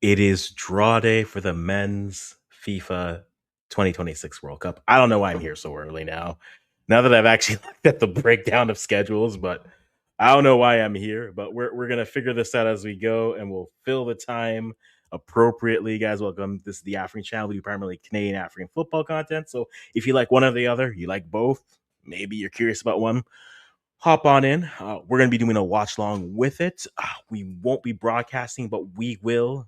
It is draw day for the men's FIFA 2026 World Cup. I don't know why I'm here so early now. Now that I've actually looked at the breakdown of schedules, but I don't know why I'm here. But we're gonna figure this out as we go, and we'll fill the time appropriately. Guys, welcome. This is the African channel. We do primarily Canadian African football content. So if you like one or the other, you like both. Maybe you're curious about one. Hop on in. We're gonna be doing a watch long with it. We won't be broadcasting, but we will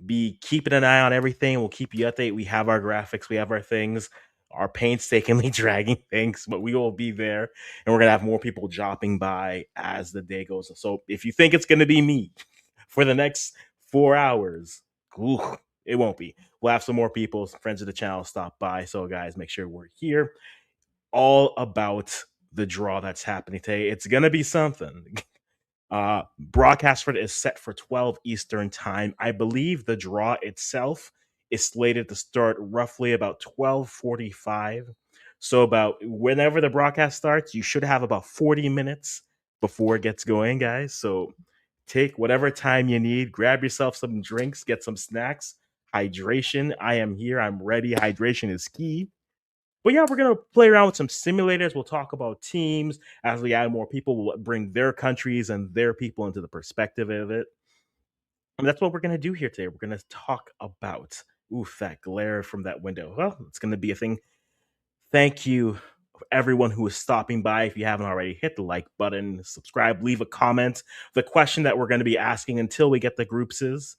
be keeping an eye on everything. We'll keep you updated. We have our graphics, we have our things, our painstakingly dragging things, but we will be there, and we're gonna have more people dropping by as the day goes. So if you think it's gonna be me for the next 4 hours, ooh, it won't be. We'll have some more people, some friends of the channel stop by. So guys, make sure we're here. All about the draw that's happening today. It's gonna be something. Broadcast for it is set for 12 Eastern time. I believe the draw itself is slated to start roughly about 12:45. So about whenever the broadcast starts, you should have about 40 minutes before it gets going, guys. So take whatever time you need, grab yourself some drinks, get some snacks, hydration. I am here. I'm ready. Hydration is key. But yeah, we're gonna play around with some simulators. We'll talk about teams as we add more people. We'll bring their countries and their people into the perspective of it. And that's what we're gonna do here today. We're gonna talk about oof that glare from that window. Well, it's gonna be a thing. Thank you everyone who is stopping by. If you haven't already, hit the like button, subscribe, leave a comment. The question that we're going to be asking until we get the groups is,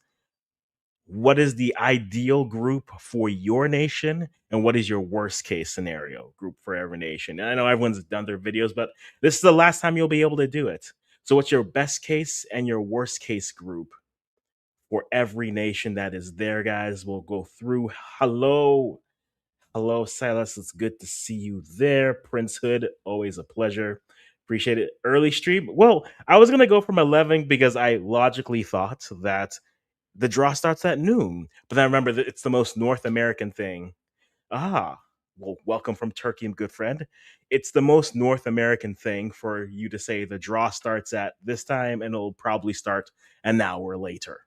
what is the ideal group for your nation, and what is your worst case scenario group for every nation? And I know everyone's done their videos, but this is the last time you'll be able to do it. So what's your best case and your worst case group for every nation that is there, guys? We'll go through. Hello, Silas. It's good to see you there. Prince Hood, always a pleasure. Appreciate it. Early stream. Well, I was gonna go from 11 because I logically thought that the draw starts at noon. But then I remember that it's the most North American thing. Ah, well, welcome from Turkey, good friend. It's the most North American thing for you to say the draw starts at this time and it'll probably start an hour later.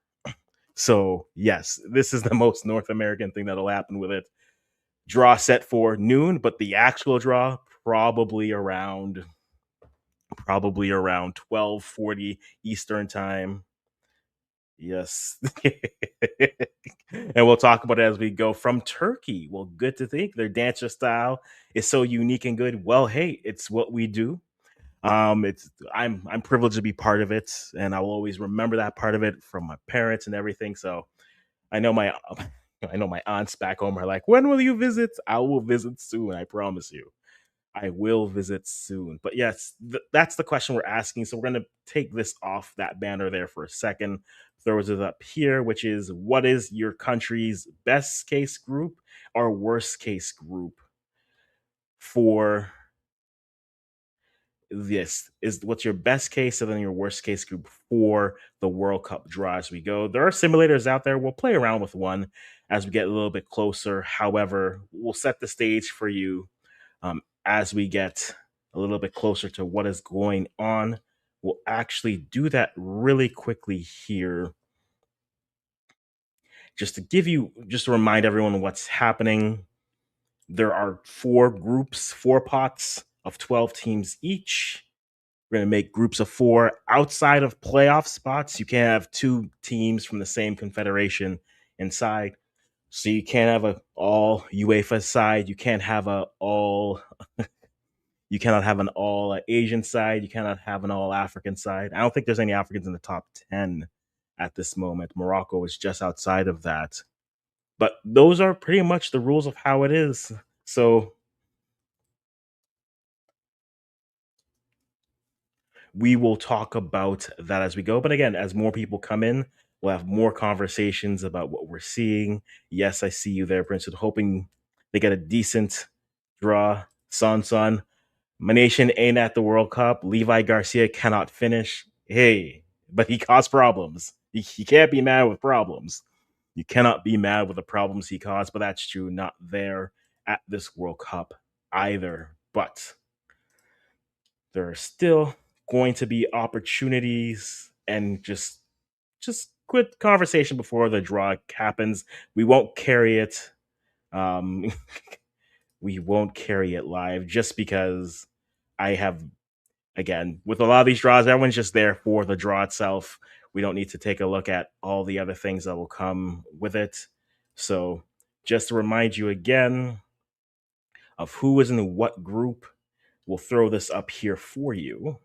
So, yes, this is the most North American thing that'll happen with it. Draw set for noon, but the actual draw probably around 12:40 Eastern time. Yes. And we'll talk about it as we go. From Turkey. Well, good to think their dancer style is so unique and good. Well, hey, it's what we do. It's I'm privileged to be part of it, and I will always remember that part of it from my parents and everything. So I know my I know my aunts back home are like, when will you visit? I will visit soon, I promise you. I will visit soon. But yes, that's the question we're asking. So we're going to take this off that banner there for a second, throw it up here, which is, what is your country's best case group or worst case group for this? Is what's your best case and then your worst case group for the World Cup draw as we go? There are simulators out there. We'll play around with one as we get a little bit closer. However, we'll set the stage for you as we get a little bit closer to what is going on. We'll actually do that really quickly here, just to give you, just to remind everyone what's happening. There are 4 groups, 4 pots of 12 teams each. We're going to make groups of 4 outside of playoff spots. You can't have 2 teams from the same confederation inside. So you can't have a all UEFA side. You can't have a all You cannot have an all Asian side. You cannot have an all African side. I don't think there's any Africans in the top 10 at this moment. Morocco is just outside of that. But those are pretty much the rules of how it is. So we will talk about that as we go. But again, as more people come in, we'll have more conversations about what we're seeing. Yes, I see you there, Prince. Hoping they get a decent draw. Son. My nation ain't at the World Cup. Levi Garcia cannot finish. Hey, but he caused problems. He can't be mad with problems. You cannot be mad with the problems he caused, but that's true. Not there at this World Cup either. But there are still going to be opportunities and just good conversation before the draw happens. We won't carry it. Um, we won't carry it live just because I have, again, with a lot of these draws, everyone's just there for the draw itself. We don't need to take a look at all the other things that will come with it. So, just to remind you again of who is in what group, we'll throw this up here for you.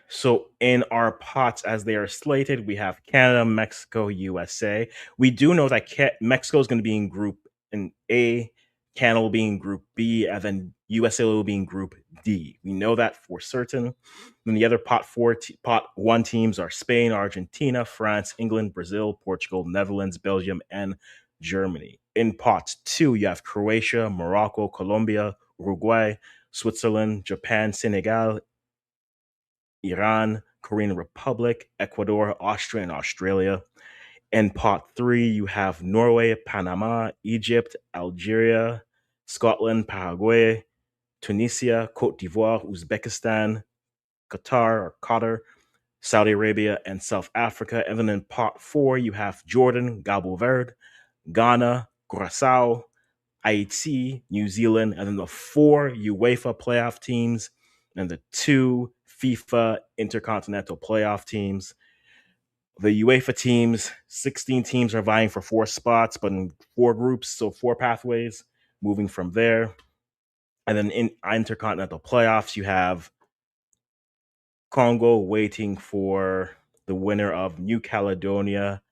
So in our pots as they are slated, we have Canada, Mexico, USA. We do know that Mexico is going to be in Group in A, Canada will be in Group B, and then USA will be in Group D. We know that for certain. Then the other pot one teams are Spain, Argentina, France, England, Brazil, Portugal, Netherlands, Belgium, and Germany. In pot two, you have Croatia, Morocco, Colombia, Uruguay, Switzerland, Japan, Senegal, Iran, Korean Republic, Ecuador, Austria, and Australia. In pot three, you have Norway, Panama, Egypt, Algeria, Scotland, Paraguay, Tunisia, Cote d'Ivoire, Uzbekistan, Qatar, Saudi Arabia, and South Africa. And then in pot four, you have Jordan, Cabo Verde, Ghana, Curacao, Haiti, New Zealand, and then the four UEFA playoff teams and the two FIFA intercontinental playoff teams. The UEFA teams, 16 teams are vying for four spots, but in four groups, so four pathways moving from there. And then in intercontinental playoffs, you have Congo waiting for the winner of New Caledonia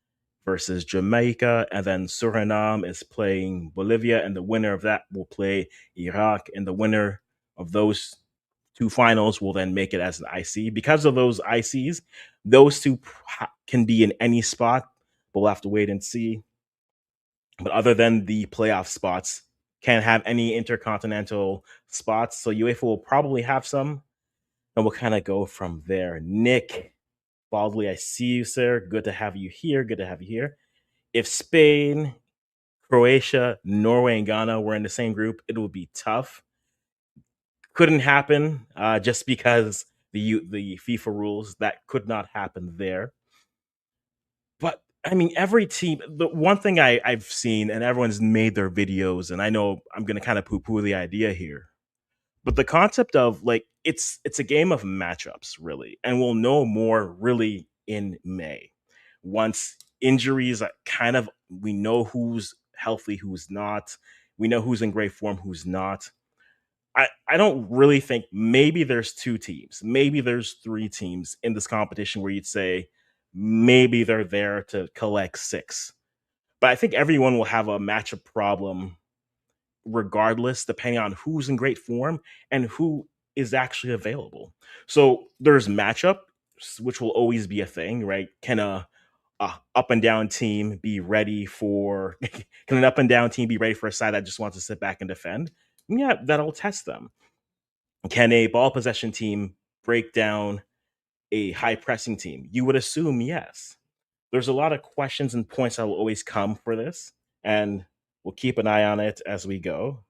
versus Jamaica, and then Suriname is playing Bolivia, and the winner of that will play Iraq, and the winner of those two finals will then make it as an IC. Because of those ICs, those two can be in any spot, but we'll have to wait and see. But other than the playoff spots, can't have any intercontinental spots. So UEFA will probably have some, and we'll kind of go from there. Nick Baldley, I see you, sir. Good to have you here. Good to have you here. If Spain, Croatia, Norway, and Ghana were in the same group, it would be tough. Couldn't happen just because the FIFA rules that could not happen there. But I mean, every team. The one thing I've seen, and everyone's made their videos, and I know I'm going to kind of poo poo the idea here, but the concept of like it's a game of matchups, really, and we'll know more really in May once injuries kind of we know who's healthy, who's not. We know who's in great form, who's not. I don't really think maybe there's two teams, maybe there's three teams in this competition where you'd say maybe they're there to collect six. But I think everyone will have a matchup problem regardless, depending on who's in great form and who is actually available. So there's matchup, which will always be a thing, right? Can a up and down team be ready for? Can an up and down team be ready for a side that just wants to sit back and defend? Yeah, that'll test them. Can a ball possession team break down a high pressing team? You would assume yes. There's a lot of questions and points that will always come for this, and we'll keep an eye on it as we go.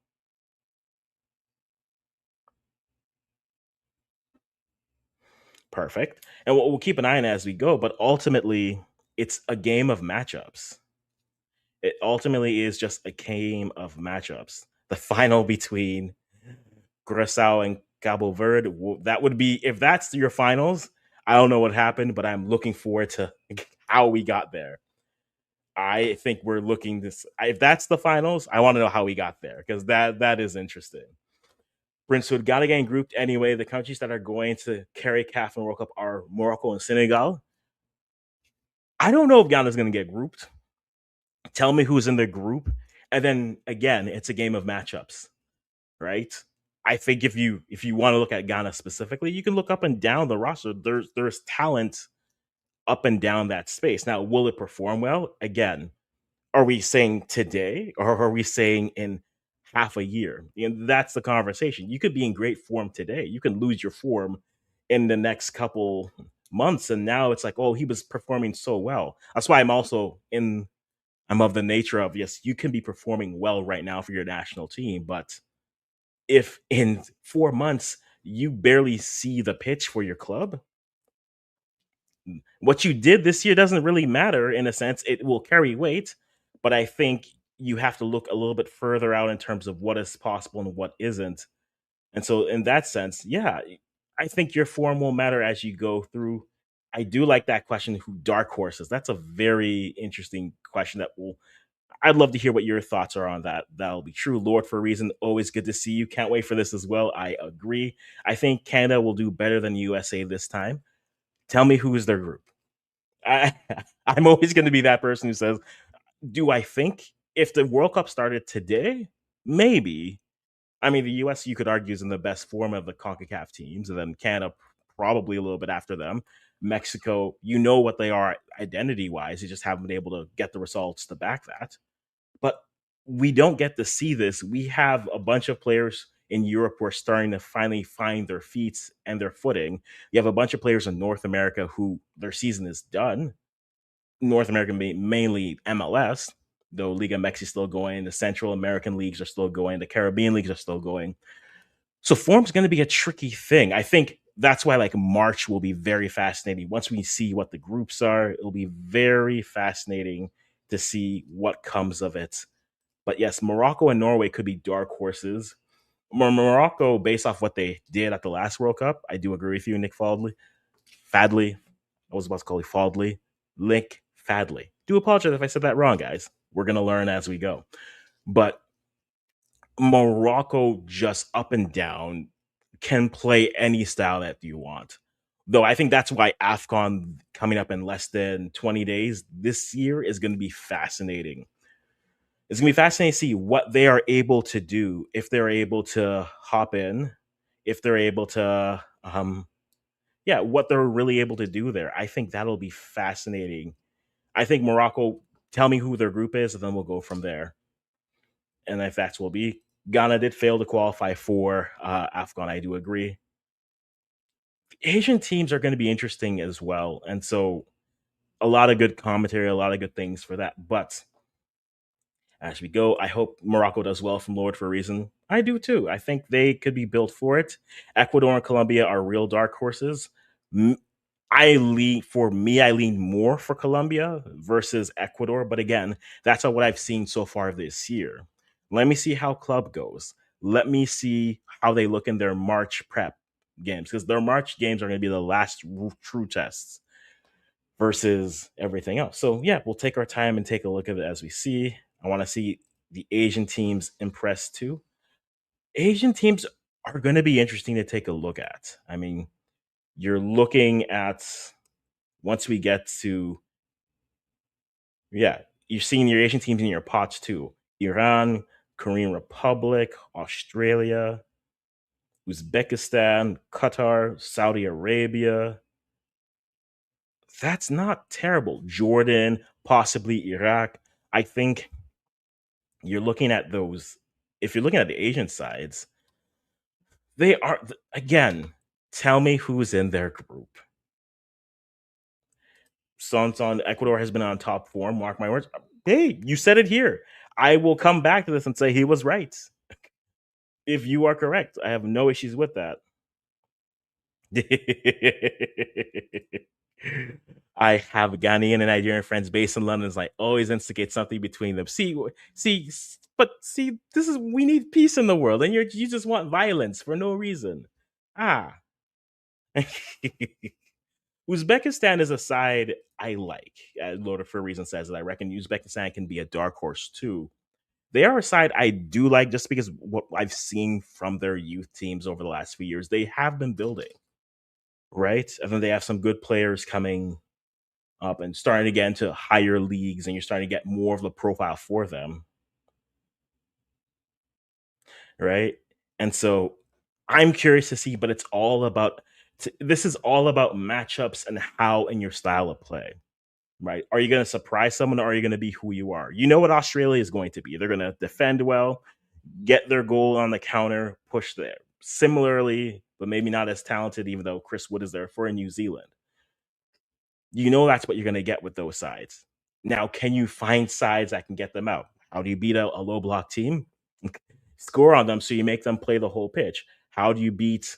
Perfect. And we'll keep an eye on it as we go, but ultimately, it's a game of matchups. It ultimately is just a game of matchups. The final between Curacao and Cabo Verde, that would be, if that's your finals, I don't know what happened, but I'm looking forward to how we got there. I think we're looking this, if that's the finals, I want to know how we got there because that is interesting. Princewood got to get grouped anyway. The countries that are going to carry CAF and World Cup are Morocco and Senegal. I don't know if Ghana's going to get grouped. Tell me who's in the group, and then again, it's a game of matchups, right? I think if you want to look at Ghana specifically, you can look up and down the roster. There's talent up and down that space. Now, will it perform well? Again, are we saying today or are we saying in half a year? And that's the conversation. You could be in great form today. You can lose your form in the next couple months. And now it's like, oh, he was performing so well. That's why I'm of the nature of yes, you can be performing well right now for your national team, but if in 4 months you barely see the pitch for your club. What you did this year doesn't really matter in a sense. It will carry weight, but I think you have to look a little bit further out in terms of what is possible and what isn't. And so, in that sense, yeah, I think your form will matter as you go through. I do like that question. Who dark horses? That's a very interesting question. That will. I'd love to hear what your thoughts are on that. That'll be true. Lord, for a reason, always good to see you. Can't wait for this as well. I agree. I think Canada will do better than USA this time. Tell me who is their group. I, I'm always going to be that person who says, "Do I think if the World Cup started today, maybe?" I mean, the US, you could argue, is in the best form of the CONCACAF teams, and then Canada probably a little bit after them. Mexico, you know what they are identity wise. You just haven't been able to get the results to back that. But we don't get to see this. We have a bunch of players in Europe who are starting to finally find their feet and their footing. You have a bunch of players in North America who their season is done. North American mainly MLS, though Liga MX is still going. The Central American leagues are still going. The Caribbean leagues are still going. So form's going to be a tricky thing. I think that's why like March will be very fascinating. Once we see what the groups are, it'll be very fascinating to see what comes of it. But yes, Morocco and Norway could be dark horses. Morocco, based off what they did at the last World Cup, I do agree with you, Nick Fadley. Fadley. I was about to call you Fadley. Nick Fadley. Do apologize if I said that wrong, guys. We're gonna learn as we go. But Morocco just up and down can play any style that you want. Though I think that's why AFCON coming up in less than 20 days this year is going to be fascinating. It's going to be fascinating to see what they are able to do, if they're able to hop in, if they're able to, yeah, what they're really able to do there. I think that'll be fascinating. I think Morocco, tell me who their group is, and then we'll go from there. And if that's will be, Ghana did fail to qualify for AFCON. I do agree. Asian teams are going to be interesting as well, and so a lot of good commentary, a lot of good things for that. But as we go, I hope Morocco does well from Lord for a reason. I do too. I think they could be built for it. Ecuador and Colombia are real dark horses. I lean more for Colombia versus Ecuador. But again, that's not what I've seen so far this year. Let me see how club goes. Let me see how they look in their March prep games, because their March games are going to be the last true tests versus everything else. So yeah, we'll take our time and take a look at it as we see. I want to see the Asian teams impress too. Asian teams are going to be interesting to take a look at. I mean, you're looking at once we get to, yeah, you're seeing your Asian teams in your pots too. Iran, Korean Republic, Australia, Uzbekistan, Qatar, Saudi Arabia. That's not terrible. Jordan, possibly Iraq. I think you're looking at those. If you're looking at the Asian sides, they are, again, tell me who's in their group. Son Ecuador has been on top form. Mark my words. Hey, you said it here. I will come back to this and say he was right. If you are correct, I have no issues with that. I have Ghanaian and Nigerian friends based in London. It's like always instigate something between them. See, this is we need peace in the world, and you just want violence for no reason. Ah, Uzbekistan is a side I like. Lord for a reason says that I reckon Uzbekistan can be a dark horse too. They are a side I do like just because what I've seen from their youth teams over the last few years. They have been building, right? And then they have some good players coming up and starting to get into higher leagues, and you're starting to get more of the profile for them, right? And so I'm curious to see, but it's all about this is all about matchups and how in your style of play, right? Are you going to surprise someone, or are you going to be who you are? You know what Australia is going to be. They're going to defend well, get their goal on the counter, push there. Similarly, but maybe not as talented, even though Chris Wood is there for New Zealand. You know that's what you're going to get with those sides. Now, can you find sides that can get them out? How do you beat a low block team? Score on them so you make them play the whole pitch. How do you beat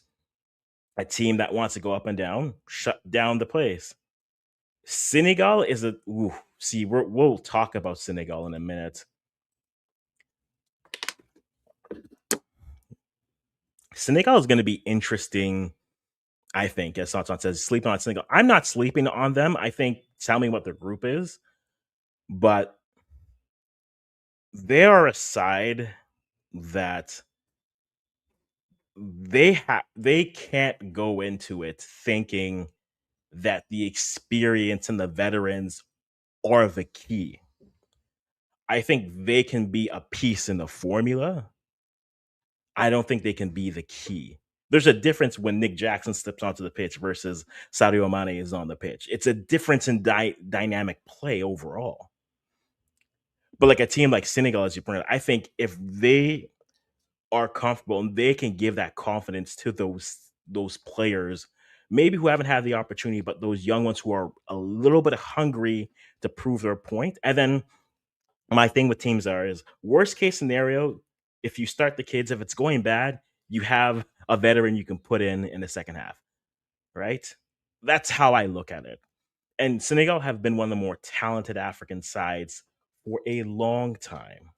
A team that wants to go up and down, shut down the place. Senegal is a ooh, see, we'll talk about Senegal in a minute. Senegal is going to be interesting, I think, as Santon says, sleeping on Senegal. I'm not sleeping on them. I think, tell me what their group is, but they are a side that they can't go into it thinking that the experience and the veterans are the key. I think they can be a piece in the formula. I don't think they can be the key. There's a difference when Nick Jackson steps onto the pitch versus Sadio Mane is on the pitch. It's a difference in dynamic play overall. But like a team like Senegal, as you pointed out, I think if they are comfortable and they can give that confidence to those players, maybe who haven't had the opportunity, but those young ones who are a little bit hungry to prove their point. And then my thing with teams are is worst case scenario, if you start the kids, if it's going bad, you have a veteran you can put in the second half, right? That's how I look at it. And Senegal have been one of the more talented African sides for a long time.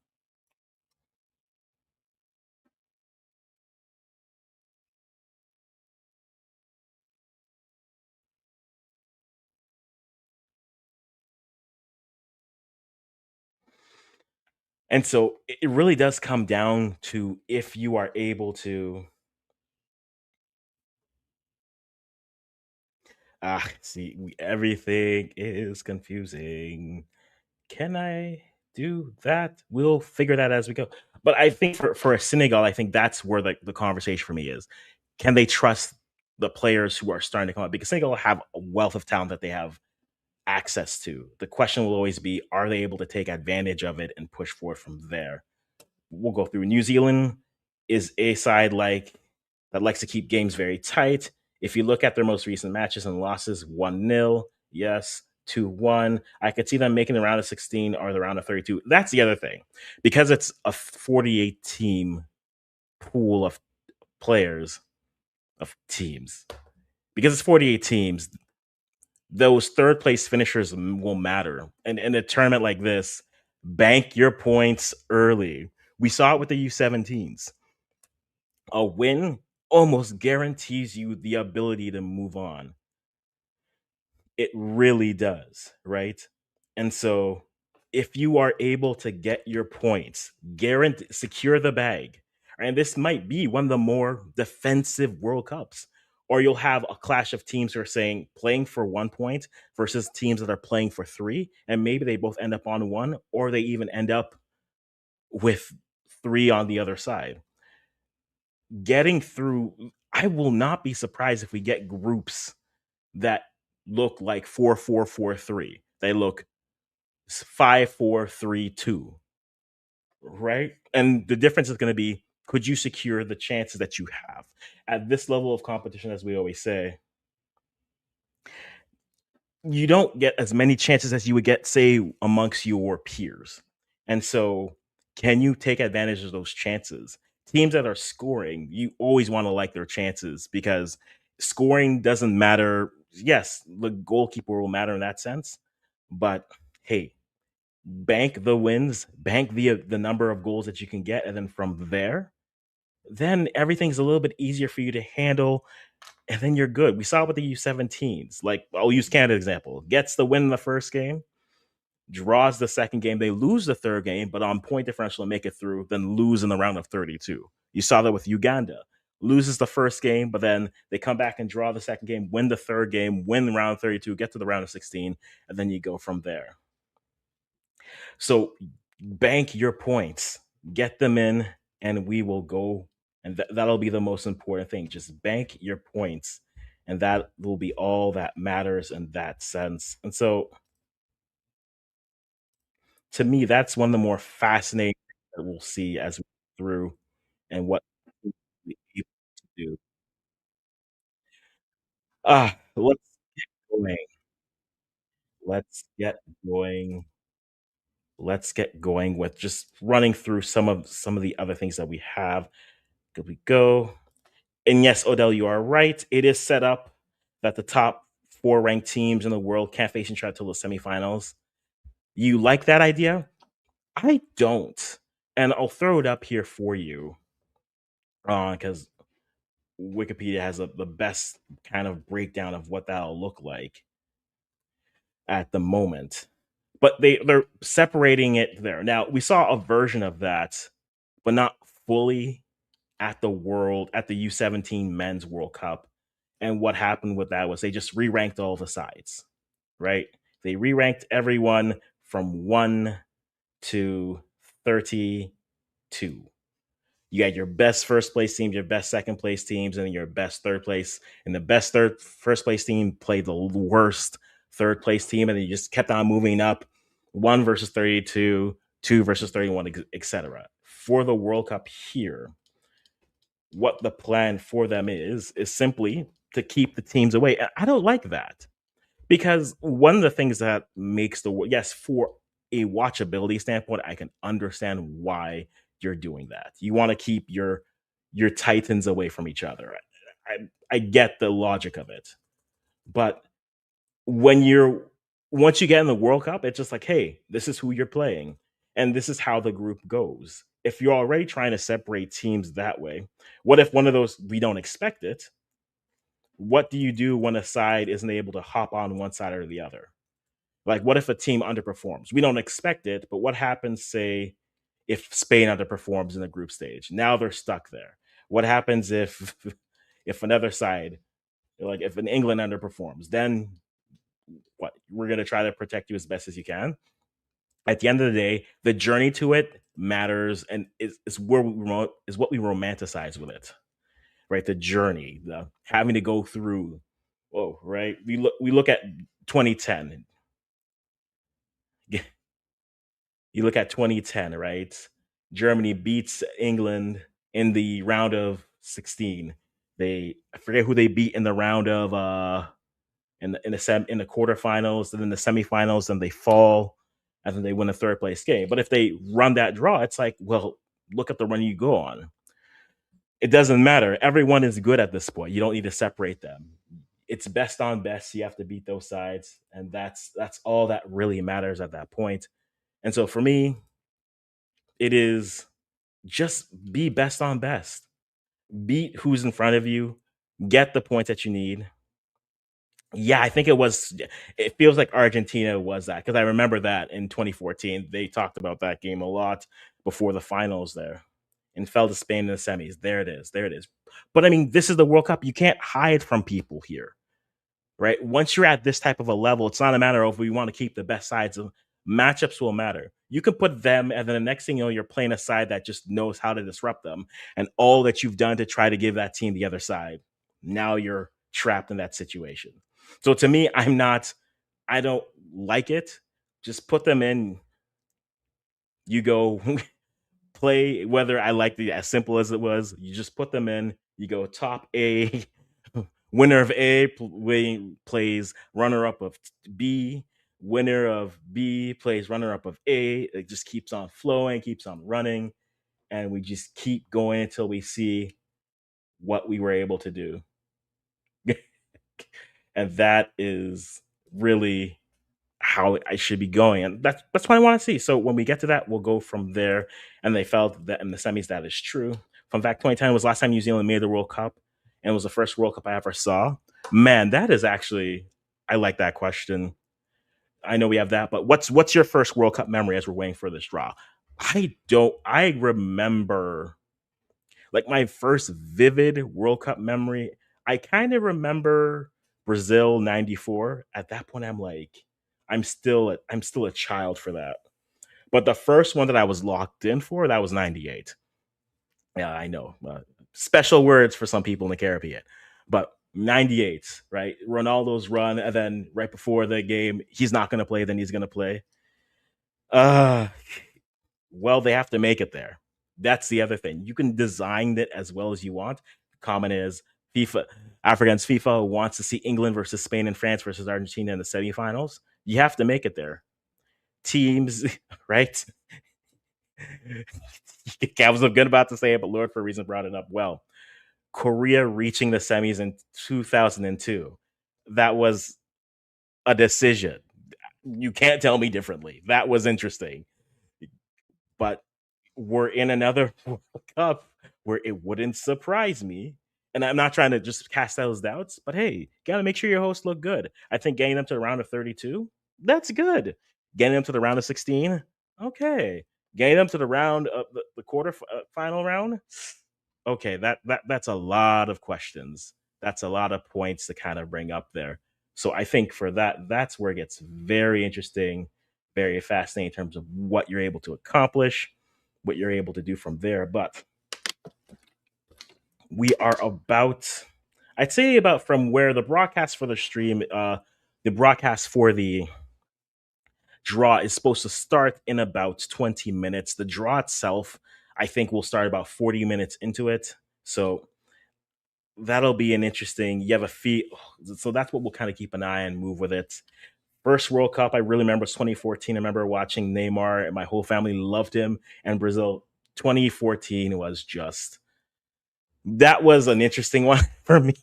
And so it really does come down to if you are able to see everything is confusing. Can I do that? We'll figure that as we go. But I think for a Senegal, I think that's where the conversation for me is. Can they trust the players who are starting to come up? Because Senegal have a wealth of talent that they have access to. The question will always be, are they able to take advantage of it and push forward from there? We'll go through. New Zealand is a side that likes to keep games very tight. If you look at their most recent matches and losses, 1-0, yes, 2-1. I could see them making the round of 16 or the round of 32. That's the other thing. Because it's a 48 team pool of players, of teams. Because it's 48 teams, those third place finishers will matter. And in a tournament like this, bank your points early. We saw it with the U17s. A win almost guarantees you the ability to move on. It really does, right? And so if you are able to get your points, guarantee secure the bag. And this might be one of the more defensive World Cups. Or you'll have a clash of teams who are saying playing for 1 point versus teams that are playing for three. And maybe they both end up on one, or they even end up with three on the other side. Getting through, I will not be surprised if we get groups that look like 4-4-4-3. They look 5-4-3-2, right? And the difference is going to be, could you secure the chances that you have at this level of competition? As we always say, you don't get as many chances as you would get, say, amongst your peers. And so, can you take advantage of those chances? Teams that are scoring, you always want to like their chances, because scoring doesn't matter. Yes, the goalkeeper will matter in that sense, but hey, bank the wins, bank the number of goals that you can get, and then from there, then everything's a little bit easier for you to handle, and then you're good. We saw it with the U17s. Like, I'll use Canada example. Gets the win in the first game, draws the second game, they lose the third game, but on point differential to make it through, then lose in the round of 32. You saw that with Uganda. Loses the first game, but then they come back and draw the second game, win the third game, win the round of 32, get to the round of 16, and then you go from there. So bank your points, get them in, and we will go. And that'll be the most important thing. Just bank your points, and that will be all that matters in that sense. And so, to me, that's one of the more fascinating things that we'll see as we go through, and what we're able to do. Let's going. Let's get going. Let's get going with just running through some of the other things that we have. Good we go. And yes, Odell, you are right. It is set up that the top four ranked teams in the world can't face each other until the semifinals. You like that idea? I don't. And I'll throw it up here for you because Wikipedia has the best kind of breakdown of what that'll look like at the moment. But they're separating it there. Now, we saw a version of that, but not fully at the U17 Men's World Cup. And what happened with that was they just re-ranked all the sides, right? They re-ranked everyone from 1 to 32. You got your best first place teams, your best second place teams, and your best third place. And the best third first place team played the worst third place team, and they just kept on moving up. 1 versus 32, 2 versus 31, etc. For the World Cup here, what the plan for them is simply to keep the teams away. I don't like that because one of the things that makes yes, for a watchability standpoint, I can understand why you're doing that. You want to keep your titans away from each other. I get the logic of it, but when you're once you get in the World Cup, it's just like, hey, this is who you're playing, and this is how the group goes. If you're already trying to separate teams that way, what if one of those we don't expect it? What do you do when a side isn't able to hop on one side or the other? Like, what if a team underperforms? We don't expect it, but what happens, say, if Spain underperforms in the group stage? Now they're stuck there. What happens if if another side, like if an England underperforms? Then what? We're gonna try to protect you as best as you can. At the end of the day, the journey to it matters, and is where is what we romanticize with it, right? The journey, the having to go through. Oh, right. We look at 2010. You look at 2010, right? Germany beats England in the round of 16. I forget who they beat in the round of in the quarterfinals, and then the semifinals, and they fall, and then they win a third place game. But if they run that draw, it's like, well, look at the run you go on. It doesn't matter. Everyone is good at this point. You don't need to separate them. It's best on best. You have to beat those sides, and that's all that really matters at that point. And so for me, it is just be best on best. Beat who's in front of you. Get the points that you need. Yeah, I think it feels like Argentina was that because I remember that in 2014 they talked about that game a lot before the finals there and fell to Spain in the semis. There it is. There it is. But I mean, this is the World Cup. You can't hide from people here, right? Once you're at this type of a level, it's not a matter of we want to keep the best sides. Of matchups will matter. You can put them, and then the next thing you know, you're playing a side that just knows how to disrupt them, and all that you've done to try to give that team the other side. Now you're trapped in that situation. So to me, I don't like it. Just put them in. You go play whether I like the as simple as it was. You just put them in. You go top A, winner of A plays runner up of B. Winner of B plays runner up of A. It just keeps on flowing, keeps on running, and we just keep going until we see what we were able to do. And that is really how I should be going. And that's what I want to see. So when we get to that, we'll go from there. And they felt that in the semis that is true. Fun fact, 2010 was last time New Zealand made the World Cup, and it was the first World Cup I ever saw. Man, that is actually I like that question. I know we have that, but what's your first World Cup memory as we're waiting for this draw? I remember like my first vivid World Cup memory. I kind of remember Brazil 94. At that point, I'm still a child for that. But the first one that I was locked in for, that was 98. Yeah, I know. Special words for some people in the Caribbean. But 98, right? Ronaldo's run, and then right before the game, he's not going to play, then he's going to play. Uh, well, they have to make it there. That's the other thing. You can design it as well as you want. Common is FIFA, Africans FIFA wants to see England versus Spain and France versus Argentina in the semifinals. You have to make it there. Teams, right? I was good about to say it, but Lord, for a reason, brought it up. Well, Korea reaching the semis in 2002. That was a decision. You can't tell me differently. That was interesting. But we're in another World Cup where it wouldn't surprise me. And I'm not trying to just cast those doubts, but hey, gotta make sure your hosts look good. I think getting them to the round of 32, that's good. Getting them to the round of 16, okay. Getting them to the round of the quarter final round, okay. That's a lot of questions. That's a lot of points to kind of bring up there. So I think for that, that's where it gets very interesting, very fascinating in terms of what you're able to accomplish, what you're able to do from there. But we are about, I'd say about from where the broadcast for the stream, the broadcast for the draw is supposed to start in about 20 minutes. The draw itself, I think, will start about 40 minutes into it. So that'll be an interesting, you have a fee. So that's what we'll kind of keep an eye and move with it. First World Cup, I really remember was 2014. I remember watching Neymar and my whole family loved him. And Brazil 2014 was just, that was an interesting one for me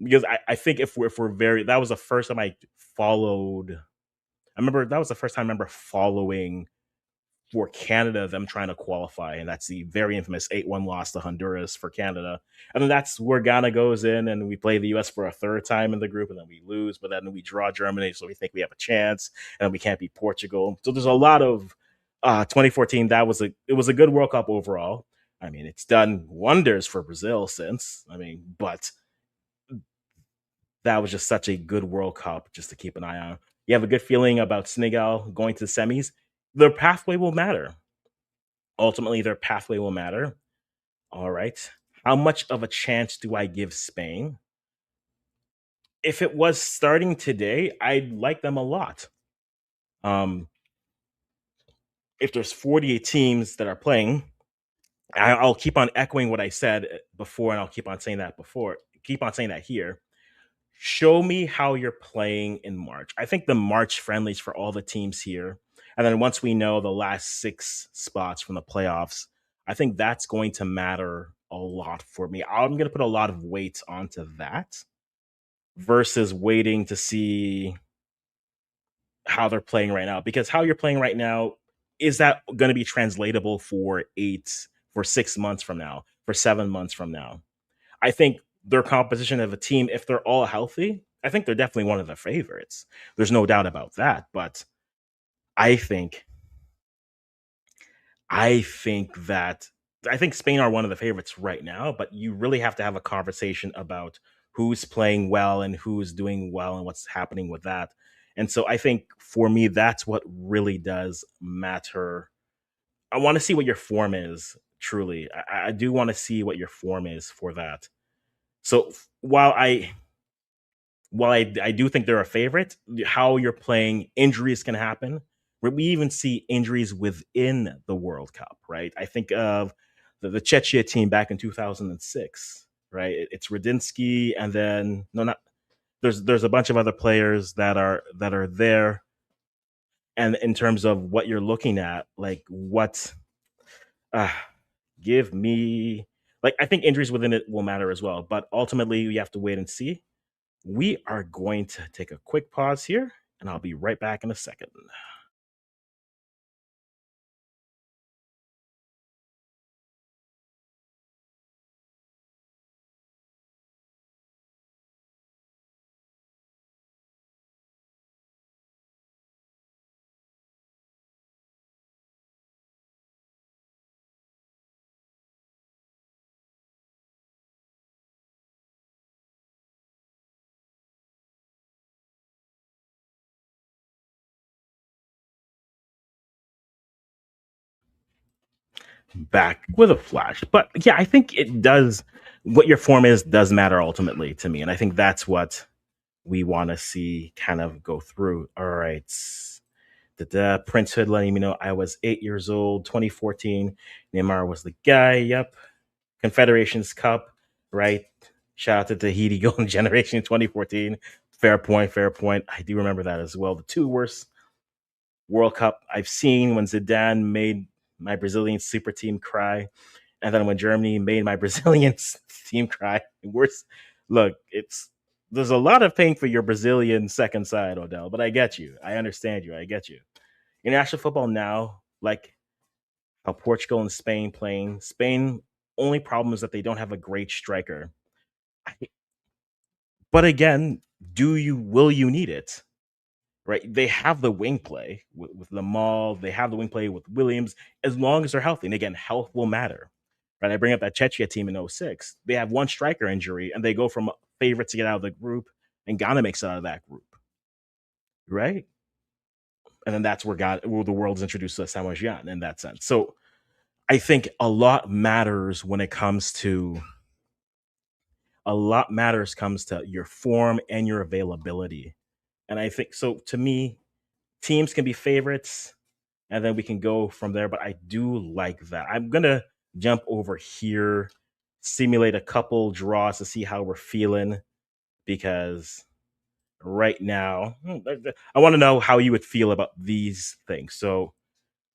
because I think if we're very, that was the first time I followed. I remember that was the first time I remember following for Canada them trying to qualify, and that's the very infamous 8-1 loss to Honduras for Canada. And then that's where Ghana goes in, and we play the US for a third time in the group, and then we lose, but then we draw Germany, so we think we have a chance, and we can't beat Portugal. So there's a lot of 2014. It was a good World Cup overall. I mean, it's done wonders for Brazil since. I mean, but that was just such a good World Cup just to keep an eye on. You have a good feeling about Senegal going to the semis. Their pathway will matter. Ultimately, their pathway will matter. All right. How much of a chance do I give Spain? If it was starting today, I'd like them a lot. Um, if there's 48 teams that are playing, I'll keep on echoing what I said before, and I'll keep on saying that before, keep on saying that here. Show me how you're playing in March. I think the March friendlies for all the teams here. And then once we know the last six spots from the playoffs, I think that's going to matter a lot for me. I'm going to put a lot of weight onto that versus waiting to see how they're playing right now. Because how you're playing right now, is that going to be translatable for 6 months from now, for 7 months from now? I think their composition of a team, if they're all healthy, I think they're definitely one of the favorites. There's no doubt about that. But I think, I think that I think Spain are one of the favorites right now. But you really have to have a conversation about who's playing well and who's doing well and what's happening with that. And so I think for me, that's what really does matter. I want to see what your form is. Truly, I do want to see what your form is for that. So while I do think they're a favorite, how you're playing, injuries can happen. We even see injuries within the World Cup, right? I think of the Czechia team back in 2006, right? It's Radinsky, and then no, not there's a bunch of other players that are there. And in terms of what you're looking at, like what, uh, give me, like I think injuries within it will matter as well. But ultimately, you have to wait and see. We are going to take a quick pause here, and I'll be right back in a second. Back with a flash. But yeah, I think it does. What your form is does matter ultimately to me. And I think that's what we want to see kind of go through. All right. The Prince Hood letting me know I was 8 years old, 2014. Neymar was the guy. Yep. Confederations Cup, right? Shout out to Tahiti Golden Generation in 2014. Fair point, fair point. I do remember that as well. The two worst World Cup I've seen when Zidane made my Brazilian super team cry. And then when Germany made my Brazilian team cry, worse. Look, it's there's a lot of pain for your Brazilian second side, Odell. But I get you. I understand you. I get you. International football now, like how Portugal and Spain playing. Spain only problem is that they don't have a great striker. But again, do you will you need it? Right? They have the wing play with Lamal. They have the wing play with Williams as long as they're healthy. And again, health will matter. Right? I bring up that Czechia team in '06. They have one striker injury and they go from favorite to get out of the group, and Ghana makes it out of that group. Right? And then that's where the world's introduced to Samoa Gyan in that sense. So I think a lot matters comes to your form and your availability. And I think so to me, teams can be favorites and then we can go from there. But I do like that. I'm gonna jump over here, simulate a couple draws to see how we're feeling because right now I want to know how you would feel about these things. So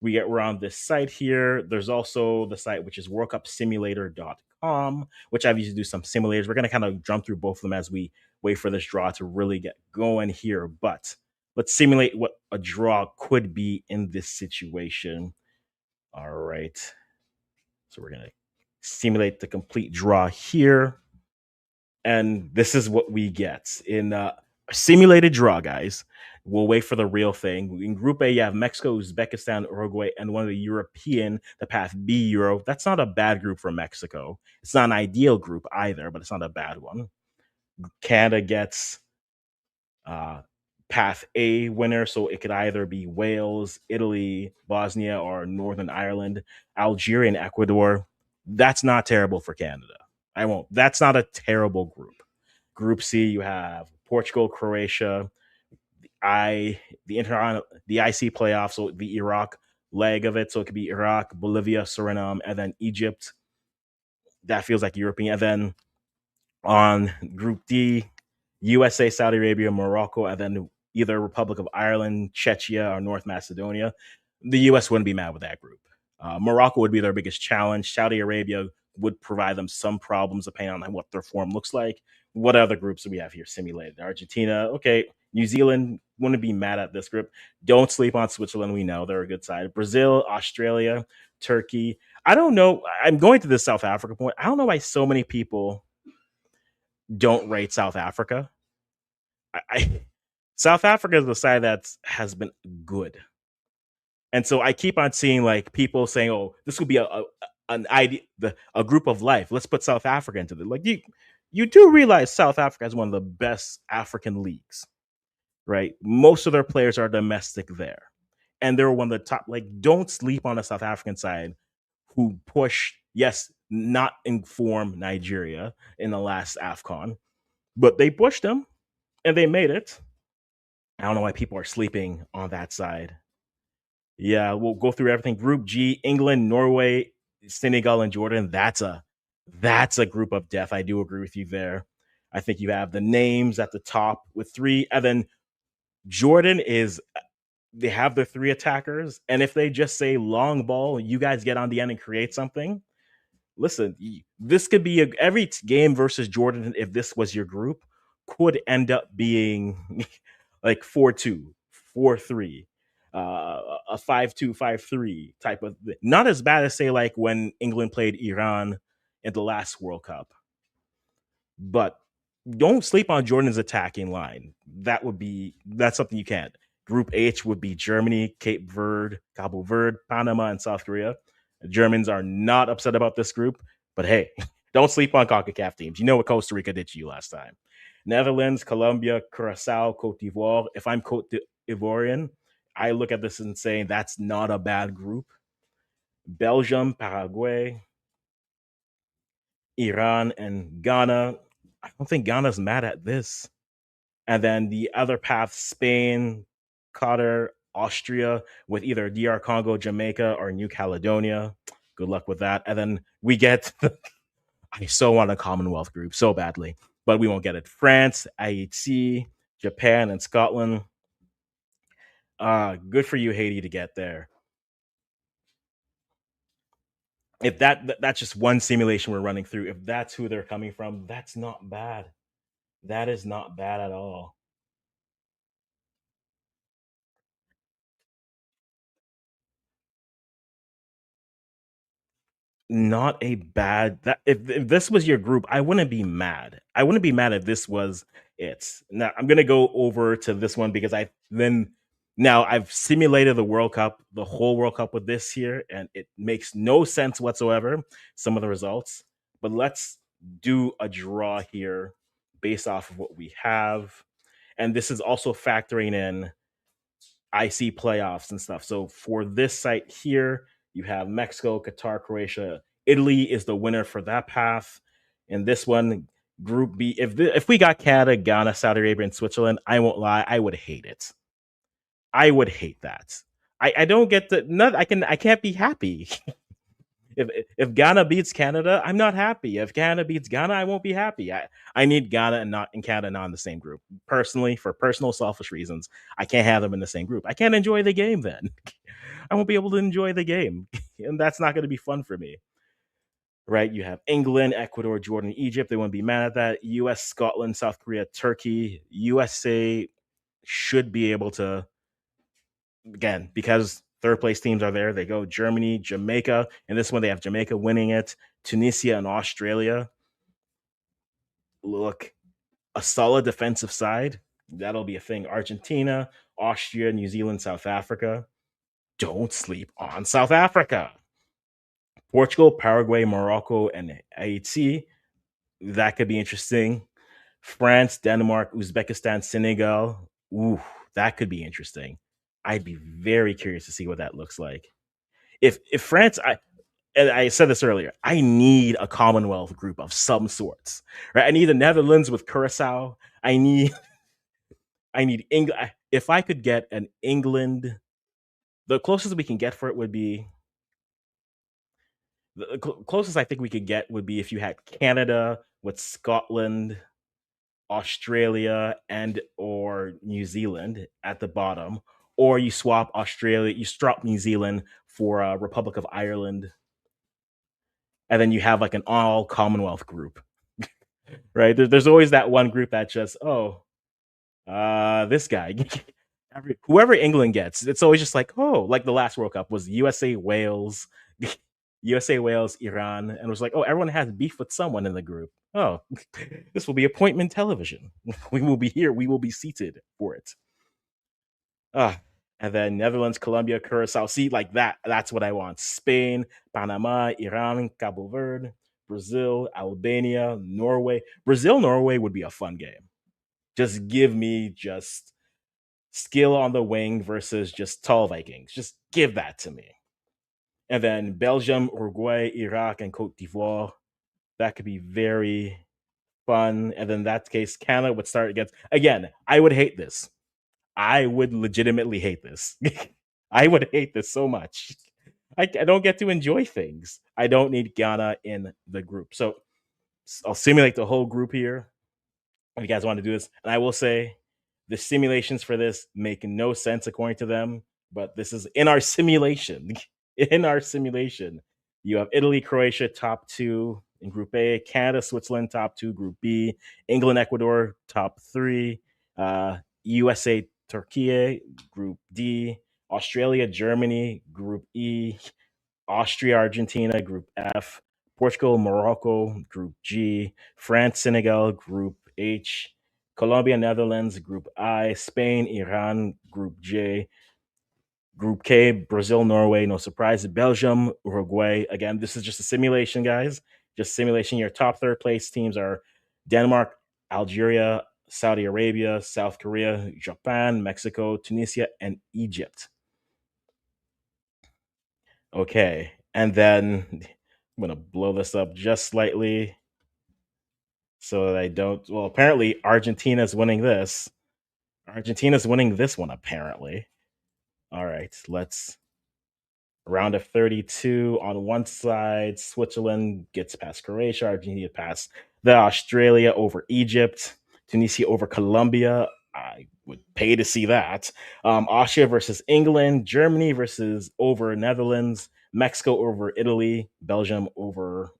we're on this site here. There's also the site which is worldcupsimulator.com, which I've used to do some simulators. We're going to kind of jump through both of them as we wait for this draw to really get going here. But let's simulate what a draw could be in this situation. All right. So we're going to simulate the complete draw here. And this is what we get in a simulated draw, guys. We'll wait for the real thing. In Group A, you have Mexico, Uzbekistan, Uruguay, and one of the European, the Path B Euro. That's not a bad group for Mexico. It's not an ideal group either, but it's not a bad one. Canada gets uh, Path A winner, so it could either be Wales, Italy, Bosnia, or Northern Ireland, Algeria, and Ecuador. That's not terrible for Canada. I won't. That's not a terrible group. Group C, you have Portugal, Croatia, I the IC playoffs, so the Iraq leg of it. So it could be Iraq, Bolivia, Suriname, and then Egypt. That feels like European. And then on Group D, USA, Saudi Arabia, Morocco, and then either Republic of Ireland, Czechia, or North Macedonia. The US wouldn't be mad with that group. Morocco would be their biggest challenge. Saudi Arabia would provide them some problems depending on what their form looks like. What other groups do we have here simulated? Argentina, okay. New Zealand wouldn't be mad at this group. Don't sleep on Switzerland. We know they're a good side. Brazil, Australia, Turkey. I don't know. I'm going to this South Africa point. I don't know why so many people don't rate South Africa. I South Africa is the side that has been good, and so I keep on seeing like people saying, "Oh, this would be an idea, a group of life. Let's put South Africa into it." Like you do realize South Africa is one of the best African leagues, right? Most of their players are domestic there, and they're one of the top. Like, don't sleep on the South African side who push. Yes, not inform Nigeria in the last Afcon, but they pushed them and they made it. I don't know why people are sleeping on that side. Yeah, we'll go through everything. Group G, England, Norway, Senegal, and Jordan. That's a group of death. I do agree with you there. I think you have the names at the top with three, and then Jordan is they have their three attackers, and if they just say long ball, you guys get on the end and create something. Listen, this could be every game versus Jordan. If this was your group, could end up being like 4-2, 4-3, a 5-2, 5-3 type of thing. Not as bad as say like when England played Iran in the last World Cup, but don't sleep on Jordan's attacking line. That's something you can't. Group H would be Germany, Cape Verde, Cabo Verde, Panama, and South Korea. The Germans are not upset about this group, but hey, don't sleep on CONCACAF teams. You know what Costa Rica did to you last time. Netherlands, Colombia, Curacao, Cote d'Ivoire. If I'm Cote d'Ivoirian, I look at this and saying that's not a bad group. Belgium, Paraguay, Iran, and Ghana. I don't think Ghana's mad at this. And then the other path, Spain, Qatar, Austria, with either DR Congo, Jamaica, or New Caledonia. Good luck with that. And then we get, I so want a Commonwealth group so badly, but we won't get it. France, IHC, Japan, and Scotland. Good for you, Haiti, to get there. If that's just one simulation we're running through, if that's who they're coming from, that's not bad. That is not bad at all. Not a bad that if this was your group, I wouldn't be mad. I wouldn't be mad if this was it. Now I'm gonna go over to this one because I then now I've simulated the World Cup, the whole World Cup with this here, and it makes no sense whatsoever, some of the results. But let's do a draw here based off of what we have. And this is also factoring in IC playoffs and stuff. So for this site here, you have Mexico, Qatar, Croatia. Italy is the winner for that path. And this one, Group B, if we got Canada, Ghana, Saudi Arabia, and Switzerland, I won't lie, I would hate it. I would hate that. I don't get the not I can't be happy. if Ghana beats Canada, I'm not happy. If Canada beats Ghana, I won't be happy. I need Ghana and Canada not in the same group. Personally, for personal selfish reasons, I can't have them in the same group. I can't enjoy the game then. I won't be able to enjoy the game. And that's not going to be fun for me. Right? You have England, Ecuador, Jordan, Egypt. They won't be mad at that. US, Scotland, South Korea, Turkey. USA should be able to, again, because third place teams are there. They go Germany, Jamaica, and this one they have Jamaica winning it, Tunisia and Australia. Look, a solid defensive side. That'll be a thing. Argentina, Austria, New Zealand, South Africa. Don't sleep on South Africa. Portugal, Paraguay, Morocco, and Haiti. That could be interesting. France, Denmark, Uzbekistan, Senegal. Ooh, that could be interesting. I'd be very curious to see what that looks like. If France, and I said this earlier, I need a Commonwealth group of some sorts. Right? I need the Netherlands with Curacao. I need England. If I could get an England, the closest we can get for it would be the closest I think we could get would be if you had Canada with Scotland, Australia, and or New Zealand at the bottom, or you swap Australia, you swap New Zealand for Republic of Ireland, and then you have like an all Commonwealth group, right? There's always that one group that just this guy. Whoever England gets, it's always just like, oh, like the last World Cup was USA Wales, USA Wales Iran, and it was like, oh, everyone has beef with someone in the group. Oh, this will be appointment television. We will be here. We will be seated for it. Ah, and then Netherlands, Colombia, Curacao. See, like that. That's what I want. Spain, Panama, Iran, Cabo Verde, Brazil, Albania, Norway. Brazil, Norway would be a fun game. Just give me just skill on the wing versus just tall Vikings. Just give that to me. And then Belgium, Uruguay, Iraq, and Cote d'Ivoire. That could be very fun. And then in that case, Canada would start against. Again, I would hate this. I would legitimately hate this. I would hate this so much. I don't get to enjoy things. I don't need Ghana in the group. So I'll simulate the whole group here if you guys want to do this. And I will say the simulations for this make no sense according to them, but this is in our simulation. In our simulation, you have Italy, Croatia, top two in Group A, Canada, Switzerland, top two, Group B, England, Ecuador, top three, USA, Turkey, Group D, Australia, Germany, Group E, Austria, Argentina, Group F, Portugal, Morocco, Group G, France, Senegal, Group H, Colombia, Netherlands, Group I, Spain, Iran, Group J, Group K, Brazil, Norway, no surprise, Belgium, Uruguay. Again, this is just a simulation, guys. Just simulation. Your top third place teams are Denmark, Algeria, Saudi Arabia, South Korea, Japan, Mexico, Tunisia, and Egypt. Okay. And then I'm going to blow this up just slightly so that I don't. Well, apparently, Argentina's winning this. Argentina's winning this one, apparently. All right. Let's round of 32 on one side. Switzerland gets past Croatia. Argentina past the Australia over Egypt. Tunisia over Colombia. I would pay to see that. Austria versus England, Germany versus over Netherlands, Mexico over Italy, Belgium over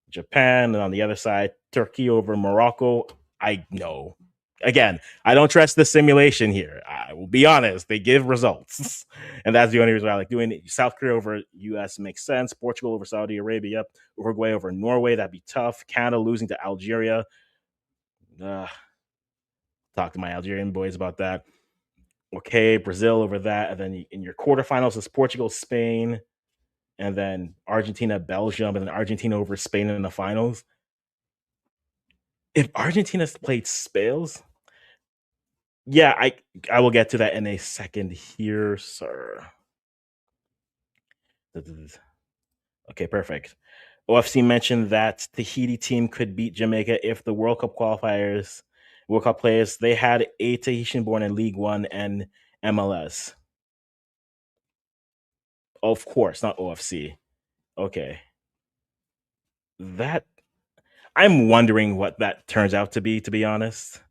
Japan, and on the other side, Turkey over Morocco. I know. Again, I don't trust the simulation here. I will be honest; they give results, and that's the only reason why I like doing it. South Korea over U.S. makes sense. Portugal over Saudi Arabia, Uruguay over Norway. That'd be tough. Canada losing to Algeria. Uh, talk to my Algerian boys about that. Okay, Brazil over that, and then in your quarterfinals is Portugal, Spain, and then Argentina, Belgium, and then Argentina over Spain in the finals. If Argentina played Spales, yeah, I will get to that in a second here, sir. Okay, perfect. OFC mentioned that Tahiti team could beat Jamaica if the World Cup players, they had a Tahitian born in League One and MLS. Of course, not OFC. Okay. That I'm wondering what that turns out to be, to be honest.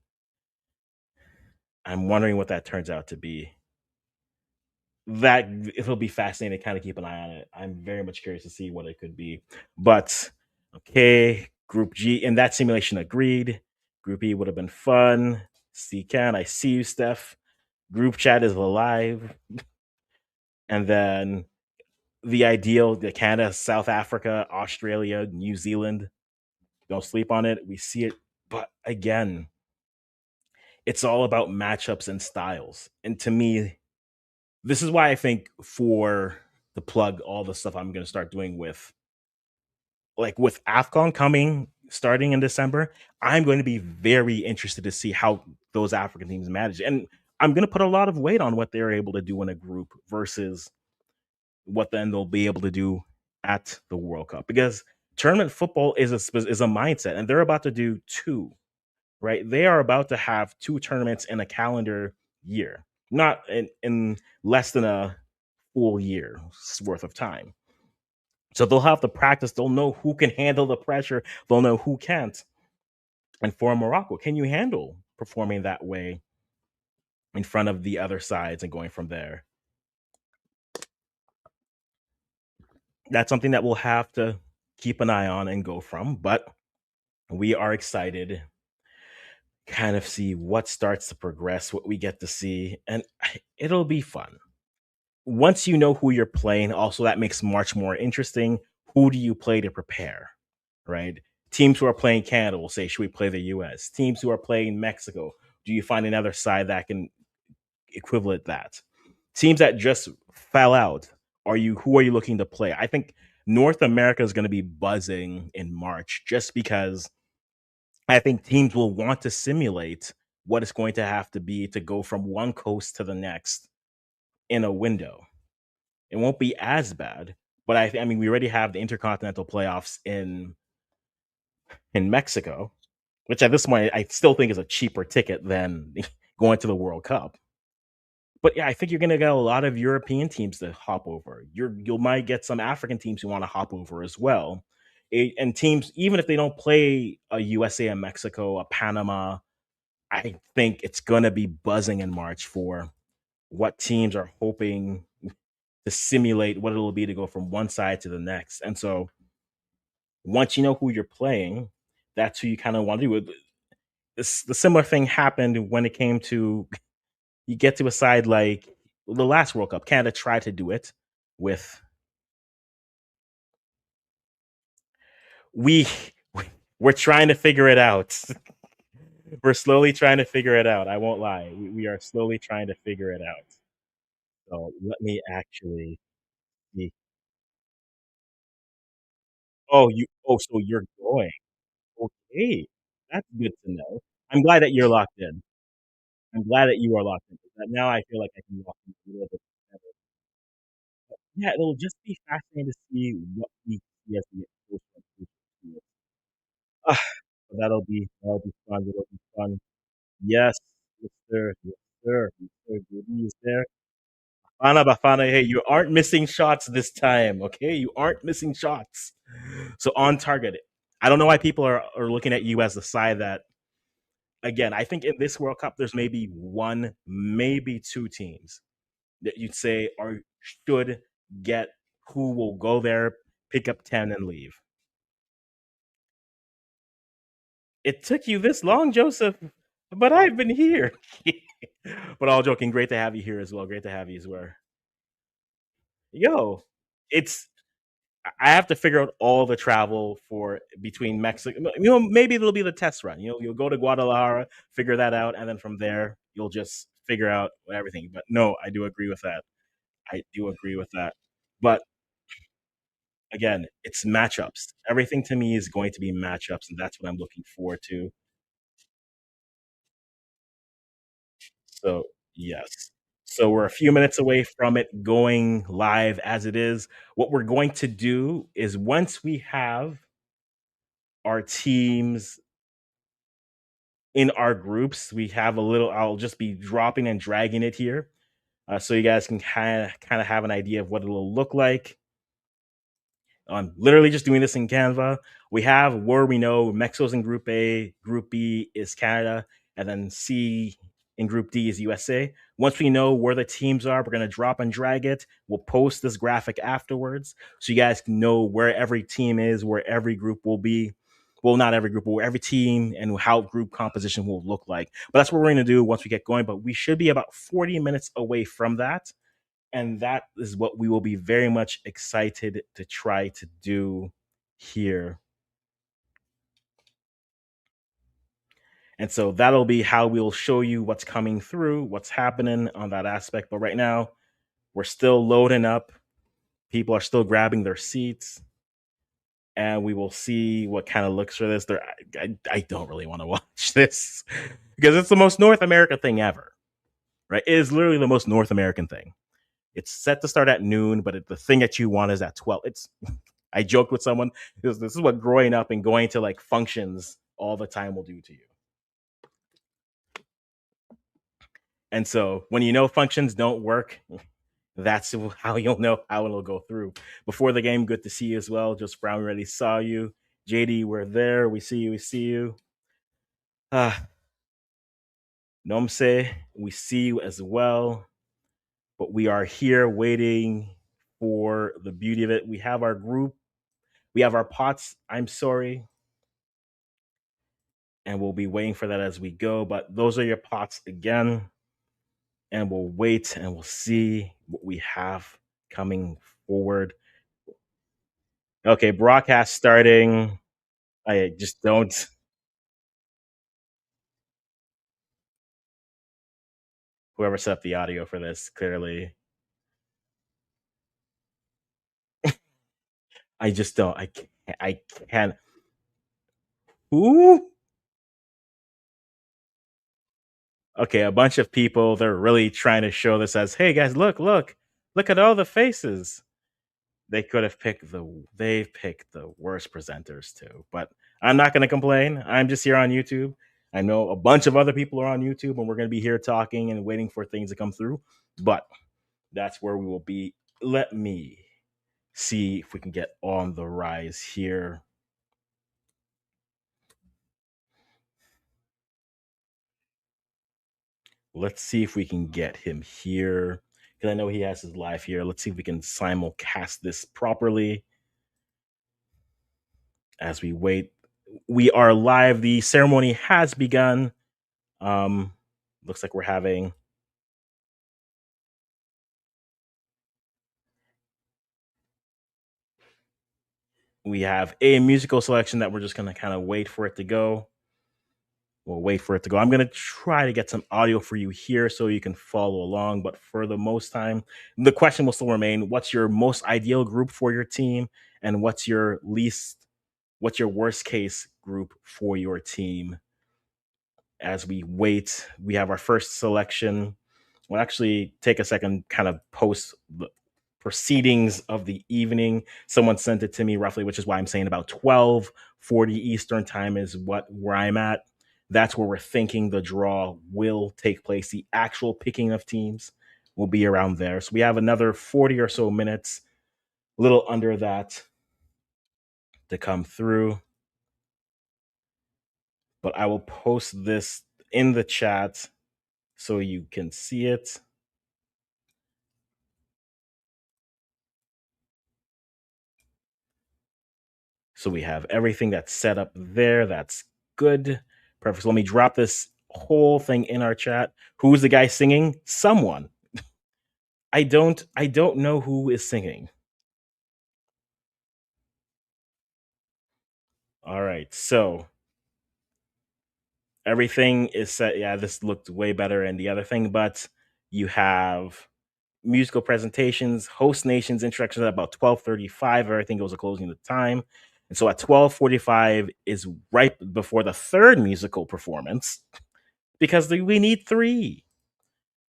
I'm wondering what that turns out to be. That it'll be fascinating to kind of keep an eye on it. I'm very much curious to see what it could be. But okay, Group G in that simulation agreed. Group E would have been fun. See can I see you, Steph? Group chat is alive, and then the ideal: the Canada, South Africa, Australia, New Zealand. Don't sleep on it. We see it, but again, it's all about matchups and styles. And to me, this is why I think for the plug all the stuff I'm going to start doing with AFCON coming starting in December, I'm going to be very interested to see how those African teams manage. And I'm going to put a lot of weight on what they're able to do in a group versus what then they'll be able to do at the World Cup because tournament football is a mindset and they're about to do two, right? They are about to have two tournaments in a calendar year, not in less than a full year's worth of time. So they'll have the practice. They'll know who can handle the pressure. They'll know who can't. And for Morocco, can you handle performing that way in front of the other sides and going from there? That's something that we'll have to keep an eye on and go from. But we are excited, kind of see what starts to progress, what we get to see, and it'll be fun. Once you know who you're playing, also that makes March more interesting. Who do you play to prepare? Right? Teams who are playing Canada will say, should we play the US? Teams who are playing Mexico, do you find another side that can equivalent that? Teams that just fell out, who are you looking to play? I think North America is going to be buzzing in March just because I think teams will want to simulate what it's going to have to be to go from one coast to the next in a window. It won't be as bad, but I mean we already have the intercontinental playoffs in Mexico, which at this point I still think is a cheaper ticket than going to the World Cup. But yeah, I think you're going to get a lot of European teams to hop over. You might get some African teams who want to hop over as well. And teams, even if they don't play a USA, a Mexico, a Panama, I think it's going to be buzzing in March for what teams are hoping to simulate what it'll be to go from one side to the next. And so once you know who you're playing, that's who you kind of want to do. The similar thing happened when it came to you get to a side like the last World Cup. Canada tried to do it with we we're trying to figure it out. We're slowly trying to figure it out. I won't lie. We are slowly trying to figure it out. So let me actually see. So you're going. Okay. That's good to know. I'm glad that you're locked in. I'm glad that you are locked in. Now I feel like I can walk in a little bit better. Yeah, it'll just be fascinating to see what we see as we get closer and closer to it. Ah, that'll be fun. It'll be fun. Yes, yes, sir. Yes, sir. Yes, sir. Judy is there. Bafana, hey, you aren't missing shots this time, okay? You aren't missing shots. So on target. I don't know why people are looking at you as the side that again, I think in this World Cup, there's maybe one, maybe two teams that you'd say are should get who will go there, pick up 10 and leave. It took you this long, Joseph, but I've been here. But all joking, great to have you here as well. Great to have you as well. Yo, it's I have to figure out all the travel for between Mexico. Maybe it'll be the test run. You'll go to Guadalajara, figure that out, and then from there you'll just figure out everything. But no, I do agree with that. I do agree with that. But again, it's matchups. Everything to me is going to be matchups, and that's what I'm looking forward to. So yes. So we're a few minutes away from it going live as it is. What we're going to do is once we have our teams in our groups. We have a little. I'll just be dropping and dragging it here, so you guys can kind of have an idea of what it'll look like. I'm literally just doing this in Canva. We have where we know Mexico's in Group A, Group B is Canada, and then C in Group D is USA. Once we know where the teams are, we're going to drop and drag it. We'll post this graphic afterwards so you guys can know where every team is, where every group will be. Well, not every group, but where every team and how group composition will look like. But that's what we're going to do once we get going. But we should be about 40 minutes away from that, and that is what we will be very much excited to try to do here. And so that'll be how we'll show you what's coming through, what's happening on that aspect. But right now, we're still loading up. People are still grabbing their seats, and we will see what kind of looks for this. I don't really want to watch this because it's the most North America thing ever, right? It is literally the most North American thing. It's set to start at noon, but the thing that you want is at 12. I joked with someone, this is what growing up and going to like functions all the time will do to you. And so when you know functions don't work, that's how you'll know how it'll go through. Before the game, good to see you as well. Just Brown, we already saw you. JD, we're there. We see you. We see you. Nomse, we see you as well. But we are here waiting for the beauty of it. We have our group. We have our pots. I'm sorry. And we'll be waiting for that as we go. But those are your pots again. And we'll wait and we'll see what we have coming forward. Okay, broadcast starting. I just don't. Whoever set up the audio for this, clearly. I just don't. I can't. I can't. Who? Okay, a bunch of people. They're really trying to show this as, hey guys, look at all the faces. They could have picked they've picked the worst presenters too. But I'm not going to complain. I'm just here on YouTube. I know a bunch of other people are on YouTube, and we're going to be here talking and waiting for things to come through. But that's where we will be. Let me see if we can get on the rise here. Let's see if we can get him here, because I know he has his live here. Let's see if we can simulcast this properly as we wait. We are live. The ceremony has begun. Um, Looks like we're having we have a musical selection that we're just gonna kind of wait for it to go. We'll wait for it to go. I'm gonna try to get some audio for you here so you can follow along. But for the most time, the question will still remain: what's your most ideal group for your team, and what's your worst case group for your team? As we wait, we have our first selection. We'll actually take a second, kind of post the proceedings of the evening. Someone sent it to me roughly, which is why I'm saying about 12:40 Eastern time is where I'm at. That's where we're thinking the draw will take place. The actual picking of teams will be around there. So we have another 40 or so minutes, a little under that, to come through. But I will post this in the chat so you can see it. So we have everything that's set up there. That's good. Perfect. So let me drop this whole thing in our chat. Who's the guy singing? Someone. I don't know who is singing. All right. So everything is set. Yeah, this looked way better and the other thing, but you have musical presentations, host nations introductions at about 12:35. Everything goes to closing the time. And so at 12:45 is right before the third musical performance because we need three.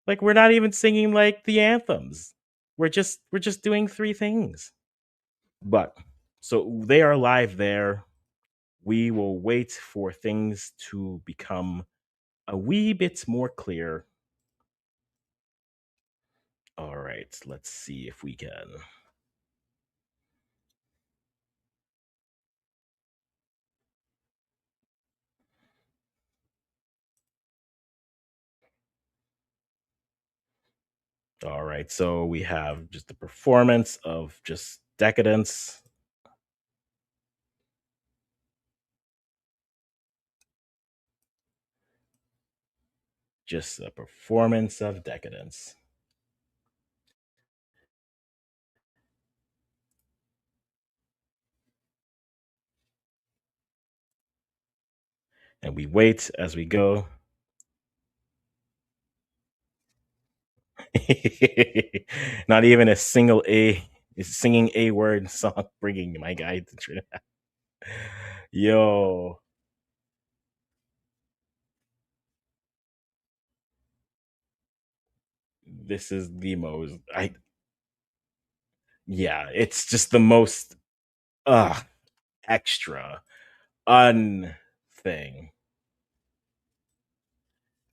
Like we're not even singing like the anthems. We're just doing three things. But so they are live there. We will wait for things to become a wee bit more clear. All right, let's see if we can. All right, so we have just the performance of just Decadence. Just a performance of Decadence. And we wait as we go. Not even a single A is singing a word song bringing my guy to Trinidad. Yo, this is the most I yeah, it's just the most extra un thing.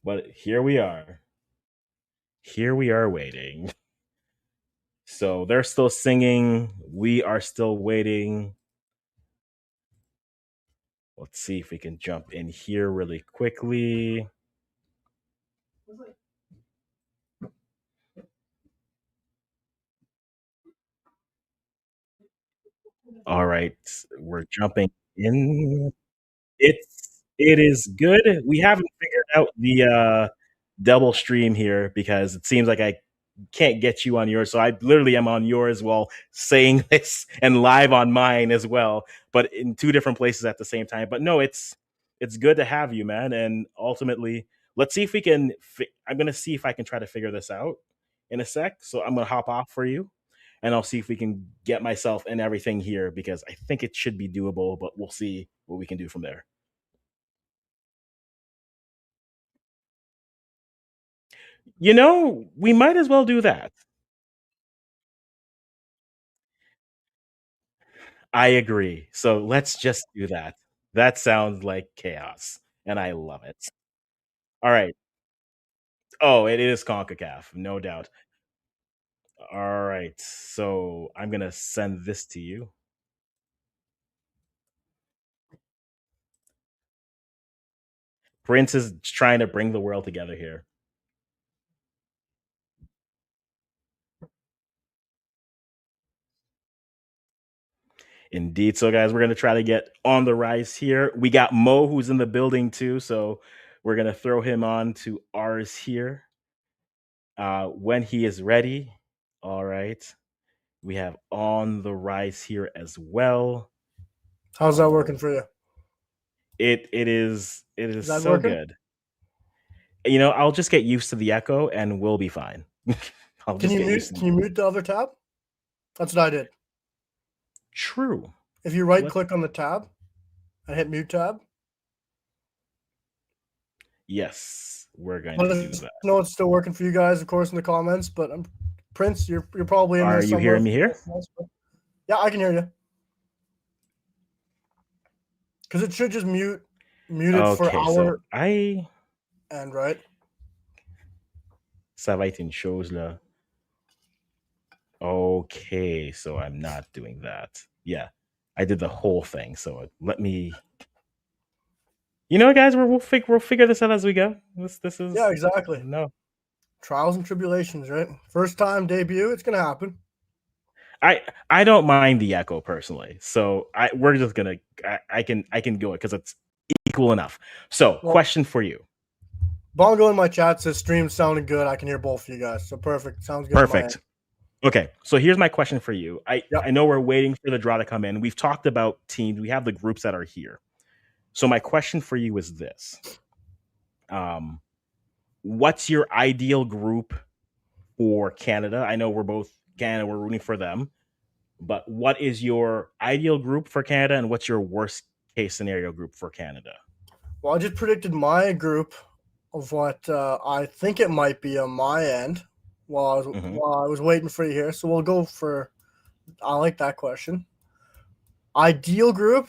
But here we are. Here we are waiting. So they're still singing. We are still waiting. Let's see if we can jump in here really quickly. All right, we're jumping in. It is good. We haven't figured out the double stream here because it seems like I can't get you on yours. So I literally am on yours while saying this and live on mine as well, but in two different places at the same time. But no, it's good to have you, man. And ultimately, let's see if we can. I'm gonna see if I can try to figure this out in a sec. So I'm gonna hop off for you, and I'll see if we can get myself and everything here because I think it should be doable. But we'll see what we can do from there. We might as well do that. I agree. So let's just do that. That sounds like chaos, and I love it. All right. Oh, it is CONCACAF, no doubt. All right. So I'm gonna send this to you. Prince is trying to bring the world together here. Indeed. So, guys, we're gonna try to get on the rise here. We got Mo who's in the building too, so we're gonna throw him on to ours here. When he is ready. All right. We have on the rise here as well. How's that working for you? It is Is that so working? good. I'll just get used to the echo and we'll be fine. I'll Can just you get used mute? to Can you mute the other tab? That's what I did. True. If you right Let click on the tab and hit mute tab, Yes, we're going let to do us that. know it's still working for you guys, of course, in the comments. But Prince, you're probably in there Are you somewhere. hearing me here? Yeah, I can hear you. Because it should just mute it for Okay, so our I end, right? ça va être une chose là. Okay, so I'm not doing that. Yeah, I did the whole thing. So let me. You know, guys, we'll figure this out as we go. This Yeah, is exactly. no. Trials and tribulations, right? First time debut, it's gonna happen. I don't mind the echo personally, so we're just gonna I can go it because it's equal enough. So, Well, question for you. Bongo in my chat says stream sounding good. I can hear both of you guys, so perfect. Sounds good on my end. Perfect. Okay, so here's my question for you. I Yep. know we're waiting for the draw to come in. We've talked about teams. We have the groups that are here. So my question for you is this: um, what's your ideal group for Canada? I know we're both Canada. We're rooting for them, but what is your ideal group for Canada, and what's your worst case scenario group for Canada? Well, I just predicted my group of what I think it might be on my end Hmm. while I was waiting for you here. So we'll go for. I like that question. Ideal group.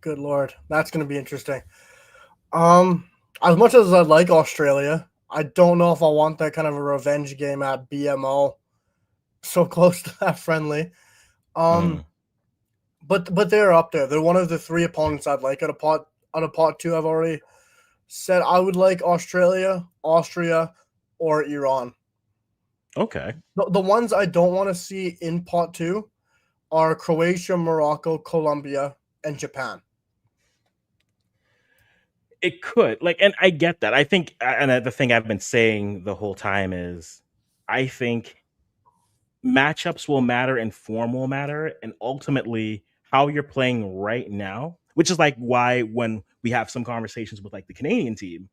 Good lord, that's going to be interesting. Um, as much as I'd like Australia, I don't know if I want that kind of a revenge game at BMO, so close to that friendly. Mm. Um, but they're up there. They're one of the three opponents I'd like out of pot two. I've already said I would like Australia, Austria, or Iran. Okay. The ones I don't want to see in pot two are Croatia, Morocco, Colombia, and Japan. It could and I get that. I think, and the thing I've been saying the whole time is, I think matchups will matter and form will matter, and ultimately how you're playing right now, which is like why when we have some conversations with like the Canadian team,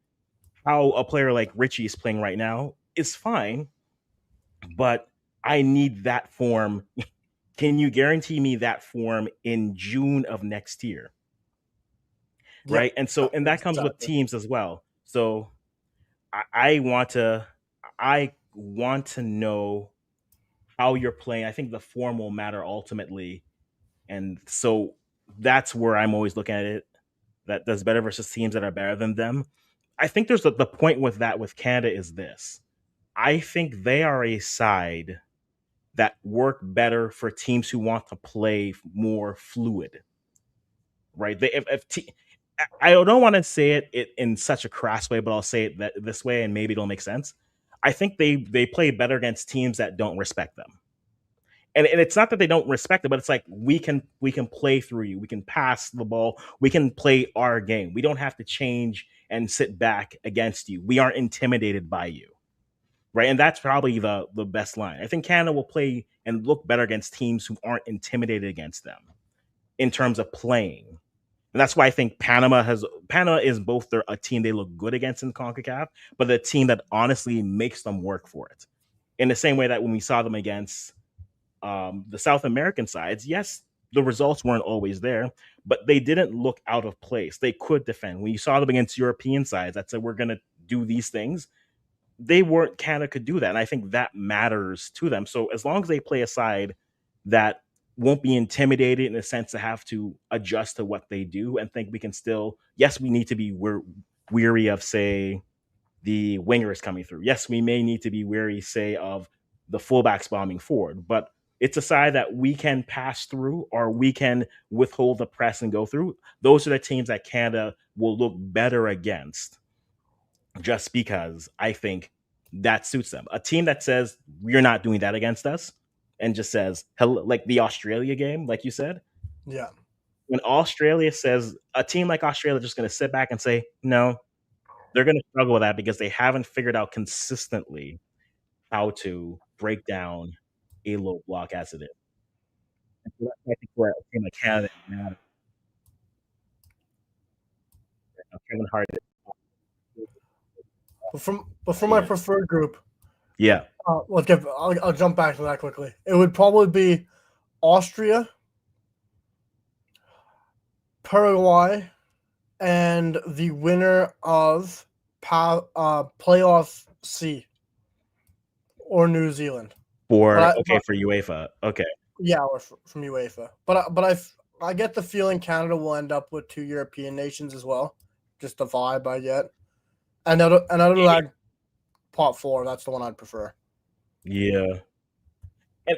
how a player like Richie is playing right now is fine, but I need that form. Can you guarantee me that form in June of next year? Yep, Right. And that comes with exactly. teams as well. So I want to I want to know how you're playing. I think the form will matter ultimately. And so that's where I'm always looking at it. That does better versus teams that are better than them. I think there's the point with that with Canada is this. I think they are a side that work better for teams who want to play more fluid, right? I don't want to say it in such a crass way, but I'll say it this way, and maybe it'll make sense. I think they play better against teams that don't respect them. And it's not that they don't respect it, but it's like we can play through you, we can pass the ball, we can play our game. We don't have to change and sit back against you. We aren't intimidated by you, right? And that's probably the best line. I think Canada will play and look better against teams who aren't intimidated against them in terms of playing. And that's why I think Panama is both a team they look good against in CONCACAF, but a team that honestly makes them work for it. In the same way that when we saw them against the South American sides, yes, the results weren't always there, but they didn't look out of place. They could defend. When you saw them against European sides that said we're going to do these things, they weren't Canada could do that, and I think that matters to them. So as long as they play a side that won't be intimidated in a sense to have to adjust to what they do, and think we can still, yes, we need to be weary of say the wingers coming through. Yes, we may need to be wary, say, of the fullbacks bombing forward, but it's a side that we can pass through or we can withhold the press and go through. Those are the teams that Canada will look better against just because I think that suits them. A team that says you're not doing that against us and just says hello, like the Australia game, like you said, Yeah. when Australia says a team like Australia is just going to sit back and say no, they're going to struggle with that because they haven't figured out consistently how to break down a low block as it is. And so that's why I think where a team like Canada matters. Kevin Hart. But for my Yeah, preferred group, yeah. I'll jump back to that quickly. It would probably be Austria, Paraguay, and the winner of playoff C or New Zealand. But For I, okay but for UEFA. Okay, yeah, or from UEFA. But I get the feeling Canada will end up with two European nations as well. Just the vibe I get. And out of that pot four, that's the one I'd prefer. yeah,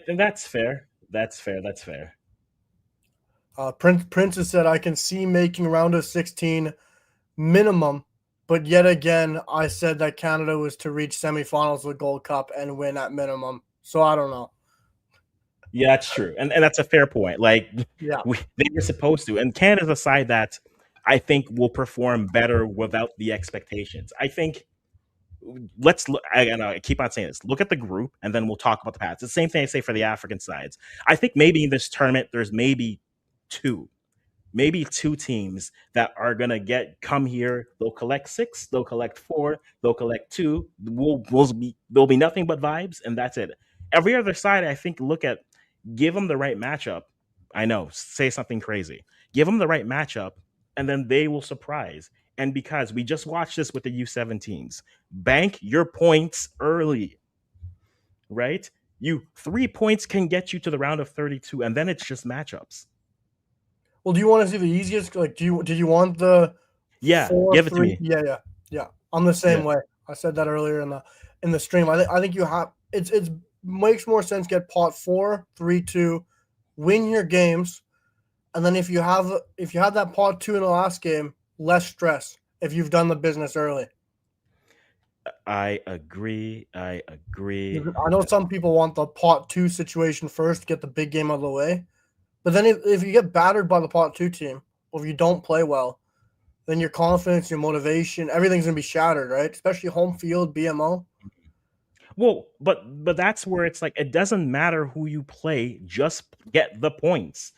and that's fair. That's fair. That's fair. Prince has said I can see making round of 16 minimum. But yet again, I said that Canada was to reach semifinals of the Gold Cup and win at minimum. So I don't know. Yeah, that's true, and that's a fair point. Like Yeah. they were supposed to, and Canada's a side that I think will perform better without the expectations. I think let's look. I keep on saying this. Look at the group, and then we'll talk about the past. It's the same thing I say for the African sides. I think maybe in this tournament, there's two, maybe two teams that are gonna come here. They'll collect six. They'll collect four. They'll collect two. There'll be nothing but vibes, and that's it. Every other side, I think, give them the right matchup. I know, say something crazy. Give them the right matchup, and then they will surprise. And because we just watched this with the U17s, bank your points early, right? You 3 points can get you to the round of 32, and then it's just matchups. Well, do you want to see the easiest? Like, did you want the Yeah, four give it to three? me. Yeah, yeah, yeah. I'm the same Yeah, way. I said that earlier in the stream. I think you have it's makes more sense get pot 4-3-2, win your games, and then if you have that pot 2 in the last game, less stress if you've done the business early. I agree. I agree. I know some people want the pot 2 situation first to get the big game out of the way, but then if you get battered by the pot 2 team, or if you don't play well, then your confidence, your motivation, everything's gonna be shattered, right? Especially home field, BMO. Well, but that's where it's like it doesn't matter who you play, just get the points,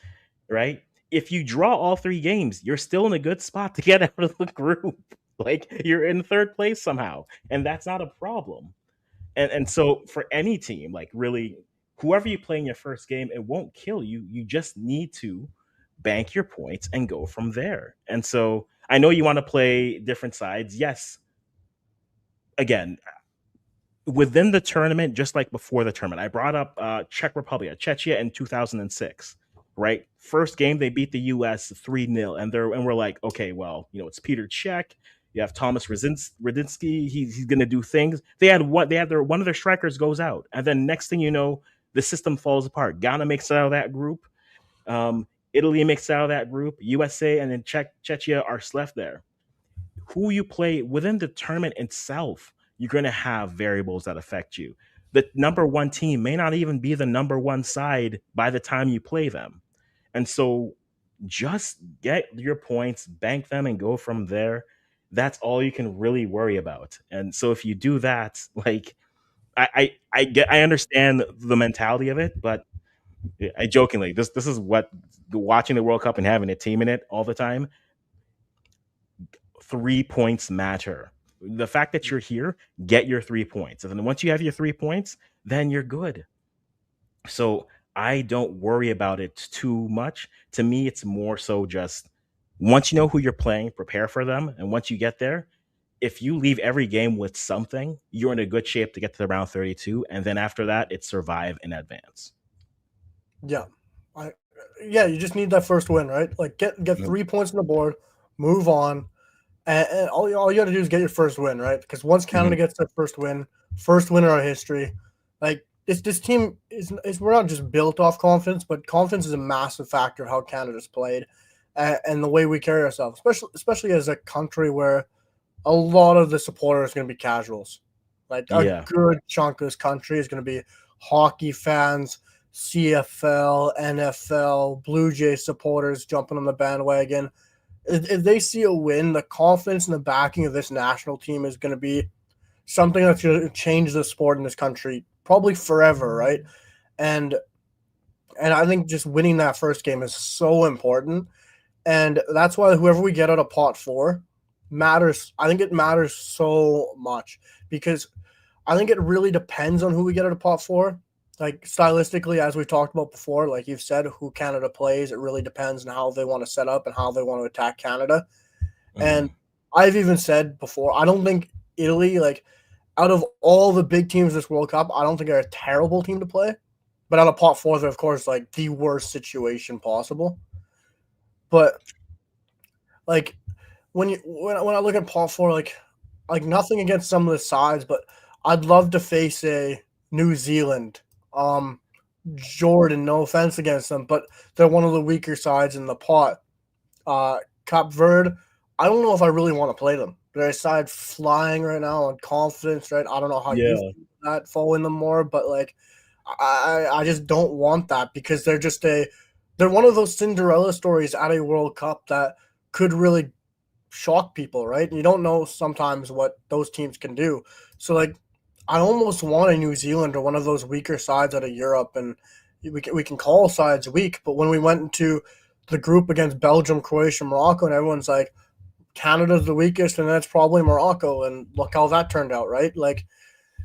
right? If you draw all three games, you're still in a good spot to get out of the group. Like you're in third place somehow, and that's not a problem. And so for any team, like really, whoever you play in your first game, it won't kill you. You just need to bank your points and go from there. And so I know you want to play different sides. Yes, again, within the tournament, just like before the tournament, I brought up Czech Republic, Czechia in 2006. Right, first game they beat the U.S. 3-0, and we're like, okay, well, it's Peter Cech. You have Thomas Radinsky. He's going to do things. One of their strikers goes out, and then next thing you know, the system falls apart. Ghana makes it out of that group. Italy makes it out of that group. USA and then Czechia are left there. Who you play within the tournament itself, you're going to have variables that affect you. The number one team may not even be the number one side by the time you play them. And so just get your points, bank them, and go from there. That's all you can really worry about. And so if you do that, like I understand the mentality of it, but I jokingly, this is what watching the World Cup and having a team in it all the time, 3 points matter. The fact that you're here, get your 3 points. And then once you have your 3 points, then you're good. So I don't worry about it too much. To me, it's more so just once you know who you're playing, prepare for them. And once you get there, if you leave every game with something, you're in a good shape to get to the round 32. And then after that, it's survive and advance. Yeah, I yeah, you just need that first win, right? Like get Yep. 3 points on the board, move on, and all you got to do is get your first win, right? Because once Canada Mhm. gets their first win in our history, like this team is we're not just built off confidence, but confidence is a massive factor of how Canada's played, and the way we carry ourselves, especially as a country where a lot of the supporters are going to be casuals. Like a Yeah. good chunk of this country is going to be hockey fans, CFL, NFL, Blue Jay supporters jumping on the bandwagon. If they see a win, the confidence and the backing of this national team is going to be something that's going to change the sport in this country probably forever, right? And and I think just winning that first game is so important, and that's why whoever we get out of pot four matters. I think it matters so much because I think it really depends on who we get out of pot four. Like stylistically, as we talked about before, like you've said, who Canada plays, it really depends on how they want to set up and how they want to attack Canada. And Mhm. I've even said before, I don't think Italy, like out of all the big teams this World Cup, I don't think they're a terrible team to play. But out of pot four, they're of course like the worst situation possible. But like when I look at pot four, like nothing against some of the sides, but I'd love to face a New Zealand, Jordan. No offense against them, but they're one of the weaker sides in the pot. Cape Verde, I don't know if I really want to play them. They're aside flying right now and confidence, right? I don't know how you Yeah. feel that fall in them more, but like I just don't want that because they're one of those Cinderella stories at a World Cup that could really shock people, right? You don't know sometimes what those teams can do. So like I almost want a New Zealand or one of those weaker sides out of Europe, and we can call sides weak, but when we went into the group against Belgium, Croatia, Morocco, and everyone's like Canada's the weakest, and that's probably Morocco, and look how that turned out, right? Like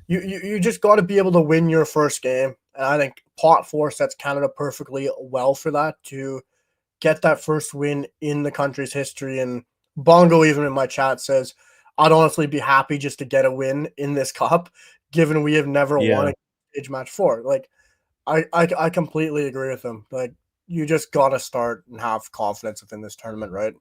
you just got to be able to win your first game, and I think pot four sets Canada perfectly well for that to get that first win in the country's history. And Bongo, even in my chat, says, I'd honestly be happy just to get a win in this cup, given we have never won Yeah. a stage match four. Like, I completely agree with him. Like, you just got to start and have confidence within this tournament, right?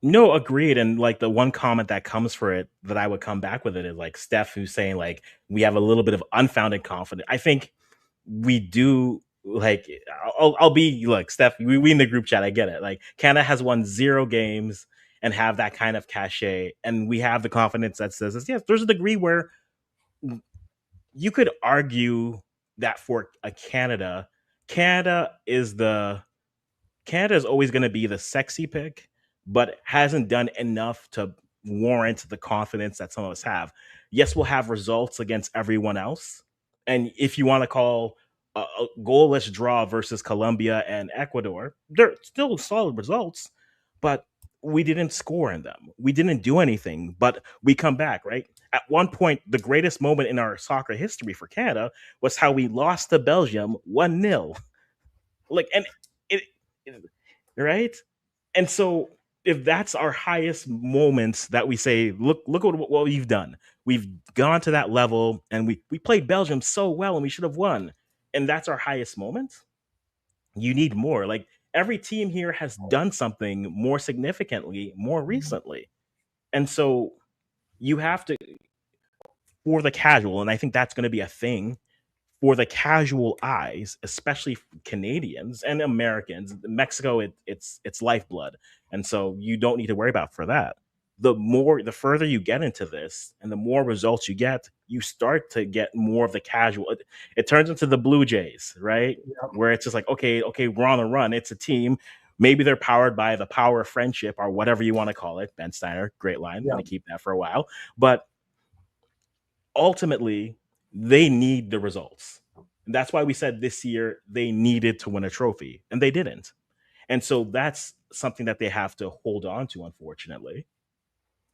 No, agreed. And like the one comment that comes for it that I would come back with it is like Steph, who's saying like we have a little bit of unfounded confidence. I think we do. Like I'll be look, Steph. We in the group chat. I get it. Like Canada has won 0 games and have that kind of cachet, and we have the confidence that says yes. There's a degree where you could argue that for a Canada is the Canada is always going to be the sexy pick, but hasn't done enough to warrant the confidence that some of us have. Yes, we'll have results against everyone else. And if you want to call a goalless draw versus Colombia and Ecuador, they're still solid results, but we didn't score in them. We didn't do anything, but we come back, right? At one point, the greatest moment in our soccer history for Canada was how we lost to Belgium 1-0. Like, and it, it right? And so if that's our highest moments that we say, look what we've done. We've gone to that level and we played Belgium so well and we should have won. And that's our highest moment. You need more. Like every team here has done something more significantly more recently. And so you have to for the casual, and I think that's going to be a thing for the casual eyes, especially Canadians and Americans. Mexico, it's lifeblood, and so you don't need to worry about for that. The further you get into this, and the more results you get, you start to get more of the casual. It turns into the Blue Jays, right? Yeah, Where it's just like, okay, we're on a run. It's a team. Maybe they're powered by the power of friendship or whatever you want to call it. Ben Steiner, great line. yeah, Going to keep that for a while, but ultimately they need the results. And that's why we said this year they needed to win a trophy and they didn't. And so that's something that they have to hold on to, unfortunately.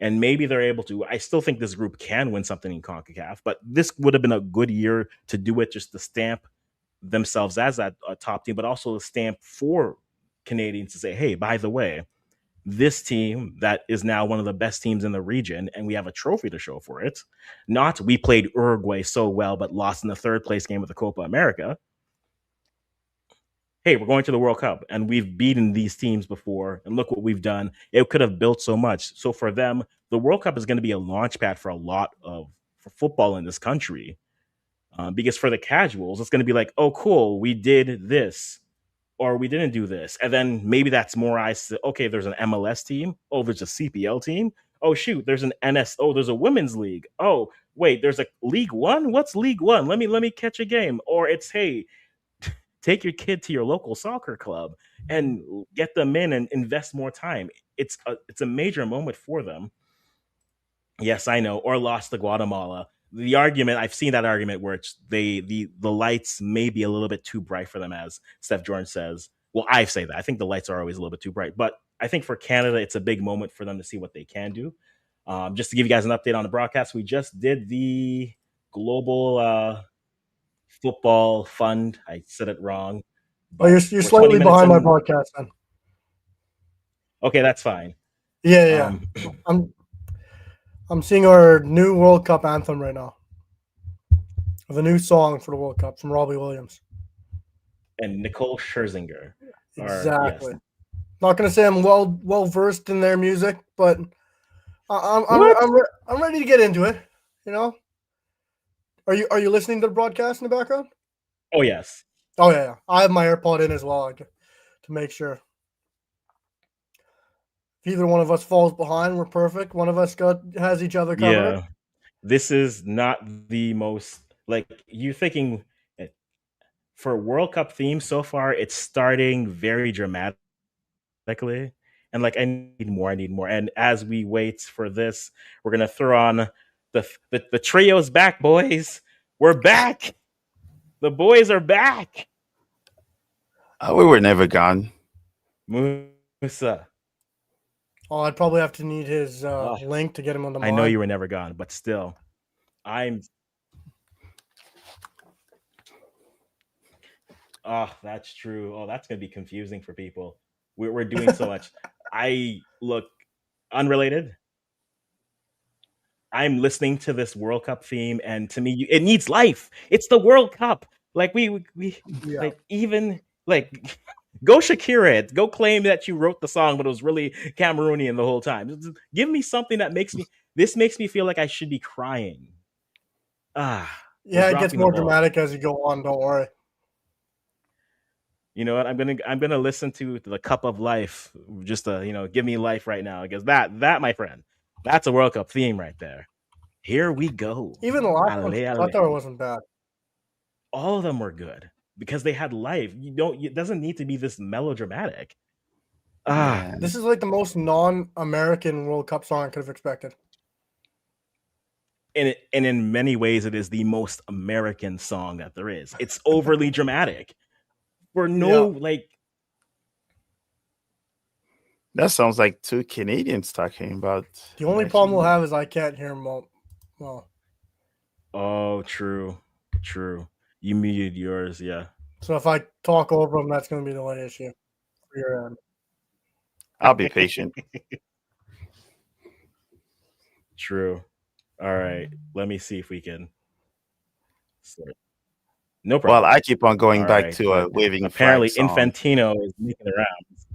And maybe they're able to. I still think this group can win something in CONCACAF, but this would have been a good year to do it just to stamp themselves as that top team, but also to stamp for Canadians to say, hey, by the way, this team that is now one of the best teams in the region, and we have a trophy to show for it. Not we played Uruguay so well, but lost in the third place game of the Copa America. Hey, we're going to the World Cup, and we've beaten these teams before, and look what we've done. It could have built so much. So for them, the World Cup is going to be a launch pad for a lot of for football in this country. Because for the casuals, it's going to be like, oh, cool, we did this or we didn't do this. And then maybe that's more eyes to, okay, there's an MLS team. Oh, there's a CPL team. Oh, shoot, there's an NS. Oh, there's a women's league. Oh, wait, there's a League One. What's League One? Let me catch a game. Or it's, hey, take your kid to your local soccer club and get them in and invest more time. It's a major moment for them. Yes, I know. Or lost to Guatemala. The argument I've seen that argument where it's the lights may be a little bit too bright for them, as Steph Jordan says. Well, I say that. I think the lights are always a little bit too bright, but I think for Canada, it's a big moment for them to see what they can do. Just to give you guys an update on the broadcast, we just did the global football fund. I said it wrong, oh, but you're we're 20 slightly minutes behind my in. broadcast then. Okay, that's fine. Yeah, yeah, Um, yeah. I'm seeing our new World Cup anthem right now. The new song for the World Cup from Robbie Williams. and Nicole Scherzinger are yes. Exactly. Not gonna say I'm well versed in their music, but What? I'm ready to get into it. You know, are you listening to the broadcast in the background? Oh yes. Oh yeah, I have my AirPod in as well to make sure. If either one of us falls behind, we're perfect. One of us has each other covered. Yeah, this is not the most like you thinking eh, for World Cup theme so far. It's starting very dramatically, and like I need more. And as we wait for this, we're gonna throw on the trio's back, boys. We're back. The boys are back. We were never gone. Musa. Oh, I'd probably have to need his Oh, link to get him on the I know mod. you were never gone, but still, I'm. Oh, that's true. Oh, that's gonna be confusing for people. We're doing so much. I look unrelated. I'm listening to this World Cup theme, and to me, it needs life. It's the World Cup. Like we Yeah. like even like go Shakira it. Go claim that you wrote the song, but it was really Cameroonian the whole time. Give me something that makes me. This makes me feel like I should be crying. Ah, we're Yeah, it gets dropping the more ball. dramatic as you go on. Don't worry. You know what? I'm gonna listen to the Cup of Life just to give me life right now because that my friend, that's a World Cup theme right there. Here we go. Even the last one, Ale, I ale. thought it wasn't bad. All of them were good because they had life. You don't. It doesn't need to be this melodramatic. Ah, Yeah, This is like the most non-American World Cup song I could have expected. and in many ways, it is the most American song that there is. It's overly dramatic for no Yeah. like. that sounds like two Canadians talking about The only problem we'll national. have is I can't hear him well. Oh, true, true. You muted yours, yeah. So if I talk over him, that's going to be the only issue for your end. I'll be patient. True. All right. Let me see if we can. Sorry. No Well, problem. I keep on going All back right. to a But waving flag apparently, song. Infantino is making the rounds.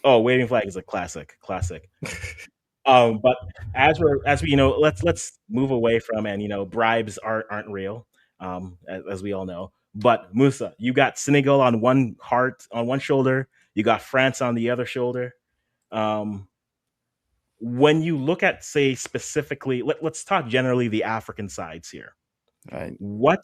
Oh, waving flag is a classic. Classic. But as we let's move away from and bribes aren't real, as we all know. But Musa, you got Senegal on one shoulder, you got France on the other shoulder. Um, when you look at say specifically, let's talk generally the African sides here. Right? What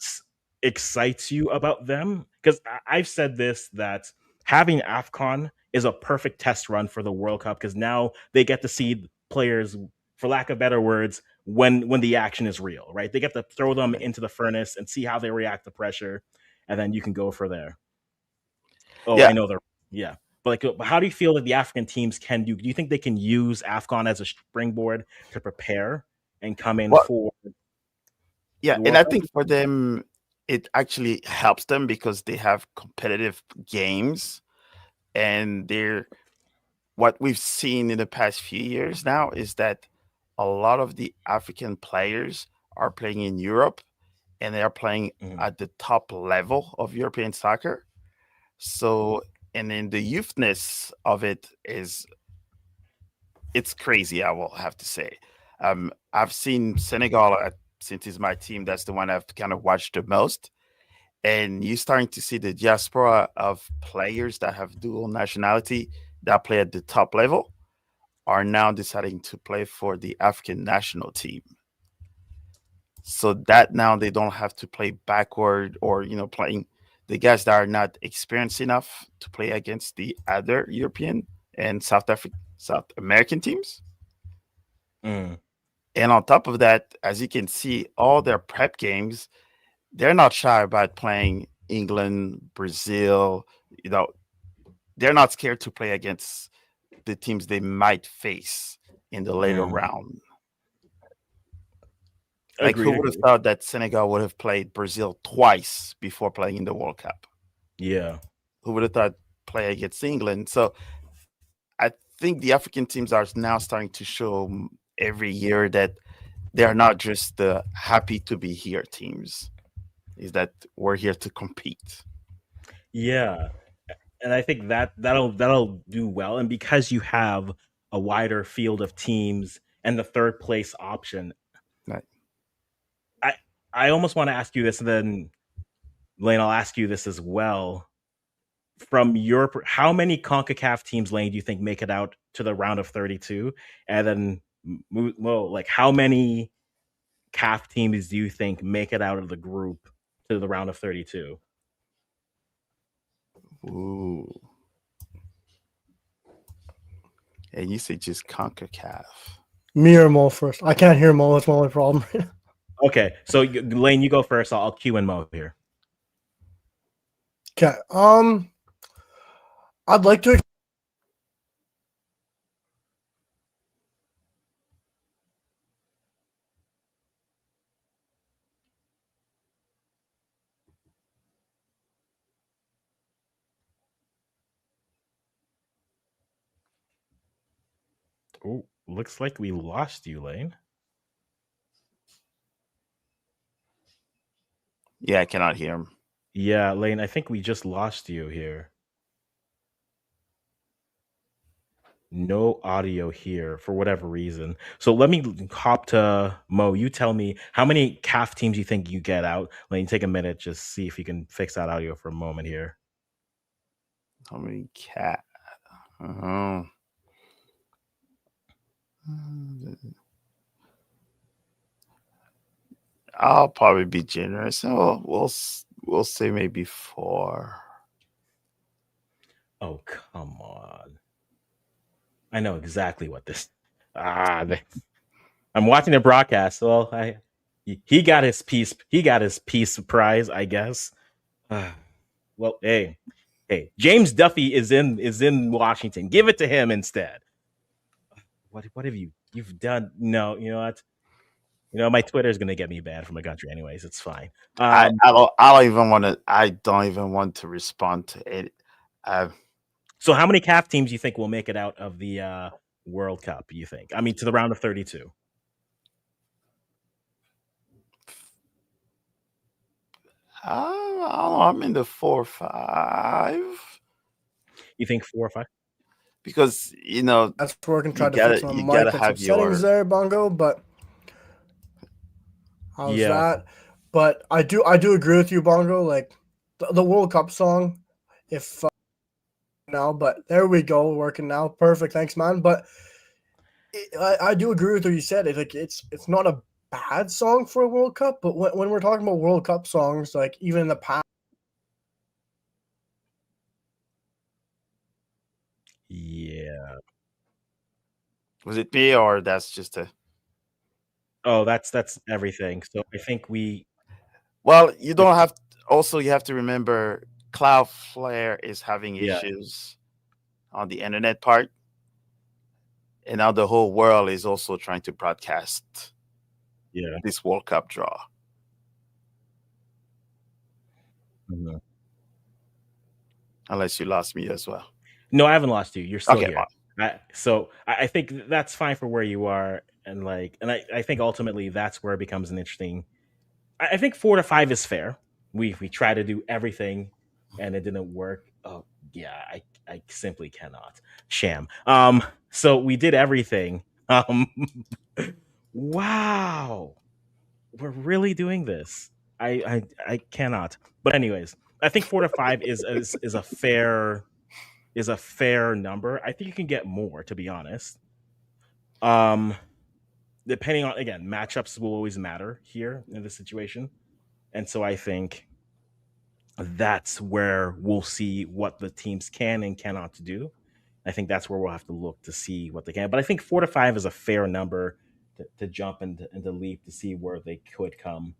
excites you about them? Because I've said this that having AFCON is a perfect test run for the World Cup because now they get to see players, for lack of better words, when the action is real, right? They get to throw them Right. into the furnace and see how they react to pressure, and then you can go for there. Oh, I Yeah. know they're yeah. But like, how do you feel that the African teams can do? Do you think they can use AFCON as a springboard to prepare and come in Well, for yeah, the and World I Cup? think for them, it actually helps them because they have competitive games, and they're what we've seen in the past few years now is that a lot of the African players are playing in Europe and they are playing Mhm. at the top level of European soccer. So, and then the youthness of it is it's crazy. I will have to say, I've seen Senegal since it's my team. That's the one I've kind of watched the most, and you're starting to see the diaspora of players that have dual nationality that play at the top level are now deciding to play for the African national team. So that now they don't have to play backward or playing the guys that are not experienced enough to play against the other European and South American teams. Mm. And on top of that, as you can see, all their prep games, they're not shy about playing England, Brazil. You know, they're not scared to play against the teams they might face in the later Mm. round. Like, who Agreed, would have agreed. thought that Senegal would have played Brazil twice before playing in the World Cup? Yeah. Who would have thought play against England? So I think the African teams are now starting to show every year that they are not just the happy to be here teams. Is that we're here to compete? Yeah. And I think that'll do well. And because you have a wider field of teams and the third place option, Right. I I almost want to ask you this, and then Lane, I'll ask you this as well. From your how many CONCACAF teams, Lane, do you think make it out to the round of 32, and then well, like how many CAF teams do you think make it out of the group to the round of 32? Ooh. And you said just CONCACAF. Me or Mo first? I can't hear Mo. That's my only problem. Okay, so Lane, you go first. I'll cue in Mo here. Okay. I'd like to. Oh, looks like we lost you, Lane. Yeah, I cannot hear him. Yeah, Lane, I think we just lost you here. No audio here for whatever reason. So let me hop to Mo. You tell me how many CAF teams you think you get out. Lane, take a minute, just see if you can fix that audio for a moment here. How many cat? Oh. I'll probably be generous. Oh, we'll say maybe 4. Oh, come on. I know exactly what this. I'm watching the broadcast. Well, he got his piece. He got his piece prize, I guess. Well, hey, James Duffy is in Washington. Give it to him instead. What have you've done? No, you know what? You know my Twitter is gonna get me banned from the country, anyways. It's fine. I don't even want to. I don't even want to respond to it. So, how many CAF teams you think will make it out of the World Cup? You think? I mean, to the round of 32. I don't know. I'm in the 4 or 5 You think 4 or 5? because That's where I can you try to fix my you gotta mic and some have settings your. there, Bongo. But how's Yeah. that? But I do agree with you, Bongo. Like the World Cup song, if now, but there we go, working now. Perfect, thanks, man. But I do agree with what you said. It's not a bad song for a World Cup, but when we're talking about World Cup songs, like even in the past. Yeah. Was it me or that's just a? Oh, that's everything. So I think we. Well, you don't have. Also, you have to remember, Cloudflare is having Yeah. issues on the internet part, and now the whole world is also trying to broadcast Yeah. this World Cup draw. Mhm. Unless you lost me as well. No, I haven't lost you. You're still Okay, here. I think that's fine for where you are, and I think ultimately that's where it becomes an interesting. I think 4 to 5 is fair. We try to do everything, and it didn't work. Oh yeah, I simply cannot sham. So we did everything. Wow, we're really doing this. I cannot. But anyways, I think 4 to 5 is a fair number. I think you can get more, to be honest. Um, Depending on, again, matchups will always matter here in this situation, and so I think that's where we'll see what the teams can and cannot do. I think that's where we'll have to look to see what they can. But I think 4 to 5 is a fair number to jump and to leap to see where they could come.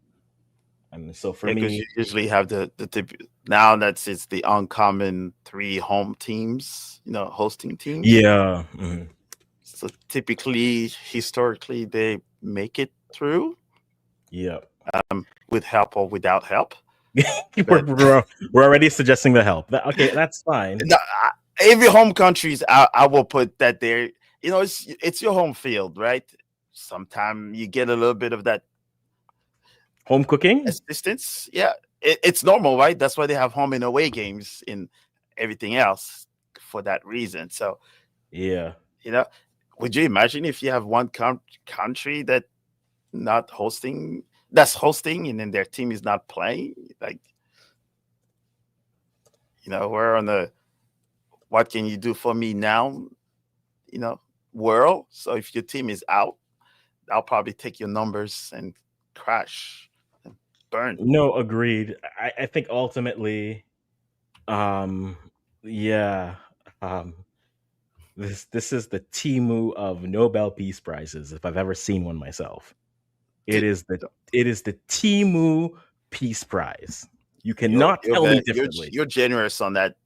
And so for yeah, because me, you usually have the now it's the uncommon 3 home teams, hosting teams. yeah, mhm. So typically, historically, they make it through. Yeah. With help or without help. we're already suggesting the help. Okay, that's fine. Every home countries, I will put that there. It's your home field, right? Sometimes you get a little bit of that home cooking assistance. Yeah, it's normal, right? That's why they have home and away games in everything else for that reason. So, yeah, would you imagine if you have one country that's hosting, and then their team is not playing? Like, we're on the what can you do for me now you know, world. So if your team is out, I'll probably take your numbers and crash and burn. No, agreed. I think ultimately, um, yeah, um, this is the Timu of Nobel Peace Prizes, if I've ever seen one myself. It Did- is the it is the Timu Peace Prize. You You're cannot you're tell me very, differently. you're generous on that.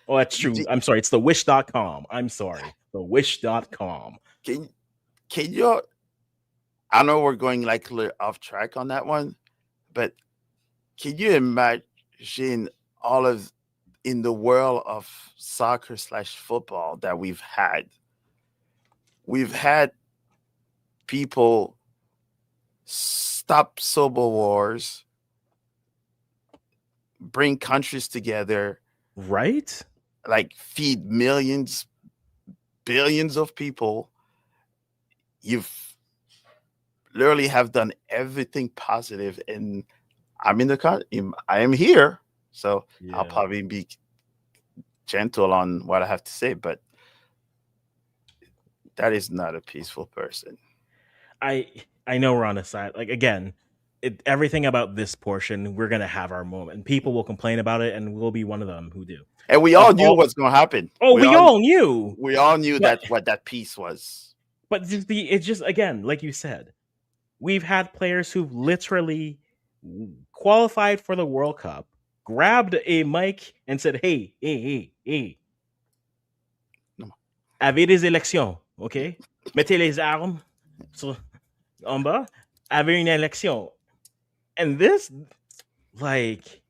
Oh, that's true. Did- I'm sorry. It's the wish.com. I'm sorry. The wish.com. Can can you? I know we're going like a little off track on that one, but can you imagine all of in the world of soccer slash football that we've had? We've had people stop civil wars, bring countries together, Right? like feed millions, billions of people. You've literally have done everything positive, and I'm in the I am here, so I'll Yeah. probably be gentle on what I have to say, but that is not a peaceful person. I I know we're on the side. Like again, everything about this portion, we're gonna have our moment. People will complain about it, and we'll be one of them who do. And we Of all knew all, what's going to happen. oh, We all knew but that what that piece was. it's just again, like you said, we've had players who've literally qualified for the World Cup, grabbed a mic, and said, hey, No. avez des élections, ok? Mettez les armes sur, en bas, avez une élection. And this, like,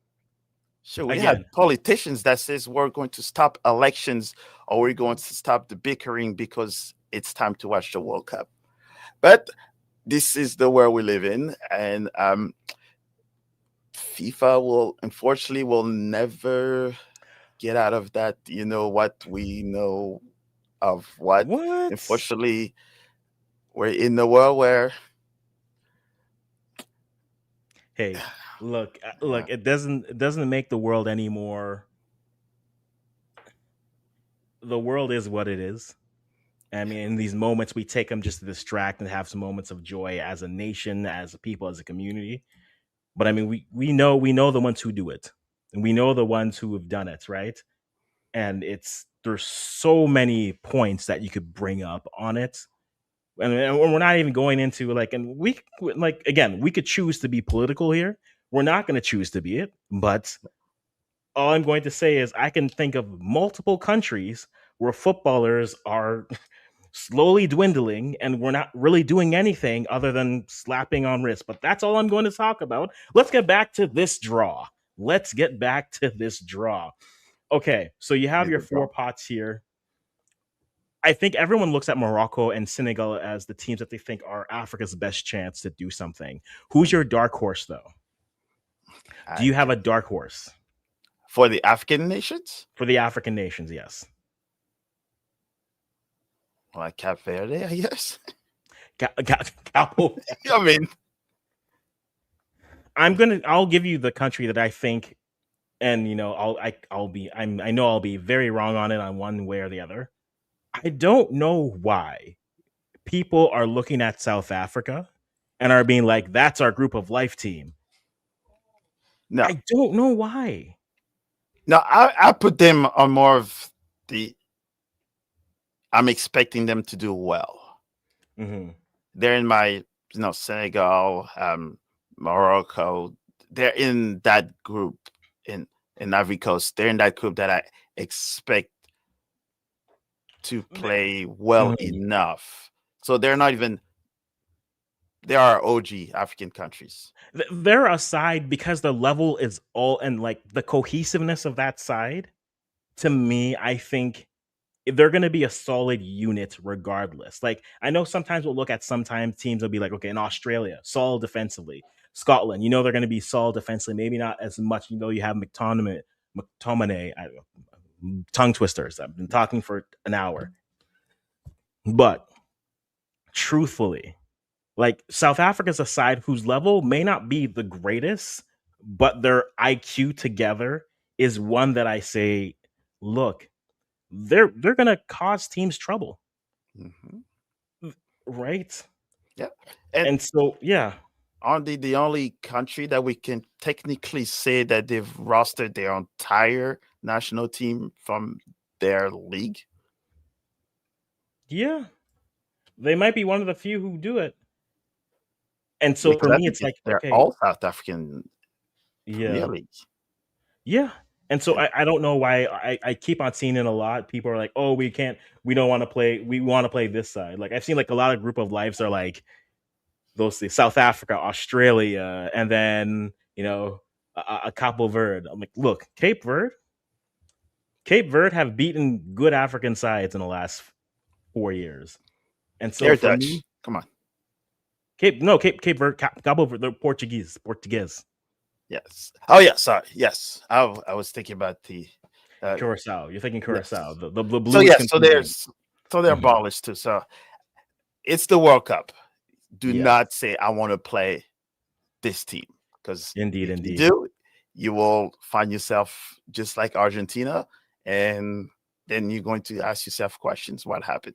Sure, we had again, politicians that says we're going to stop elections or we're going to stop the bickering because it's time to watch the World Cup. But this is the world we live in, and FIFA will unfortunately will never get out of that. You know what we know of what. what? Unfortunately, we're in the world where Hey, look, yeah, it doesn't make the world any more. The world is what it is. I mean, in these moments, we take them just to distract and have some moments of joy as a nation, as a people, as a community. But I mean, we know the ones who do it, and we know the ones who have done it, right? And there's so many points that you could bring up on it, and we're not even going into like, and we like again, we could choose to be political here. We're not going to choose to be it, but all I'm going to say is I can think of multiple countries where footballers are slowly dwindling and we're not really doing anything other than slapping on wrists. But that's all I'm going to talk about. Let's get back to this draw. Let's get back to this draw. Okay, so you have is your the four draw. pots here. I think everyone looks at Morocco and Senegal as the teams that they think are Africa's best chance to do something. Who's your dark horse, though? Do I you have think a dark horse for the African nations, for the African nations? Yes. like Cap Verde, I guess. Capo. I mean, I'll give you the country that I think, and I know I'll be very wrong on it on one way or the other. I don't know why people are looking at South Africa and are being like, that's our group of life team. no, I don't know why. no, I put them on more of the. I'm expecting them to do well. Mm-hmm. They're in my, Senegal, Morocco. They're in that group in Ivory Coast. They're in that group that I expect to play well Mhm. enough. So they're not even. They are OG African countries. They're a side because the level is all, and like the cohesiveness of that side, to me, I think they're going to be a solid unit regardless. Like, I know sometimes we'll look at sometimes teams will be like, okay, in Australia, solid defensively. Scotland, they're going to be solid defensively. Maybe not as much, you have McTominay, tongue twisters. I've been talking for an hour. But truthfully, like South Africa's a side whose level may not be the greatest, but their IQ together is one that I say, look, they're gonna cause teams trouble. Mhm. right? Yeah. And And so, yeah, aren't they the only country that we can technically say that they've rostered their entire national team from their league? yeah, they might be one of the few who do it. And so for Because I me, think it's like, they're okay, all South African Premier yeah, League. yeah. And so And I don't know why I keep on seeing it a lot. People are like, oh, we don't want to play, we want to play this side. Like I've seen like a lot of group of lives are like those things, South Africa, Australia, and then a Cabo Verde. I'm like, look, Cape Verde have beaten good African sides in the last 4 years, and so they're for me, Dutch. Come on. Cape Verde, Cabo Verde, they're Portuguese, Yes. Oh, yeah. Sorry. Yes. I was thinking about the. Uh, Curacao. You're thinking Curacao. yes. The So blue is yes. So confusing. they're Mhm. ballers too. So it's the World Cup. Do Yes, not say I want to play this team, because indeed, if you indeed. do, you will find yourself just like Argentina, and then you're going to ask yourself questions: what happened?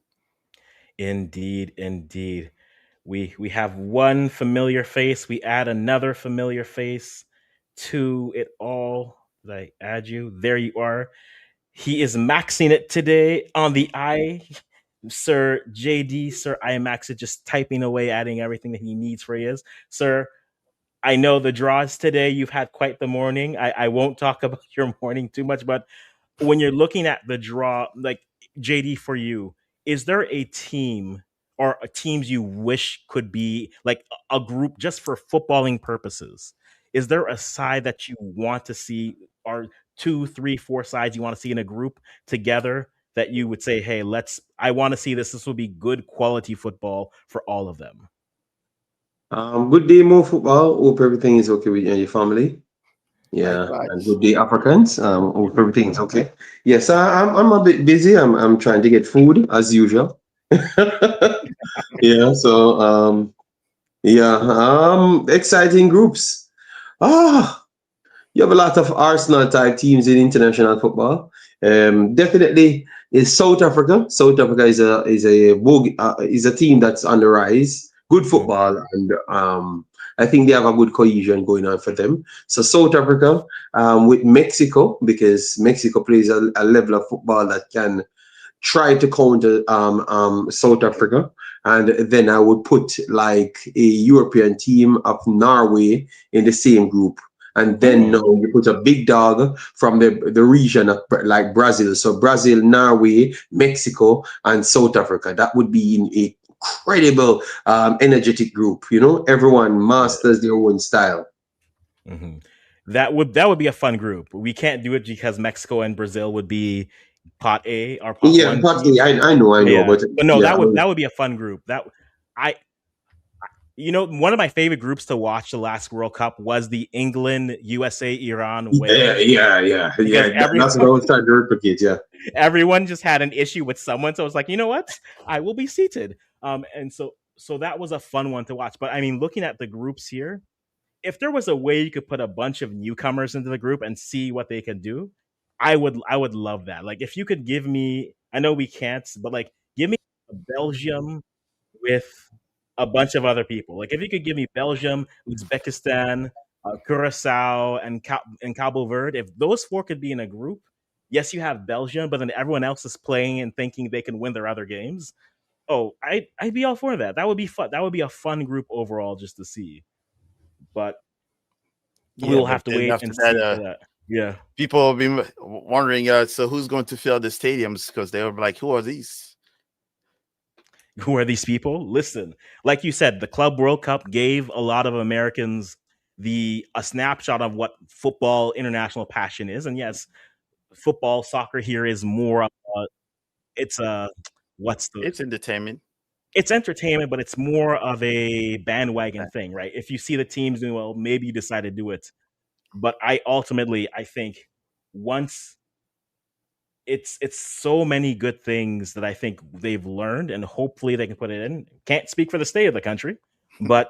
Indeed, indeed. We have one familiar face. We add another familiar face to it all. Did I add you? There you are. He is maxing it today on the I. Sir JD, Sir IMAX it, just typing away, adding everything that he needs for his. Sir, I know the draws today. You've had quite the morning. I won't talk about your morning too much, but when you're looking at the draw, like JD for you, is there a team or teams you wish could be like a group just for footballing purposes? Is there a side that you want to see, or two, three, four sides you want to see in a group together that you would say, hey, I want to see this. This will be good quality football for all of them. Good day, more football. Hope everything is okay with you and your family. Yeah, and Likewise. good day, Africans. Hope everything is okay. Yes, I'm a bit busy. I'm trying to get food as usual. Yeah, so yeah, exciting groups. Ah, you have a lot of Arsenal type teams in international football. Definitely is South Africa. South Africa is a team that's on the rise. Good Mhm. football, and I think they have a good cohesion going on for them. So South Africa with Mexico, because Mexico plays a level of football that can try to counter South Africa. And then I would put like a European team of Norway in the same group. And then now Mm. you put a big dog from the region of like Brazil. So Brazil, Norway, Mexico, and South Africa. That would be in a incredible, energetic group. You know, everyone Yeah. masters their own style. Mhm. That would be a fun group. We can't do it because Mexico and Brazil would be pot A or pot Yeah, one partly, teams. I know, Yeah, but but no, yeah, that would be a fun group. I one of my favorite groups to watch the last World Cup was the England, USA, Iran, yeah, Wales because That's what I was trying to replicate. Yeah. everyone just had an issue with someone, so I was like, you know what, I will be seated. And so that was a fun one to watch. But I mean, looking at the groups here, if there was a way you could put a bunch of newcomers into the group and see what they could do, I would love that. Like if you could give me, I know we can't, but like give me Belgium with a bunch of other people. Like if you could give me Belgium, Uzbekistan, Curacao, and Cabo Verde, if those four could be in a group, yes, you have Belgium, but then everyone else is playing and thinking they can win their other games. Oh, I'd be all for that. That would be fun. That would be a fun group overall just to see. But we Yeah, will but have to then wait after and that, see for that. Yeah. people will be wondering, so who's going to fill the stadiums? Because they were like, who are these? Who are these people? Listen, like you said, the Club World Cup gave a lot of Americans the a snapshot of what football international passion is. And yes, football, soccer here is more of it's a what's the It's entertainment. it's entertainment, but it's more of a bandwagon thing, right? If you see the teams doing well, maybe you decide to do it. But I think once it's so many good things that I think they've learned, and hopefully they can put it in. Can't speak for the state of the country, but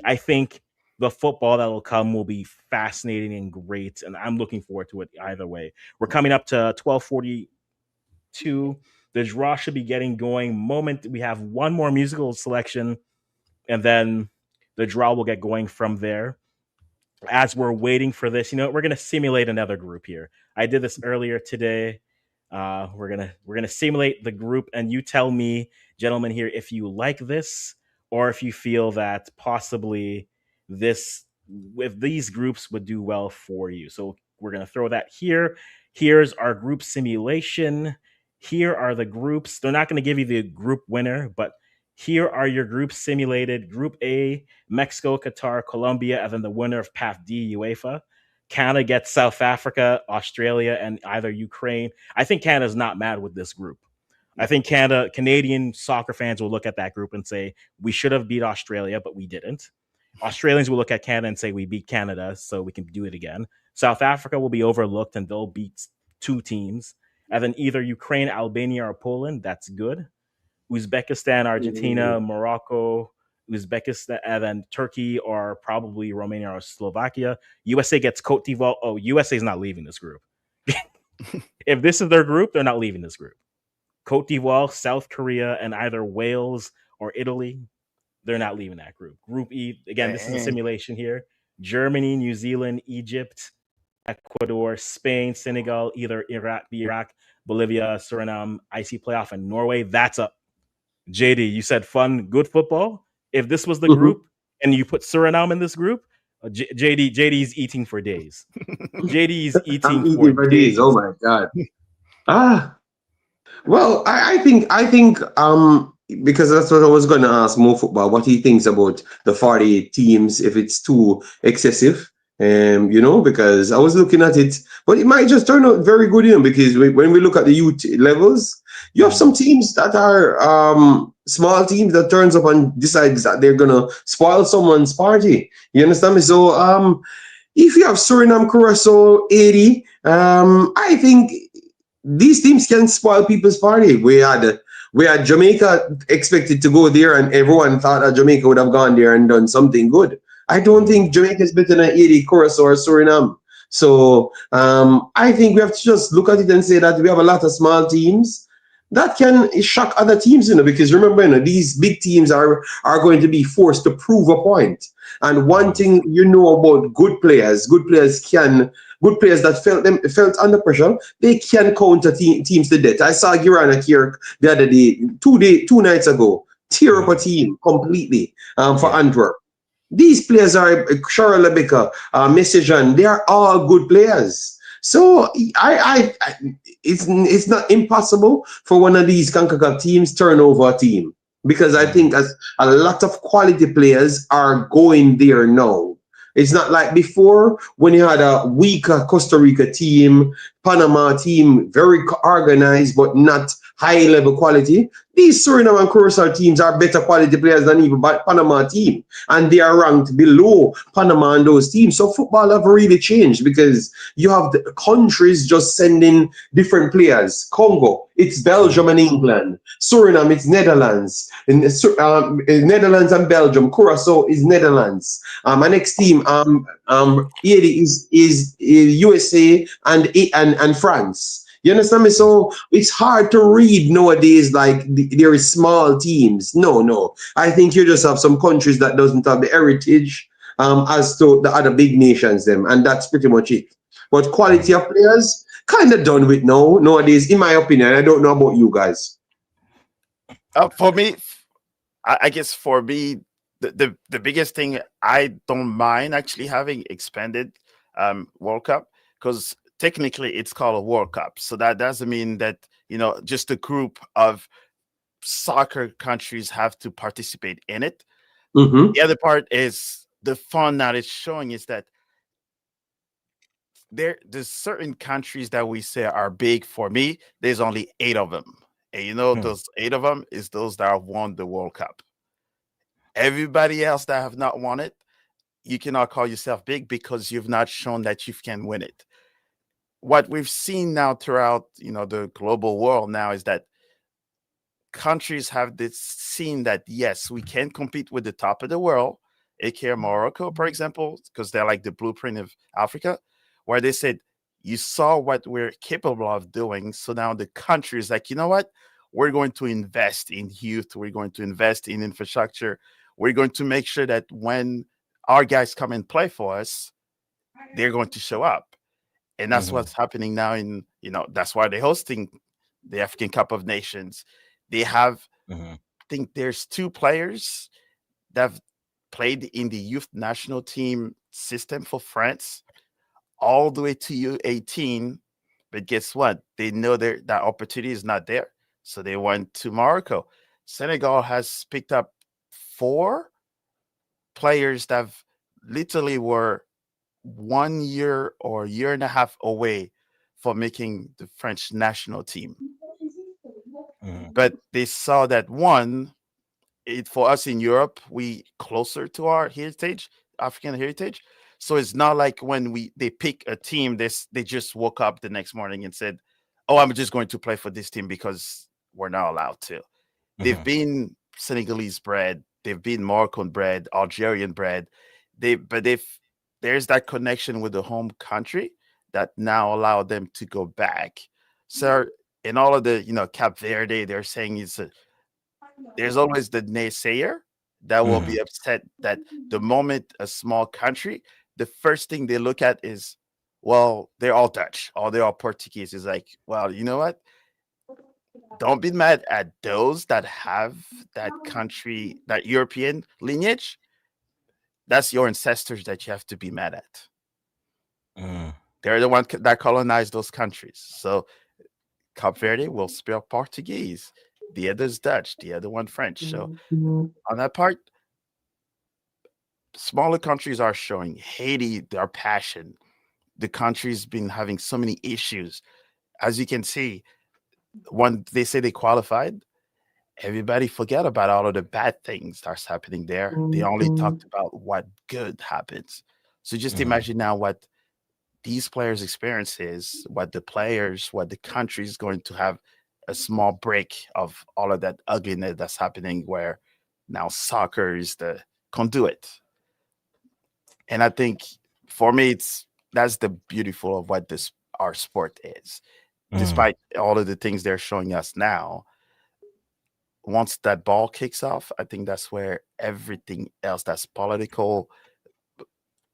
I think the football that will come will be fascinating and great, and I'm looking forward to it either way. We're coming up to 12:42. The draw should be getting going moment we have one more musical selection, and then the draw will get going from there. As we're waiting for this, we're gonna simulate another group here. I did this earlier today. We're gonna simulate the group, and you tell me, gentlemen, here, if you like this or if you feel that possibly this if these groups would do well for you. So we're gonna throw that here. Here's our group simulation. Here are the groups. They're not gonna give you the group winner, but here are your groups simulated. Group A, Mexico, Qatar, Colombia, and then the winner of Path D, UEFA. Canada gets South Africa, Australia, and either Ukraine. I think Canada's not mad with this group. I think Canadian soccer fans will look at that group and say, we should have beat Australia, but we didn't. Australians will look at Canada and say, we beat Canada, so we can do it again. South Africa will be overlooked and they'll beat two teams. And then either Ukraine, Albania, or Poland. That's good. Uzbekistan, Argentina, Morocco, Uzbekistan, and then Turkey, or probably Romania or Slovakia. USA gets Cote d'Ivoire. Oh, USA is not leaving this group. If this is their group, they're not leaving this group. Cote d'Ivoire, South Korea, and either Wales or Italy, they're not leaving that group. Group E, again, this is a simulation here. Germany, New Zealand, Egypt, Ecuador, Spain, Senegal, either Iraq, Bolivia, Suriname, IC playoff, and Norway. That's up. JD, you said fun, good football. If this was the group and you put Suriname in this group, JD's eating for days. JD's eating for days. Oh my god. Well, I think because that's what I was going to ask Mo Football, what he thinks about the 48 teams, if it's too excessive. Because I was looking at it, but it might just turn out very good, because when we look at the youth levels, you have some teams that are small teams that turns up and decides that they're gonna spoil someone's party. You understand me? So if you have Suriname, Curacao, 80, I think these teams can spoil people's party. We had Jamaica expected to go there, and everyone thought that Jamaica would have gone there and done something good. I don't think Jamaica is better than 80, Curacao, or Suriname. So I think we have to just look at it and say that we have a lot of small teams that can shock other teams, because remember, these big teams are going to be forced to prove a point. And one thing about good players that felt under pressure, they can counter teams to death. I saw Girana Kirk the other day, 2 nights ago, tear up a team completely for Antwerp. These players are Cheryl Lebeka, Messajan. They are all good players. So I it's not impossible for one of these CONCACAF teams turn over a team, because I think as a lot of quality players are going there now. It's not like before when you had a weaker Costa Rica team, Panama team, very organized but not high level quality. These Suriname and Curacao teams are better quality players than even Panama team, and they are ranked below Panama and those teams. So football have really changed, because you have the countries just sending different players. Congo, it's Belgium and England. Suriname, it's Netherlands. Netherlands and Belgium. Curacao is Netherlands. My next team, is USA and France. You understand me? So it's hard to read nowadays, like there is small teams. No. I think you just have some countries that doesn't have the heritage as to the other big nations, and that's pretty much it. But quality of players, kind of done with nowadays, in my opinion. I don't know about you guys. For me, I guess for me, the biggest thing, I don't mind actually having expanded World Cup, because technically it's called a World Cup. So that doesn't mean that, just a group of soccer countries have to participate in it. The other part is the fun that it's showing is that there's certain countries that we say are big. For me, there's only 8 of them. And those 8 of them is those that have won the World Cup. Everybody else that have not won it, you cannot call yourself big, because you've not shown that you can win it. What we've seen now throughout, the global world now is that countries have this seen that, yes, we can compete with the top of the world, aka Morocco, for example, because they're like the blueprint of Africa, where they said, you saw what we're capable of doing. So now the country is like, you know what? we're going to invest in youth, we're going to invest in infrastructure, we're going to make sure that when our guys come and play for us, they're going to show up. And that's Mhm. what's happening now that's why they're hosting the African Cup of Nations. They have, Mhm. I think there's 2 players that have played in the youth national team system for France all the way to U18. But guess what? They know that opportunity is not there. So they went to Morocco. Senegal has picked up 4 players that literally were 1 year or year and a half away from making the French national team. Mhm. But they saw that for us in Europe, we closer to our heritage, African heritage. So it's not like when they pick a team, they just woke up the next morning and said, "Oh, I'm just going to play for this team because we're not allowed to." They've Mhm. been Senegalese bred, they've been Moroccan bred, Algerian bred. They've there's that connection with the home country that now allow them to go back. So in all of the Cap Verde, they're saying there's always the naysayer that will Mhm. be upset that the moment a small country, the first thing they look at is, well, they're all Dutch or they're all Portuguese. Is like, well, you know what? Don't be mad at those that have that country, that European lineage. That's your ancestors that you have to be mad at. Mhm. They're the one that colonized those countries. So Cape Verde will speak Portuguese, the other's Dutch, the other one French. So on that part, smaller countries are showing Haiti their passion. The country's been having so many issues. As you can see, when they say they qualified, everybody forget about all of the bad things that's happening there. They only talked about what good happens. So just Mhm. imagine now what these players' experience is, what the country is going to have a small break of all of that ugliness that's happening where now soccer is the conduit. And I think for me, that's the beautiful of what this our sport is. Mhm. Despite all of the things they're showing us now, once that ball kicks off, I think that's where everything else that's political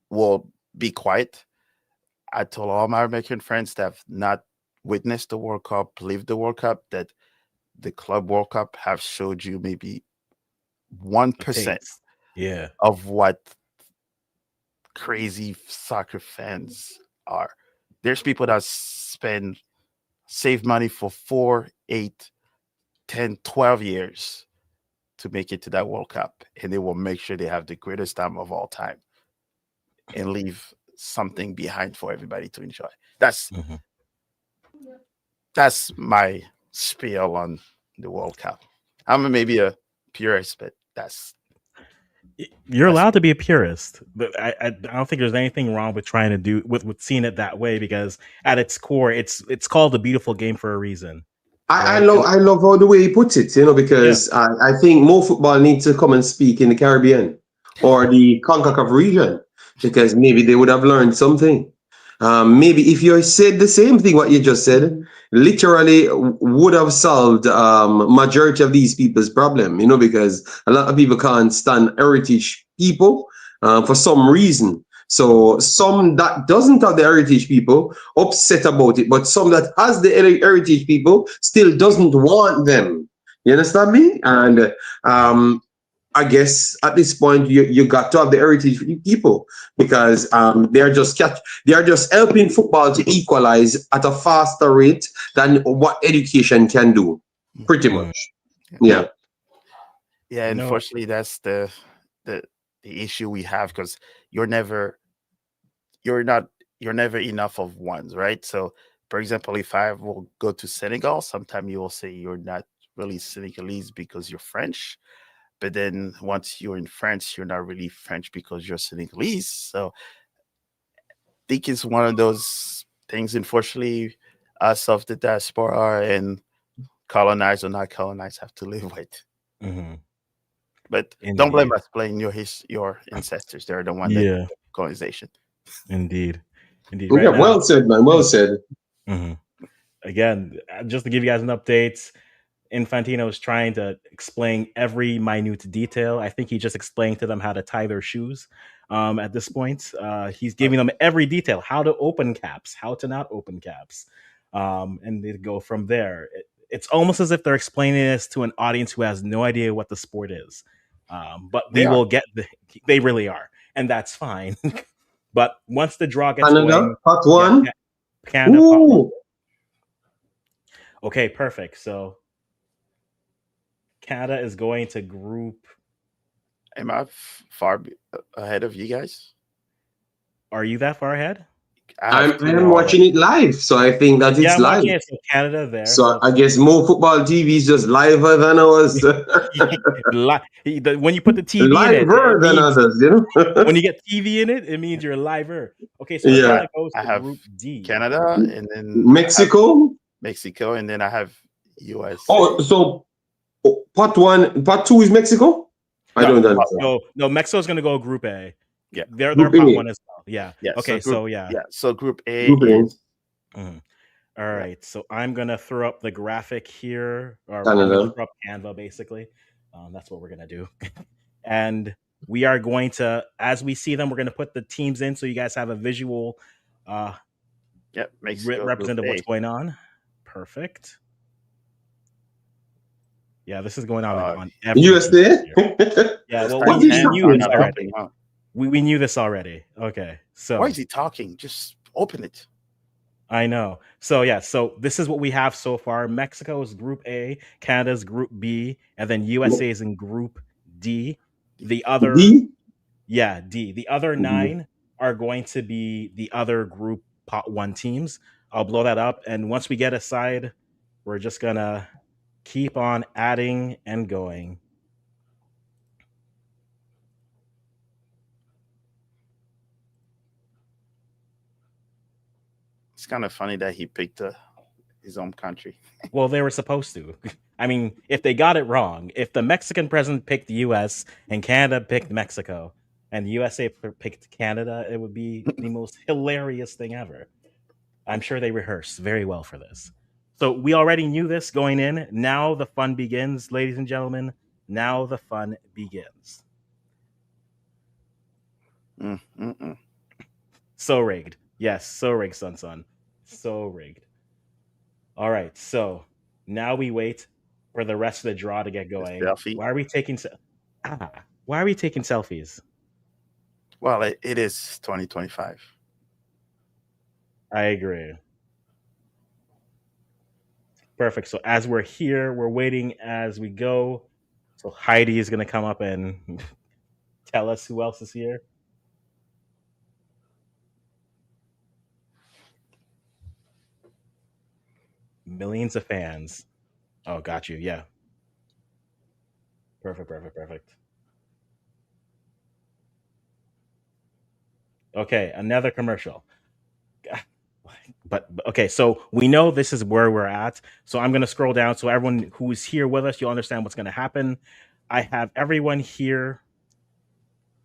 will be quiet. I told all my American friends that have not witnessed the World Cup, lived the World Cup, that the Club World Cup have showed you maybe A 1% taste. Yeah. of what crazy soccer fans are. There's people that save money for 4, 8, 10, 12 years to make it to that World Cup, and they will make sure they have the greatest time of all time and leave something behind for everybody to enjoy. That's Mhm. that's my spiel on the World Cup. I'm maybe a purist, but You're that's allowed to be a purist, but I don't think there's anything wrong with trying to do with seeing it that way because at its core, it's called a beautiful game for a reason, I right? love And I love how the way he puts it, yeah, because I think more football needs to come and speak in the Caribbean or the CONCACAF region, because maybe they would have learned something. Maybe if you said the same thing what you just said, literally would have solved majority of these people's problem, because a lot of people can't stand heritage people for some reason. Mhm. So some that doesn't have the heritage people upset about it, but some that has the heritage people still doesn't want them. You understand me? And Mhm. um, I guess at this point you got to have the heritage people, because they are just helping football to equalize at a faster rate than what education can do. Pretty Mhm. much, yeah. yeah. You know, Unfortunately, that's the the issue we have because you're never you're not you're never enough of ones, right? So, for example, if I will go to Senegal, sometime you will say you're not really Senegalese because you're French. But then once you're in France, you're not really French because you're Senegalese. So think it's one of those things, unfortunately, us of the diaspora and colonized or not colonized have to live with. mhm. But don't blame Indeed, us, blame your ancestors. They're the one that did yeah, the colonization. indeed, indeed. Yeah, Right now, well said, man. Well said. mhm. Again, just to give you guys an update, Infantino is trying to explain every minute detail. I think he just explained to them how to tie their shoes. At this point, he's giving them every detail: how to open caps, how to not open caps, and they go from there. It's almost as if they're explaining this to an audience who has no idea what the sport is. But They we are. will get they really are, and that's fine. But once the draw gets Canada, going, part yeah, one. Canada pot one. Ooh, Okay, perfect. So Canada is going to group. Am I far ahead of you guys? Are you that far ahead? I have I two am more. watching it live, so I think that Yeah, it's I'm live. watching it. So Canada there. So So I guess more football TV is just liver than ours, when you put the TV in it, it liver than means others, you know. when you get TV in it, it means you're liver. Okay, so Yeah, Right. Canada goes I to have Group D. Canada, and then I have Mexico. Mexico, and then I have USA. Oh, so part one, part two is Mexico. I No, don't Part understand. one. no. Mexico's going to go Group A. Yeah. They're Group part A, one as well. Yeah. Yeah. Okay. So yeah. Yeah. So Group A Group A, is Mhm. All yeah. right. So I'm gonna throw up the graphic here, or I'm gonna Canada. throw up Canva basically. That's what we're gonna do. And we are going to, as we see them, we're gonna put the teams in so you guys have a visual Yeah. Mexico Group representative of what's A. going on. Perfect. Yeah, this is going on Uh, on every team USA. here. Yeah, this well, time What we is hands knew are this not happening? open, already. huh? We knew this already. Okay, Why so is he talking? Just open it. I know. So yeah, so this is what we have so far. Mexico is Group A, Canada's Group B, and then USA is in Group D. The other, D. yeah, D. The other Mhm. 9 are going to be the other Group Pot 1 teams. I'll blow that up, and once we get a side, we're just gonna keep on adding and going. It's kind of funny that he picked his own country. Well, they were supposed to. I mean, if they got it wrong, if the Mexican president picked the U.S. and Canada picked Mexico, and the USA picked Canada, it would be the most hilarious thing ever. I'm sure they rehearsed very well for this. So we already knew this going in. Now the fun begins, ladies and gentlemen. Now the fun begins. Mm-mm-mm. So rigged. Yes, so rigged, son. So rigged. All right, so now we wait for the rest of the draw to get The going. selfie. Why are we taking why are we taking selfies? Well, it is 2025. I agree. Perfect. So as we're here, we're waiting as we go. So Heidi is gonna come up and tell us who else is here. Millions of fans. Oh, got you. Yeah. Perfect. Okay, another commercial. But okay, so we know this is where we're at. So I'm gonna scroll down so everyone who is here with us, you'll understand what's gonna happen. I have everyone here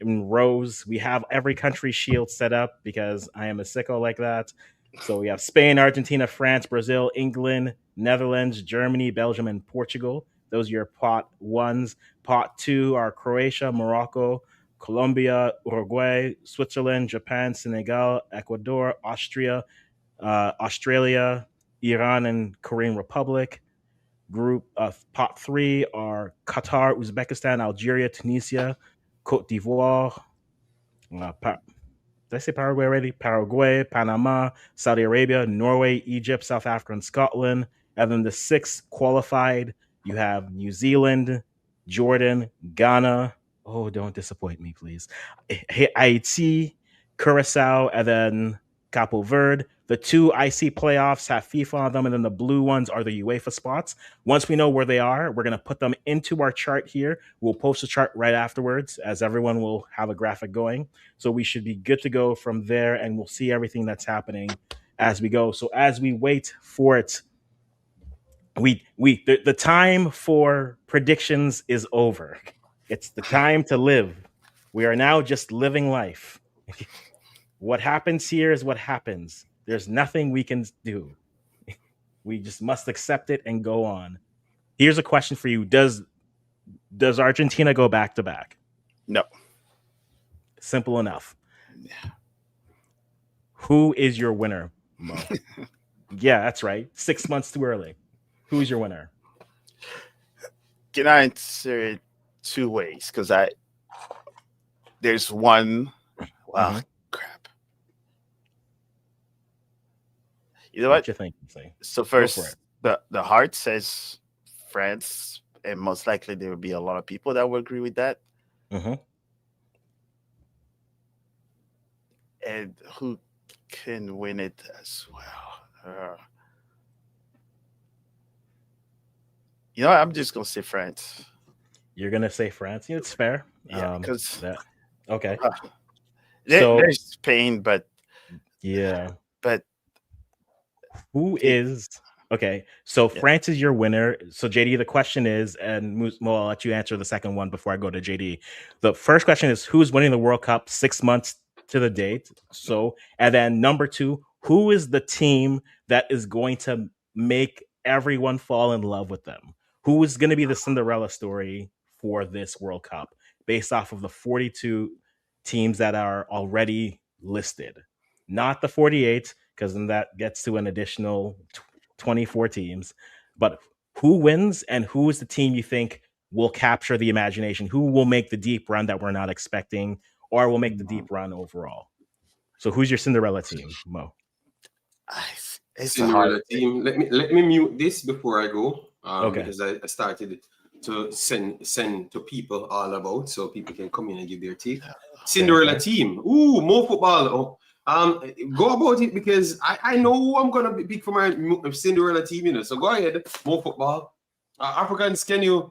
in rows. We have every country shield set up because I am a sicko like that. So we have Spain, Argentina, France, Brazil, England, Netherlands, Germany, Belgium, and Portugal. Those are your pot ones. Pot two are Croatia, Morocco, Colombia, Uruguay, Switzerland, Japan, Senegal, Ecuador, Austria, Australia, Iran, and Korean Republic. Group of pot three are Qatar, Uzbekistan, Algeria, Tunisia, Cote d'Ivoire, did I say Paraguay already? Paraguay, Panama, Saudi Arabia, Norway, Egypt, South Africa, and Scotland. And then the six qualified, you have New Zealand, Jordan, Ghana. Oh, don't disappoint me, please. Haiti, Curacao, and then Capo Verde. The two IC playoffs have FIFA on them, and then the blue ones are the UEFA spots. Once we know where they are, we're going to put them into our chart here. We'll post a chart right afterwards, as everyone will have a graphic going. So we should be good to go from there, and we'll see everything that's happening as we go. So as we wait for it, the time for predictions is over. It's the time to live. We are now just living life. What happens here is what happens. There's nothing we can do. We just must accept it and go on. Here's a question for you: Does Argentina go back to back? No. Simple enough. Who is your winner, Mo? Yeah, that's right. 6 months too early. Who's your winner? Can I answer it two ways? Because there's one. Well, crap. You know What what? you think? Say. So Go for first, it. the heart says France, and most likely there will be a lot of people that will agree with that. Mm-hmm. And who can win it as well? You know, I'm just gonna say France. You're gonna say France? Yeah, it's fair. Yeah, because okay. there's Spain, but yeah. But who is okay? So France is your winner. So JD, the question is, and Mo, I'll let you answer the second one before I go to JD. The first question is, who's winning the World Cup 6 months to the date? So, and then number two, who is the team that is going to make everyone fall in love with them? Who is going to be the Cinderella story for this World Cup based off of the 42 teams that are already listed, not the 48, because then that gets to an additional 24 teams. But who wins and who is the team you think will capture the imagination? Who will make the deep run that we're not expecting, or will make the deep run overall? So who's your Cinderella team, Mo? It's Cinderella team. Let me mute this before I go. Okay. Because I started to send to people all about, so people can come in and give their take. Cinderella team. Ooh, more football. Go about it, because I know who I'm gonna pick for my Cinderella team. You know, so go ahead. More football. Africans, can you?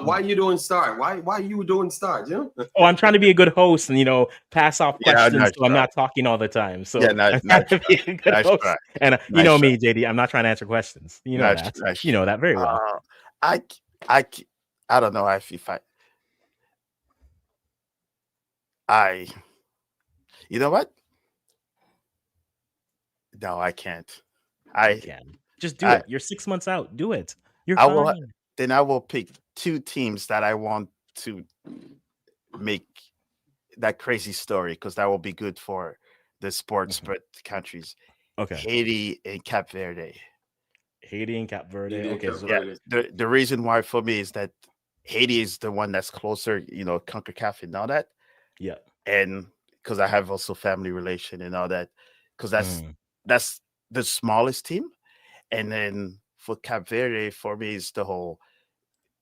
Why you don't start? Why you don't start? You know? Oh, I'm trying to be a good host and pass off questions, so I'm not talking all the time. So yeah, I'm trying to be a good host. And you know me, JD, I'm not trying to answer questions. You know that. You know that very well. I don't know if you know what? No, I can't. I can. Just do it. You're 6 months out. Do it. You're fine. Then I will pick two teams that I want to make that crazy story, because that will be good for the sports but countries. Okay. Haiti and Cape Verde. Haiti and Cape Verde. Okay. So the reason why for me is that Haiti is the one that's closer, CONCACAF and all that. Yeah. And because I have also family relation and all that, because that's the smallest team. And then for Cape Verde, for me, is the whole,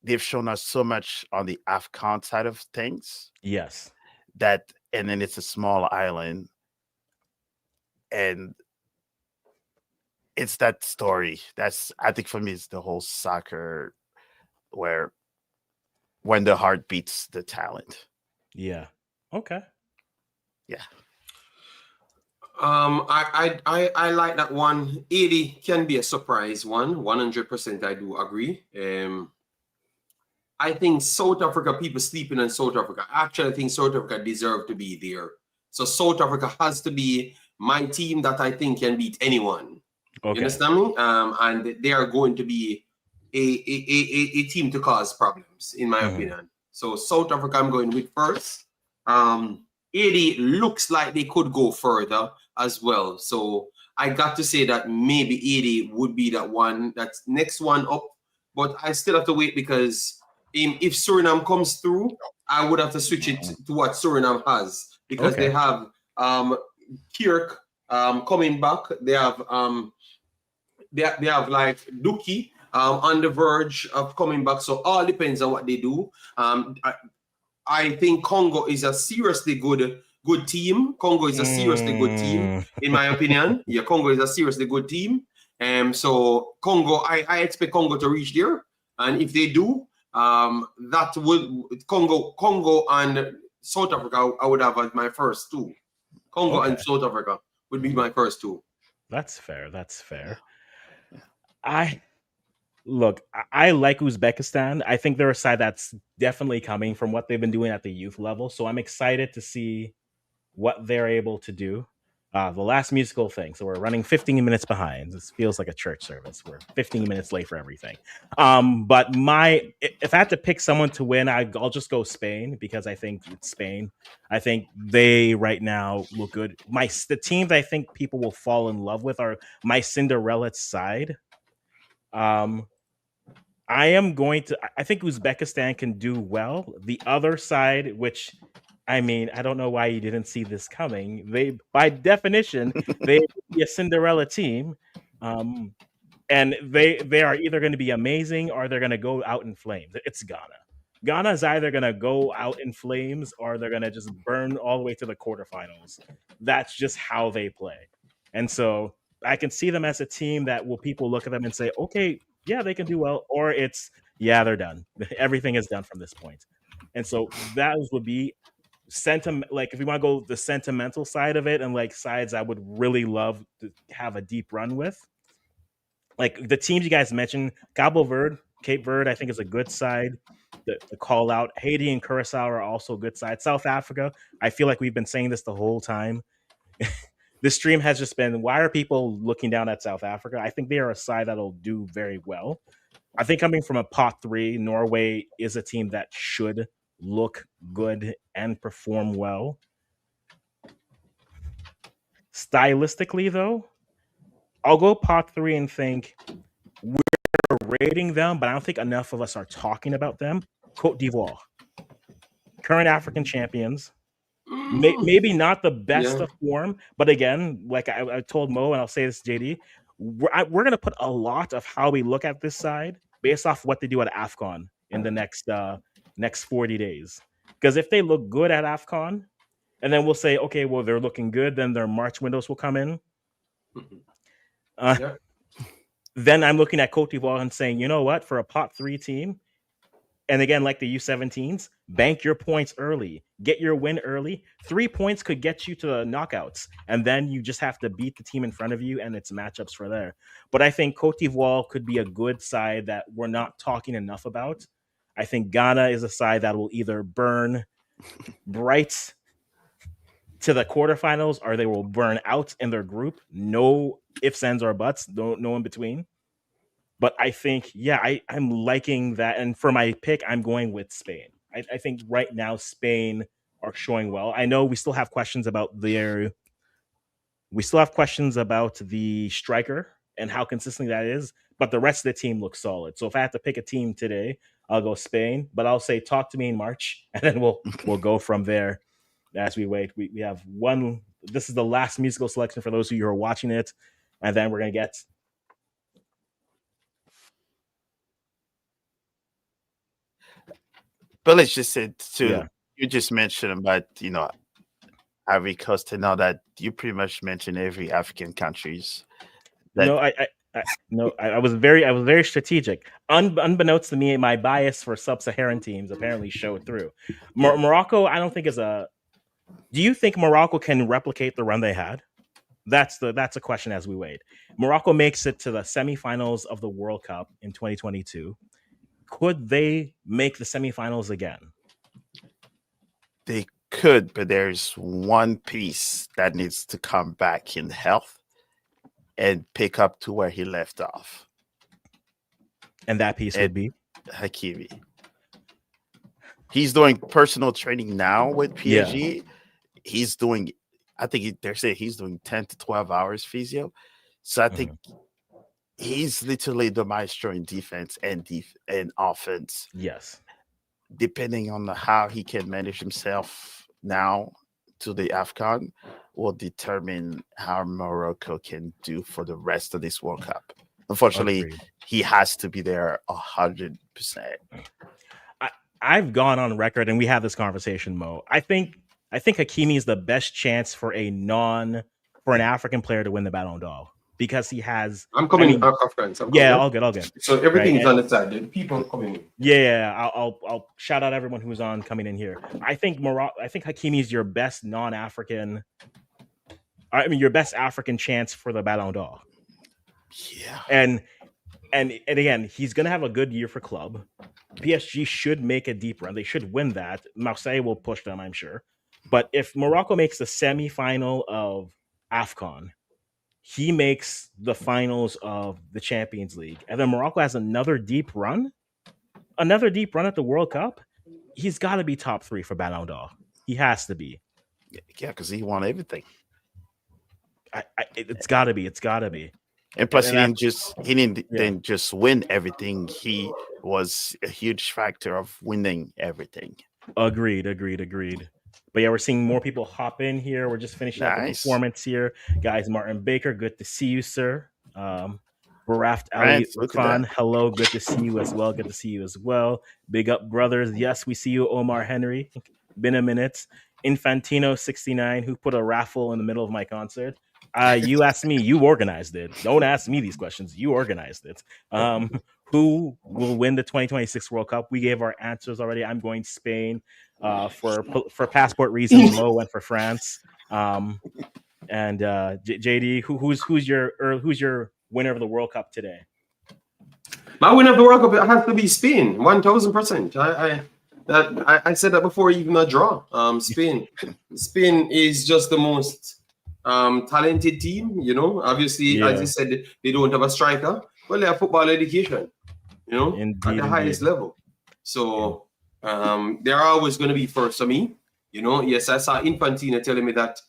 they've shown us so much on the AFCON side of things. Yes. And then it's a small island. And it's that story. I think for me, it's the whole soccer where when the heart beats the talent. Yeah. Okay. Yeah. I like that one. 80 can be a surprise one. 100% I do agree. I think South Africa, people sleeping on South Africa. Actually, I think South Africa deserve to be there. So South Africa has to be my team that I think can beat anyone. Okay. You understand me? And they are going to be a team to cause problems, in my opinion. So South Africa, I'm going with first. 80 looks like they could go further as well. So I got to say that maybe 80 would be that one, that's next one up. But I still have to wait, because if Suriname comes through, I would have to switch it to what Suriname has, because they have Kirk coming back. They have like Duki on the verge of coming back. So all depends on what they do. I think Congo is a seriously good team. Congo is a seriously good team, in my opinion. Yeah, Congo is a seriously good team. So Congo, I expect Congo to reach there. And if they do, that would Congo and South Africa, I would have as my first two. Congo and South Africa would be my first two. That's fair. I like Uzbekistan. I think they're a side that's definitely coming from what they've been doing at the youth level. So I'm excited to see what they're able to do. The last musical thing. So we're running 15 minutes behind. This feels like a church service. We're 15 minutes late for everything. But if I had to pick someone to win, I'll just go Spain because I think it's Spain. I think they right now look good. The teams I think people will fall in love with are my Cinderella side. I think Uzbekistan can do well. The other side, which I mean, I don't know why you didn't see this coming. By definition, they be a Cinderella team, and they are either going to be amazing or they're going to go out in flames. It's Ghana. Ghana is either going to go out in flames or they're going to just burn all the way to the quarterfinals. That's just how they play, and so I can see them as a team that will people look at them and say, okay, yeah, they can do well, or yeah, they're done. Everything is done from this point, and so that would be sentiment. Like if we want to go the sentimental side of it, and like sides I would really love to have a deep run with, like the teams you guys mentioned, Cape Verde, I think is a good side. The call out Haiti and Curacao are also good sides. South Africa, I feel like we've been saying this the whole time. This stream has just been, why are people looking down at South Africa? I think they are a side that'll do very well. I think coming from a pot 3, Norway is a team that should look good and perform well. Stylistically, though, I'll go pot 3 and think we're rating them, but I don't think enough of us are talking about them. Cote d'Ivoire, current African champions. Maybe not the best of form, but again, like I told Mo, and I'll say this, JD, we're going to put a lot of how we look at this side based off what they do at AFCON in the next 40 days. Because if they look good at AFCON, and then we'll say, okay, well, they're looking good, then their March windows will come in. Then I'm looking at Cote d'Ivoire and saying, you know what, for a pot 3 team, and again, like the U17s, bank your points early. Get your win early. 3 points could get you to the knockouts. And then you just have to beat the team in front of you, and it's matchups for there. But I think Cote d'Ivoire could be a good side that we're not talking enough about. I think Ghana is a side that will either burn bright to the quarterfinals or they will burn out in their group. No ifs, ands, or buts. No in between. But I think, yeah, I'm liking that. And for my pick, I'm going with Spain. I think right now Spain are showing well. I know we still have questions about the striker and how consistent that is, but the rest of the team looks solid. So if I have to pick a team today, I'll go Spain. But I'll say talk to me in March, and then we'll go from there as we wait. We have one. This is the last musical selection for those of you who are watching it, and then we're gonna get. But let's just say Yeah. you just mentioned about, Ivory Coast and all that. You pretty much mentioned every African countries. No, I was very strategic. Unbeknownst to me, my bias for sub-Saharan teams apparently showed through. Morocco, I don't think is a. Do you think Morocco can replicate the run they had? That's a question as we wait. Morocco makes it to the semifinals of the World Cup in 2022. Could they make the semifinals again? They could, but there's one piece that needs to come back in health and pick up to where he left off. And that piece would be Hakimi. He's doing personal training now with PSG. Yeah. He's doing, I think they're saying he's doing 10 to 12 hours physio. So I think he's literally the maestro in defense and offense. Yes. Depending on how he can manage himself now to the AFCON will determine how Morocco can do for the rest of this World Cup. Unfortunately, he has to be there 100%. I've gone on record, and we have this conversation, Mo. I think Hakimi is the best chance for an African player to win the Ballon d'Or because he has. I'm coming. All good. So everything is on the side. The people coming in. Yeah, I'll shout out everyone who's on coming in here. I think Hakimi is your best non-African. I mean, your best African chance for the Ballon d'Or. Yeah, and again, he's gonna have a good year for club. PSG should make a deep run. They should win that. Marseille will push them, I'm sure. But if Morocco makes the semi-final of AFCON. He makes the finals of the Champions League, and then Morocco has another deep run at the World Cup. He's got to be top 3 for Ballon d'Or. He has to be. Yeah, because he won everything. It's got to be. It's got to be. And plus, And he didn't just win everything. He was a huge factor of winning everything. Agreed. But yeah, we're seeing more people hop in here. We're just finishing up the performance here. Guys, Martin Baker, good to see you, sir. Baraft Ali Khan, hello, good to see you as well. Good to see you as well. Big up, brothers. Yes, we see you, Omar Henry. Been a minute. Infantino69, who put a raffle in the middle of my concert. You asked me, you organized it. Don't ask me these questions. You organized it. Who will win the 2026 World Cup? We gave our answers already. I'm going Spain. For passport reasons, Mo went for France. And JD, who's your winner of the World Cup today? My winner of the World Cup has to be Spain, 1000%. I said that before even a draw. Spain is just the most talented team. You know, obviously, as you said, they don't have a striker. Well, they have football education. You know, at the highest level. So they're always going to be first for me. You know, yes, I saw Infantino telling me that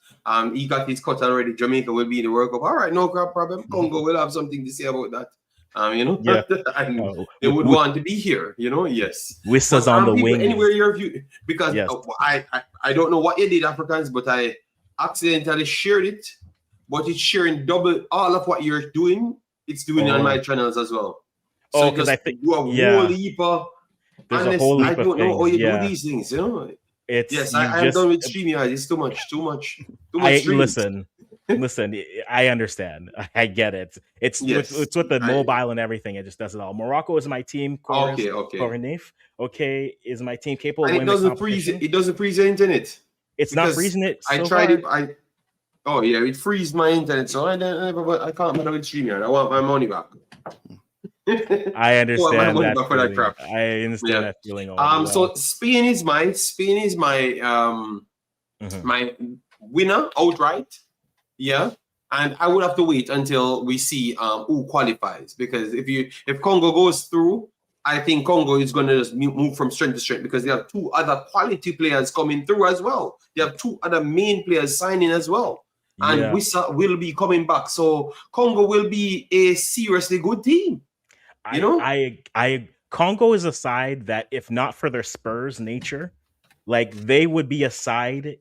he got his cut already. Jamaica will be in the World Cup. All right, no problem. Congo will have something to say about that. You know, they would want to be here. You know, yes. Whistles on the wing. Anywhere your view, because I don't know what you did, Africans, but I accidentally shared it. But it's sharing double all of what you're doing. It's doing on my channels as well. So because I think you have a whole heap of. There's a whole heap I don't of know how you things. do these things. You know. I'm done with StreamYard. It's too much. Listen, I understand. I get it. It's with the mobile and everything. It just does it all. Morocco is my team. Okay, is my team capable of winning the competition? It doesn't freeze the internet. It's not freezing it. I tried it. It freezes my internet. So I can't matter with StreamYard. I want my money back. I understand that feeling. I understand that feeling. So Spain is my my winner outright. Yeah, and I would have to wait until we see who qualifies, because if Congo goes through, I think Congo is going to just move from strength to strength, because they have 2 other quality players coming through as well. They have 2 other main players signing as well, and Wissa will be coming back. So Congo will be a seriously good team. You know, Congo is a side that, if not for their Spurs nature, like, they would be a side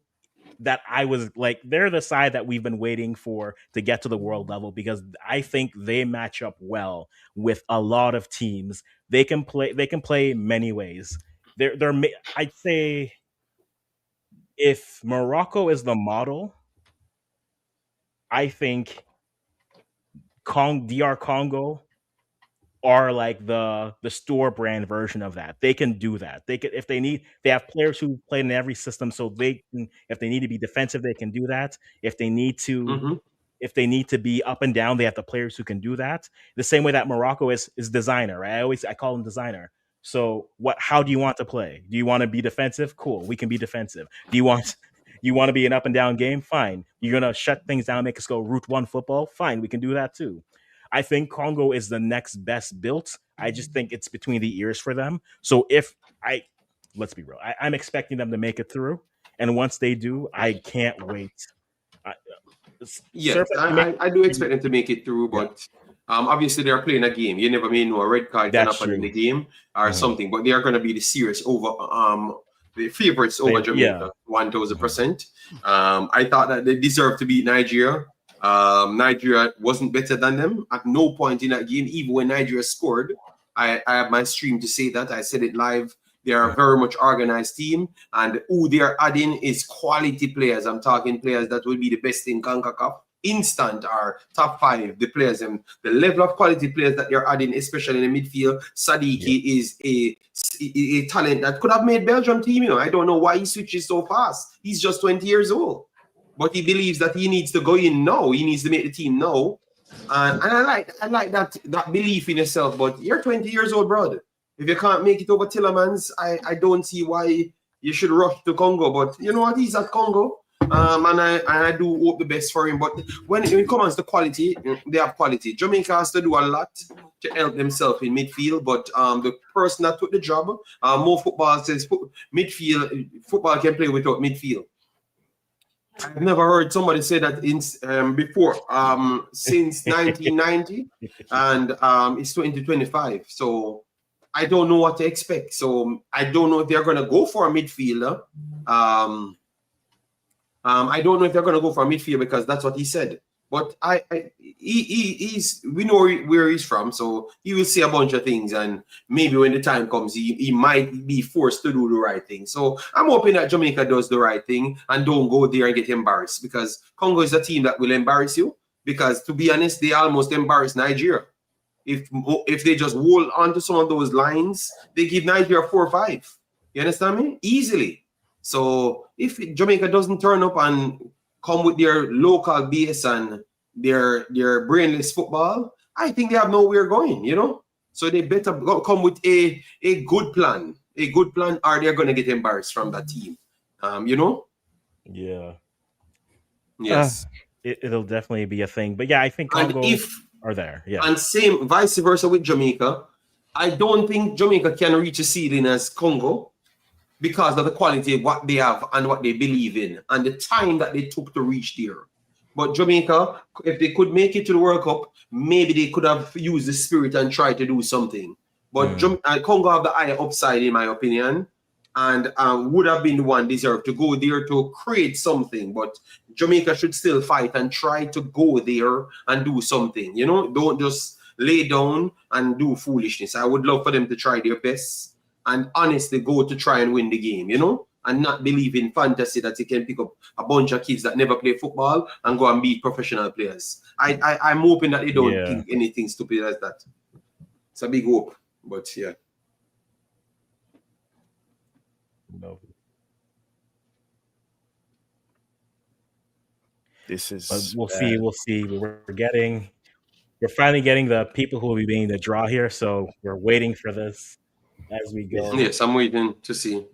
that I was like, they're the side that we've been waiting for to get to the world level, because I think they match up well with a lot of teams. They can play many ways. I'd say if Morocco is the model, I think DR Congo are like the store brand version of that. They can do that. They could, if they need, they have players who play in every system, so they can, if they need to be defensive, they can do that. If they need to if they need to be up and down, they have the players who can do that. The same way that Morocco is designer, right? I call them designer. So how do you want to play? Do you want to be defensive? Cool, we can be defensive. Do you want to be an up and down game? Fine. You're gonna shut things down, make us go route one football? Fine, we can do that too. I think Congo is the next best built. I just think it's between the ears for them. So let's be real, I'm expecting them to make it through. And once they do, I can't wait. I do expect them to make it through, but obviously they're playing a game. You never may know, a red card can happen in the game or something, but they are going to be the serious the favorites over Jamaica, 1000%. I thought that they deserved to beat Nigeria. Nigeria wasn't better than them at no point in that game, even when Nigeria scored. I have my stream to say that. I said it live. They are a very much organized team, and who they are adding is quality players. I'm talking players that will be the best in CONCACAF, instant or top 5. The players and the level of quality players that they're adding, especially in the midfield. Sadiki is a talent that could have made Belgium team. You know, I don't know why he switches so fast. He's just 20 years old. But he believes that he needs to go in now. He needs to make the team now. And I like that belief in yourself. But you're 20 years old, brother. If you can't make it over Tillermans, I don't see why you should rush to Congo. But you know what? He's at Congo. And I do hope the best for him. But when it comes to quality, they have quality. Jamaica has to do a lot to help themselves in midfield. But the person that took the job, more football says midfield football can play without midfield. I've never heard somebody say that before. Since 1990, and it's 2025. So I don't know what to expect. So I don't know if they're going to go for a midfielder. I don't know if they're going to go for a midfield because that's what he said. But we know where he's from, so he will say a bunch of things, and maybe when the time comes, he might be forced to do the right thing. So I'm hoping that Jamaica does the right thing and don't go there and get embarrassed, because Congo is a team that will embarrass you. Because to be honest, they almost embarrassed Nigeria. If they just hold on to some of those lines, they give Nigeria 4-5. You understand me? Easily. So if Jamaica doesn't turn up and come with their local base and their brainless football, I think they have nowhere going, you know. So they better come with a good plan, or they're going to get embarrassed from that team, you know. Yeah. Yes. It'll definitely be a thing. But yeah, I think Congo are there. Yeah. And same vice versa with Jamaica. I don't think Jamaica can reach a ceiling as Congo, because of the quality of what they have and what they believe in and the time that they took to reach there. But Jamaica, if they could make it to the World Cup, maybe they could have used the spirit and tried to do something. But Congo have the higher upside, in my opinion, and would have been the one deserved to go there to create something. But Jamaica should still fight and try to go there and do something. You know, don't just lay down and do foolishness. I would love for them to try their best and honestly go to try and win the game, you know, and not believe in fantasy that you can pick up a bunch of kids that never play football and go and beat professional players. I'm hoping that they don't think anything stupid as that. It's a big hope, but yeah. No. This is. But we'll see. We'll see. We're finally getting the people who will be being the draw here, so we're waiting for this as we go. Yes, I'm waiting to see.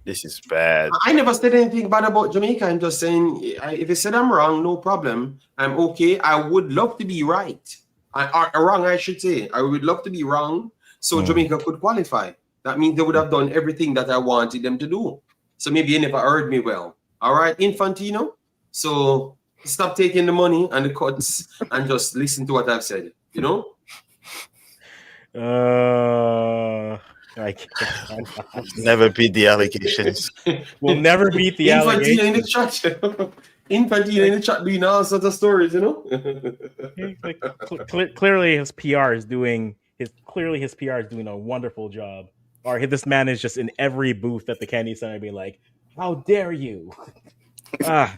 This is bad. I never said anything bad about Jamaica. I'm just saying, if you said I'm wrong, no problem. I'm okay. I would love to be right. Wrong, I should say. I would love to be wrong so Jamaica could qualify. That means they would have done everything that I wanted them to do. So maybe you never heard me well. All right, Infantino? So stop taking the money and the cuts and just listen to what I've said, you know? I can't. Never beat the allegations. We'll never beat the allegations. Infantino in the chat. Infantino in the chat doing all sorts of stories, you know? Clearly his PR is doing a wonderful job. Or this man is just in every booth at the Kennedy Center being like, how dare you? But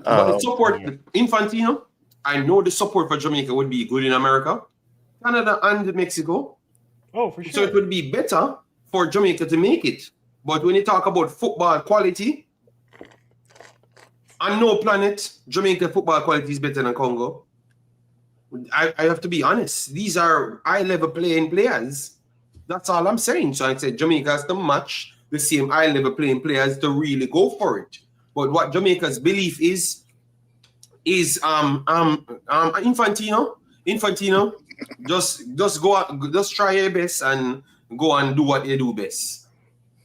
the support, Infantino, I know the support for Jamaica would be good in America, Canada, and Mexico. Oh, for sure. So it would be better for Jamaica to make it. But when you talk about football quality, on no planet, Jamaica football quality is better than Congo. I have to be honest. These are high-level playing players. That's all I'm saying. So I said Jamaica has to match the same high-level playing players to really go for it. But what Jamaica's belief is Infantino, just go out, just try your best and go and do what you do best.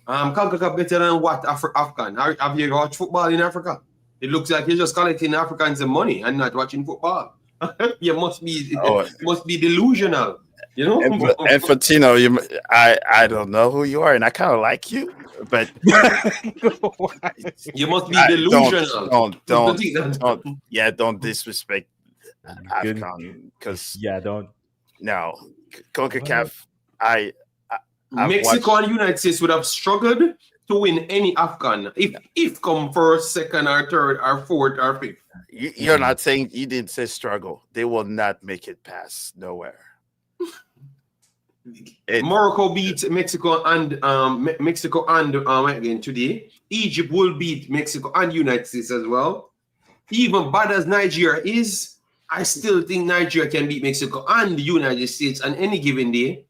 CONCACAF better than what Afghan. Have you watched football in Africa? It looks like you're just collecting Africans some money and not watching football. You must be delusional. You know, Infantino, I don't know who you are, and I kind of like you, but you must be delusional. Don't disrespect Afghan, because don't. No, CONCACAF. Mexico and United States would have struggled to win any Afghan if come first, second, or third, or fourth, or fifth. You're not saying, you didn't say struggle. They will not make it past nowhere. Morocco beat Mexico and again today. Egypt will beat Mexico and United States as well. Even bad as Nigeria is, I still think Nigeria can beat Mexico and the United States on any given day.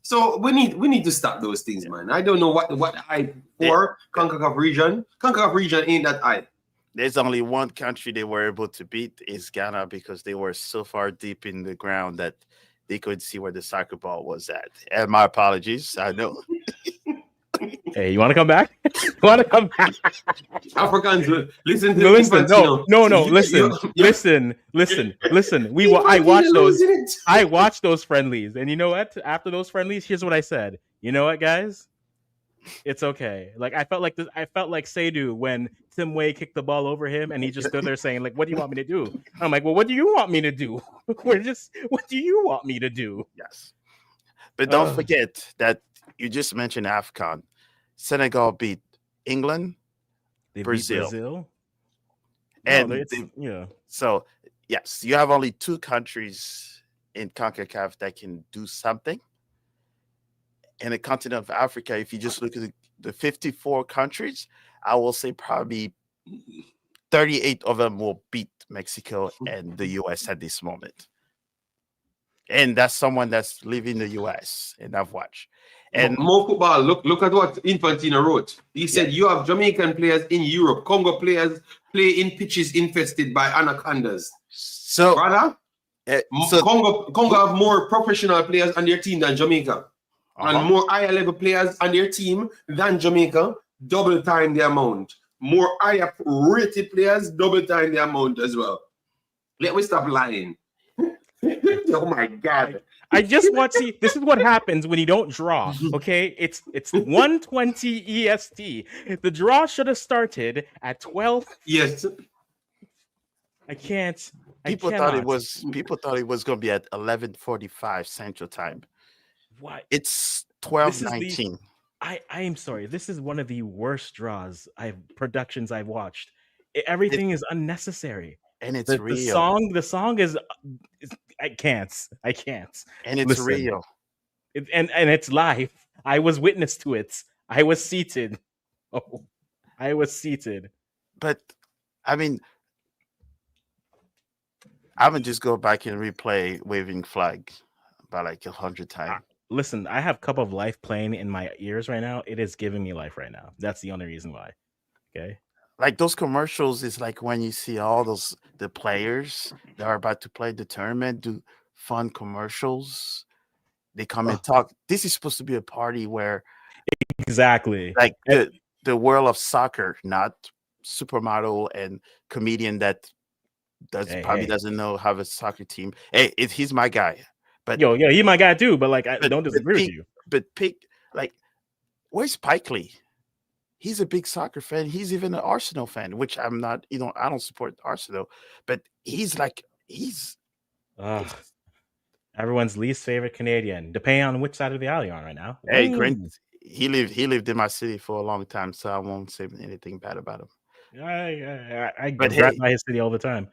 So we need to stop those things, man. I don't know what I for CONCACAF region. CONCACAF region ain't that high. There's only one country they were able to beat is Ghana because they were so far deep in the ground that they couldn't see where the soccer ball was at. And my apologies. I know. Hey, you want to come back? You want to come back? Africans listen to No, listen, Infantino. listen. I watched those. I watched those friendlies, and you know what? After those friendlies, here's what I said. You know what, guys? It's okay. Like I felt like this. I felt like Seydu when Tim Way kicked the ball over him, and he just stood there saying, "Like, what do you want me to do?" I'm like, "Well, what do you want me to do? What do you want me to do?" Yes, but don't forget that you just mentioned AFCON. Senegal beat England, They Brazil. beat Brazil. And yeah. So, yes, you have only 2 countries in CONCACAF that can do something. In the continent of Africa, if you just look at the 54 countries, I will say probably 38 of them will beat Mexico and the U.S. at this moment. And that's someone that's living in the U.S. and I've watched. And more football. Look at what Infantino wrote. He said you have Jamaican players in Europe. Congo players play in pitches infested by anacondas. So, brother, Congo have more professional players on their team than Jamaica, and more higher level players on their team than Jamaica. Double time the amount. More higher rated players, double time the amount as well. Let me stop lying. Oh my God. I just want to see. This is what happens when you don't draw. Okay, it's 1:20 EST. The draw should have started at 12. Yes. People thought it was going to be at 11:45 Central Time. What? It's 12:19. I am sorry. This is one of the worst draws productions I've watched. Everything is unnecessary. And it's real. The song is I can't. And it's real. And it's live. I was witness to it. I was seated. Oh, I was seated. But I mean, I'm gonna just go back and replay Waving Flag by like 100 times. Listen, I have Cup of Life playing in my ears right now. It is giving me life right now. That's the only reason why. Okay. Like those commercials is like when you see all the players that are about to play the tournament do fun commercials. They come and talk. This is supposed to be a party where exactly like the world of soccer, not supermodel and comedian that doesn't know how a soccer team. Hey, he's my guy. But he's my guy too. But like I don't disagree with you. But where's Spike Lee? He's a big soccer fan. He's even an Arsenal fan, which I'm not. I don't support Arsenal, but he's everyone's least favorite Canadian, depending on which side of the alley you're on right now. Hey, he lived in my city for a long time, so I won't say anything bad about him. I get by his city all the time.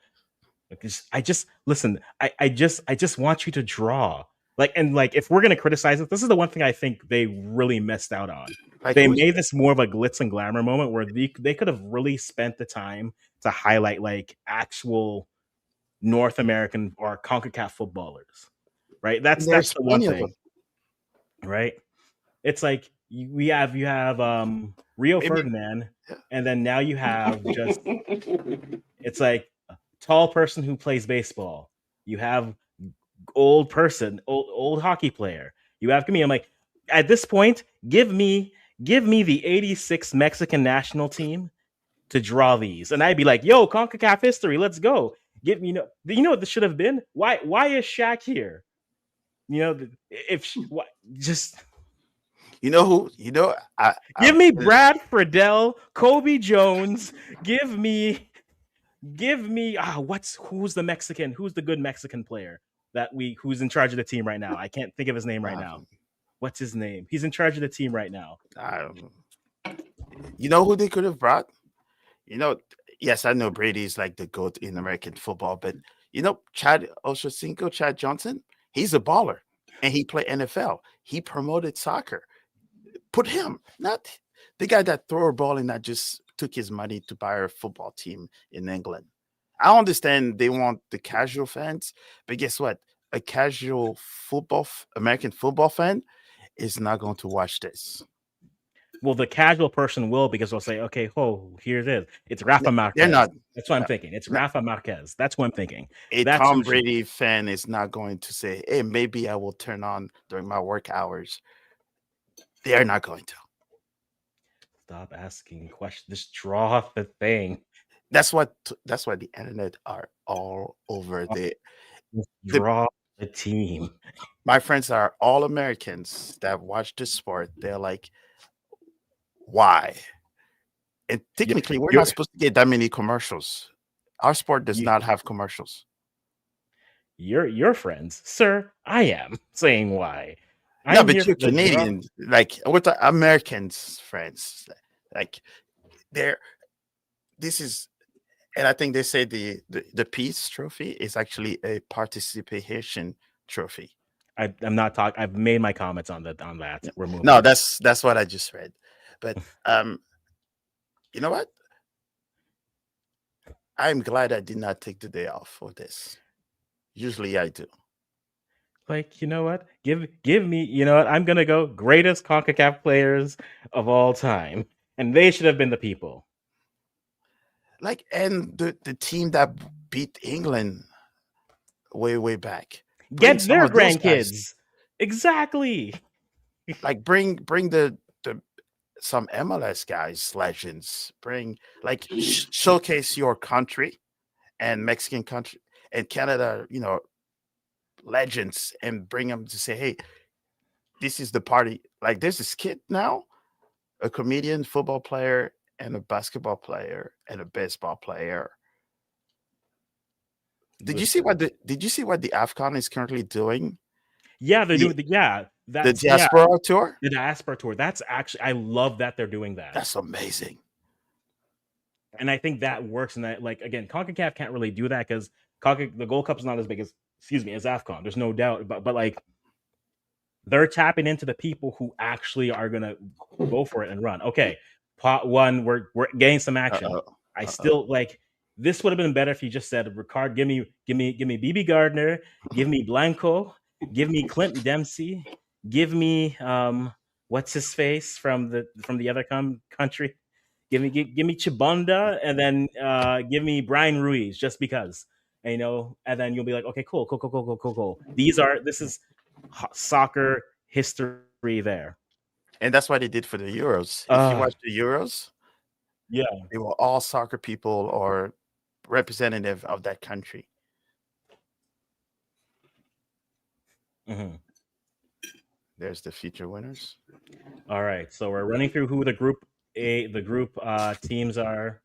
I just listen. I just want you to draw. If we're gonna criticize it, this is the one thing I think they really missed out on. They made this more of a glitz and glamour moment where they could have really spent the time to highlight like actual North American or CONCACAF footballers, right? That's the one thing, right? It's like you have Rio Ferdinand, and then now you have just it's like a tall person who plays baseball. You have old hockey player. You have me. I'm like, at this point, give me the 86 Mexican national team to draw these. And I'd be like, yo, CONCACAF history, let's go. Give me, you know what this should have been? Why is Shaq here? Give me Brad Friedel, Kobe Jones, give me who's the Mexican? Who's the good Mexican player who's in charge of the team right now? I can't think of his name right now. What's his name? He's in charge of the team right now. I don't know. You know who they could have brought? Yes, I know Brady's like the GOAT in American football, but Chad Johnson, he's a baller and he played NFL. He promoted soccer. Put him, not the guy that threw a ball and that just took his money to buy a football team in England. I understand they want the casual fans, but guess what? A casual American football fan is not going to watch this. Well, the casual person will, because they'll say, okay, here it is. It's Rafa They're Marquez. not. That's what I'm No, thinking. It's no. Rafa Marquez. That's what I'm thinking. A That's Tom who should Brady fan is not going to say, "Hey, maybe I will turn on during my work hours." They are not going to. stop asking questions. Just draw the thing. That's what. That's why the internet are all over the. Just the draw the team. my friends are all Americans that watch this sport. They're like, why? And technically, we're You're, not supposed to get that many commercials. Our sport does you, not have commercials. you're friends, sir. I am saying why. No, I'm but here you're for the draw. Canadian. Like, with the Americans, friends, like, they're. This is, and I think they say the Peace Trophy is actually a participation trophy. I'm not talking. I've made my comments on that. Yeah. We're moving. No, that's what I just read. But you know what? I'm glad I did not take the day off for this. Usually I do. Like, you know what? Give me, you know what? I'm gonna go greatest CONCACAF players of all time. And they should have been the people. Like, and the team that beat England way back. Get some their of those guys. grandkids. Exactly. Like, bring the some MLS guys, legends. Bring, like, showcase your country and Mexican country and Canada, legends, and bring them to say, hey, this is the party. Like, there's this kid now, a comedian, football player, and a basketball player, and a baseball player. Did you see what the AFCON is currently doing? Yeah, they're doing the diaspora tour. The diaspora tour. That's actually, I love that they're doing that. That's amazing. And I think that works. And that, like, again, CONCACAF can't really do that because the Gold Cup's not as big as AFCON. There's no doubt. But like, they're tapping into the people who actually are gonna go for it and run. Okay, pot one, we're getting some action. I still like. This would have been better if you just said, Ricard, give me BB Gardner, give me Blanco, give me Clinton Dempsey, give me what's his face from the other country, give me Chibanda, and then give me Brian Ruiz, just because, and then you'll be like, okay, cool. This is soccer history there, and that's what they did for the Euros. If you watch the Euros, yeah, they were all soccer people or representative of that country. Mm-hmm. There's the future winners. All right, so we're running through who the group teams are,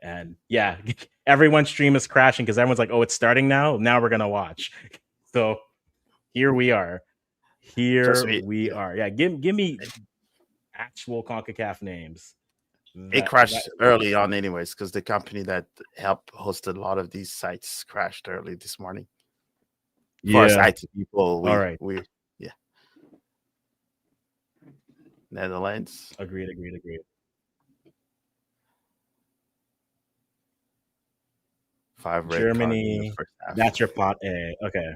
and yeah, everyone's stream is crashing because everyone's like, "Oh, it's starting now. Now we're gonna watch." So here we are. We are. Yeah, give me actual CONCACAF names. It crashed early on anyways, because the company that helped hosted a lot of these sites crashed early this morning. For us IT people, Netherlands. Agreed. Germany. That's your pot A. Okay.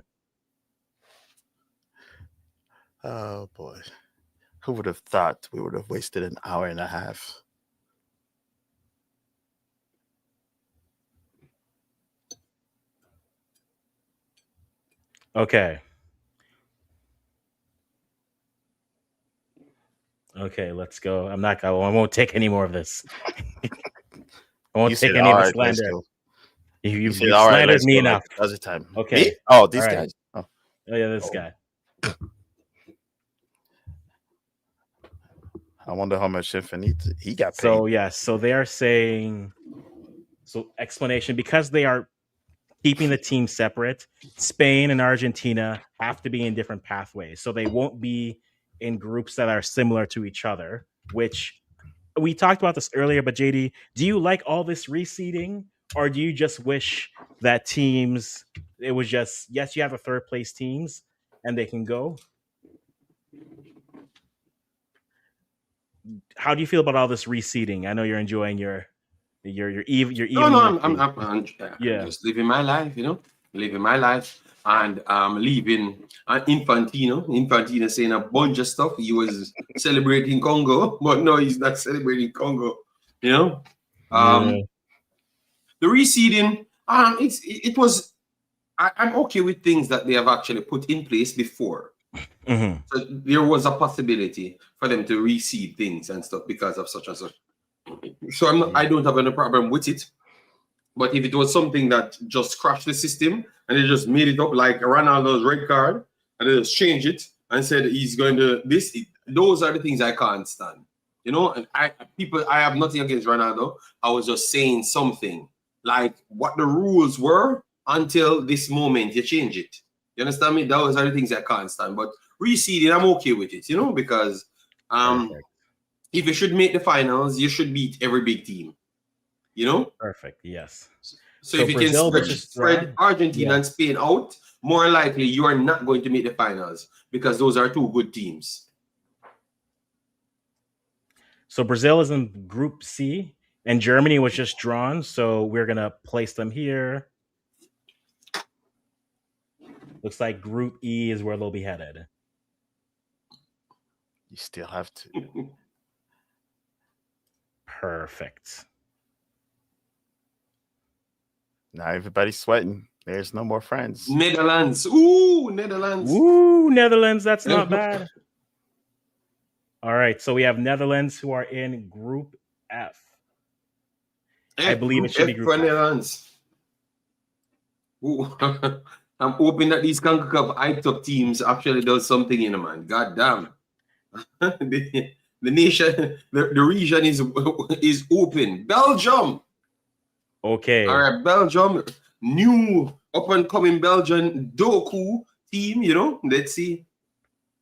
Oh boy. Who would have thought we would have wasted an hour and a half? Okay, let's go. I won't take any more of this. I won't take any of the slander. You've slandered me enough. Other time. Okay. Me? Oh, these guys. Oh yeah, this guy. I wonder how much he got paid. So yes, so they are saying, explanation, because they are keeping the team separate. Spain and Argentina have to be in different pathways, so they won't be in groups that are similar to each other, which we talked about this earlier. But JD, do you like all this reseeding, or do you just wish that teams, it was just, yes, you have a third place teams and they can go? How do you feel about all this reseeding? I know you're enjoying your No, I'm just living my life, living my life. and leaving Infantino. Infantino saying a bunch of stuff. He was celebrating Congo, but no, he's not celebrating Congo. You know, Yeah. the reseeding. It was. I'm okay with things that they have actually put in place before. Mhm. So there was a possibility for them to reseed things and stuff because of such and such. So I'm not, I don't have any problem with it. But if it was something that just crashed the system and they just made it up like Ronaldo's red card and they just changed it and said he's going to this, those are the things I can't stand. You know, and I have nothing against Ronaldo. I was just saying something like what the rules were until this moment you change it. You understand me? Those are the things I can't stand. But reseeding, I'm okay with it, you know, because Perfect. if you should make the finals, you should beat every big team. You know? Perfect. Yes. So So if you can Brazil, which is spread drawn, Argentina yeah. and Spain out, more likely you are not going to make the finals because those are two good teams. So Brazil is in Group C, and Germany was just drawn. So we're gonna place them here. Looks like Group E is where they'll be headed. You still have to. Perfect. Now everybody's sweating. There's no more friends. Netherlands. Ooh, Netherlands. Woo, Netherlands. That's not bad. All right. So we have Netherlands who are in Group F. I believe it should be Group for F. Netherlands. Ooh. I'm hoping that these CONCACAF ITOP teams actually does something in them, man. God damn. the nation, the region is open. Belgium. Okay. All right, Belgium, new up and coming Belgian Doku team. You know, let's see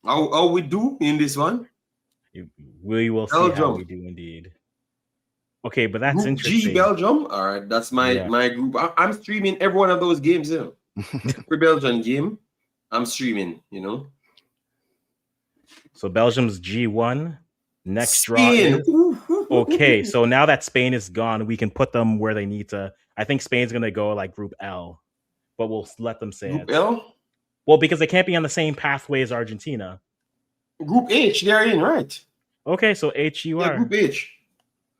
how we do in this one. We will see Belgium. how we do indeed. Okay, but that's Group interesting. G, Belgium. All right, that's my group. I'm streaming every one of those games. You know, every Belgian game, I'm streaming. You know. So Belgium's G1. Next Spain. draw is okay. So now that Spain is gone, we can put them where they need to. I think Spain's gonna go like Group L, but we'll let them say Group it. L. Well, because they can't be on the same pathway as Argentina. Group H, they're in, right? Okay, so H you are. Group H.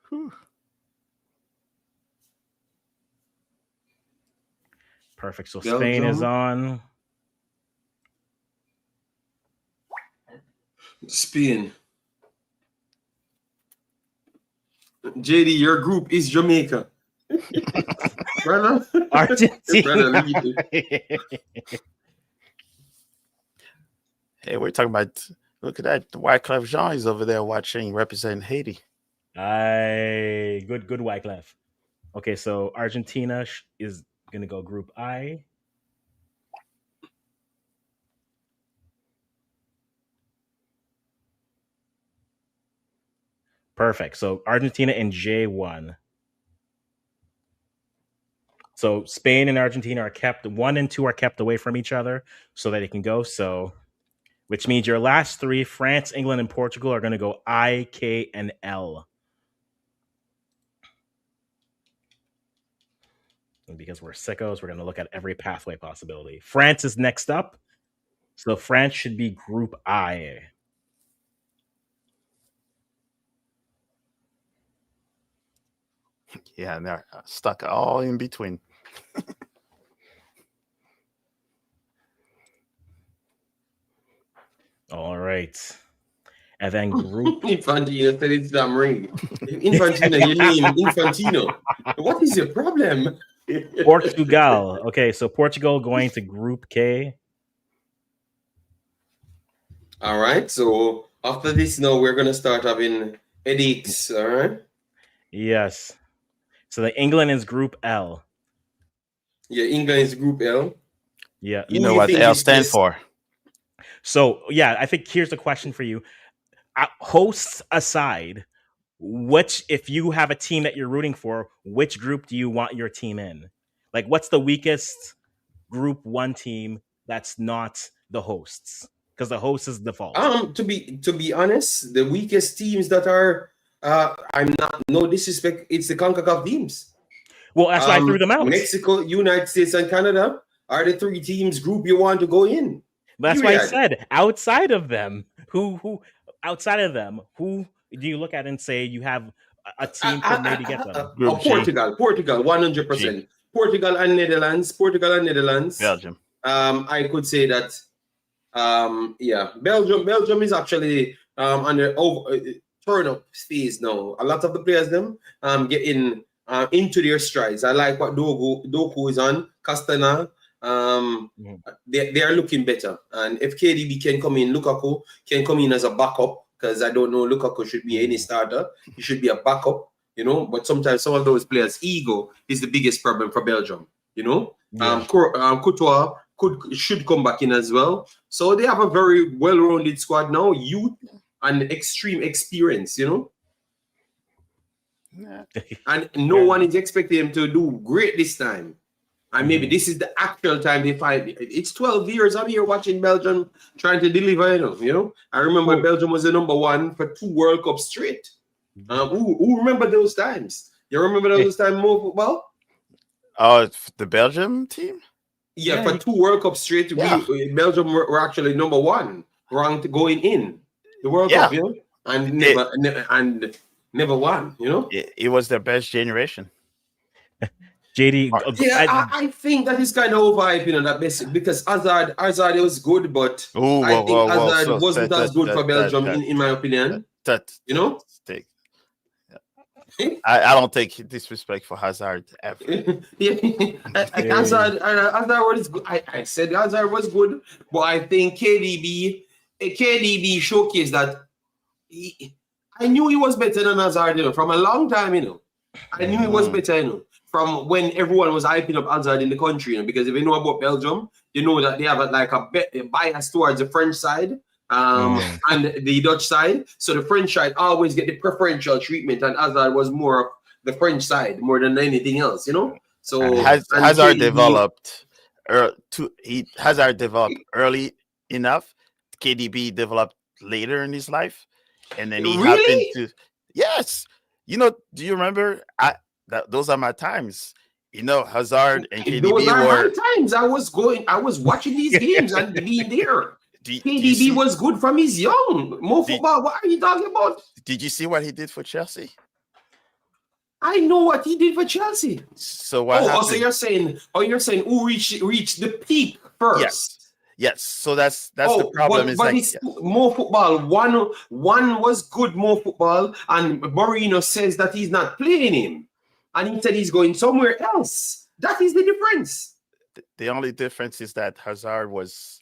Whew. Perfect. So Belgium. Spain is on. Spain. JD, your group is Jamaica. Brother. Argentina. Brother, Hey, we're talking about. Look at that. Wyclef Jean is over there watching, representing Haiti. Aye, good Wyclef. Okay, so Argentina is gonna go Group I. Perfect. So Argentina and J1. So Spain and Argentina are kept, 1 and 2 are kept away from each other so that it can go. So, which means your last 3, France, England, and Portugal, are going to go I, K, and L. And because we're sickos, we're going to look at every pathway possibility. France is next up. So France should be Group I. Yeah, and they're stuck all in between. All right. And then Group Infantino said it's damn ring. Infantino, your name Infantino. What is your problem? Portugal. Okay, so Portugal going to Group K. All right. So after this, now we're gonna start having headaches. All right. Yes. So the England is Group L. Yeah, England is Group L. Yeah. You know what the L stands for. So yeah, I think here's the question for you. Hosts aside, if you have a team that you're rooting for, which group do you want your team in? Like, what's the weakest Group 1 team that's not the hosts? Because the host is default. To be honest, the weakest teams that are I'm not no disrespect, it's the CONCACAF teams. Well, that's why I threw them out. Mexico, United States, and Canada are the 3 teams group you want to go in. That's why I Period. said outside of them, who outside of them, who do you look at and say you have a team could maybe get them? Group G. Portugal, 100%. Portugal and Netherlands. Belgium. I could say that. Belgium is actually on the turn up phase now. A lot of the players them getting into their strides. I like what Doku is on. Castana. They are looking better. And if KDB can come in, Lukaku can come in as a backup, because I don't know Lukaku should be any starter. He should be a backup, you know. But sometimes some of those players' ego is the biggest problem for Belgium, you know. Yeah. Courtois should come back in as well. So they have a very well-rounded squad now, youth and extreme experience, you know. Yeah. And no one is expecting them to do great this time. And maybe this is the actual time they find it. It's 12 years I'm here watching Belgium trying to deliver, you know. I remember Belgium was the number 1 for 2 World Cups straight. Who remember those times? You remember those times more football? The Belgium team? Yeah, for 2 World Cups straight, Belgium were actually number 1 ranked going in the World Cup, you know, and never won, you know. It was their best generation. JD, I think that is kind of overhyped, you know, that basic, because Hazard was good, but I think Hazard wasn't as good for Belgium, in my opinion. You know? I don't take disrespect for Hazard ever. Hazard was good. I said Hazard was good, but I think KDB showcased that I knew he was better than Hazard, you know, from a long time, you know. I knew he was better, you know, from when everyone was hyping up Hazard in the country, you know, because if you know about Belgium, you know that they have a bias towards the French side. And the Dutch side. So the French side always get the preferential treatment, and Hazard was more of the French side more than anything else, you know. So Hazard developed early enough. KDB developed later in his life, and then he happened to You know, do you remember? Those are my times. You know, Hazard and KDB those are my times. I was watching these games and being there. KDB was good from his young. More football. What are you talking about? Did you see what he did for Chelsea? I know what he did for Chelsea. So what happened? So you're saying who reached the peak first? Yes. So that's the problem. But more football. One was good, more football, and Mourinho says that he's not playing him, and he said he's going somewhere else. That is the difference. The only difference is that Hazard was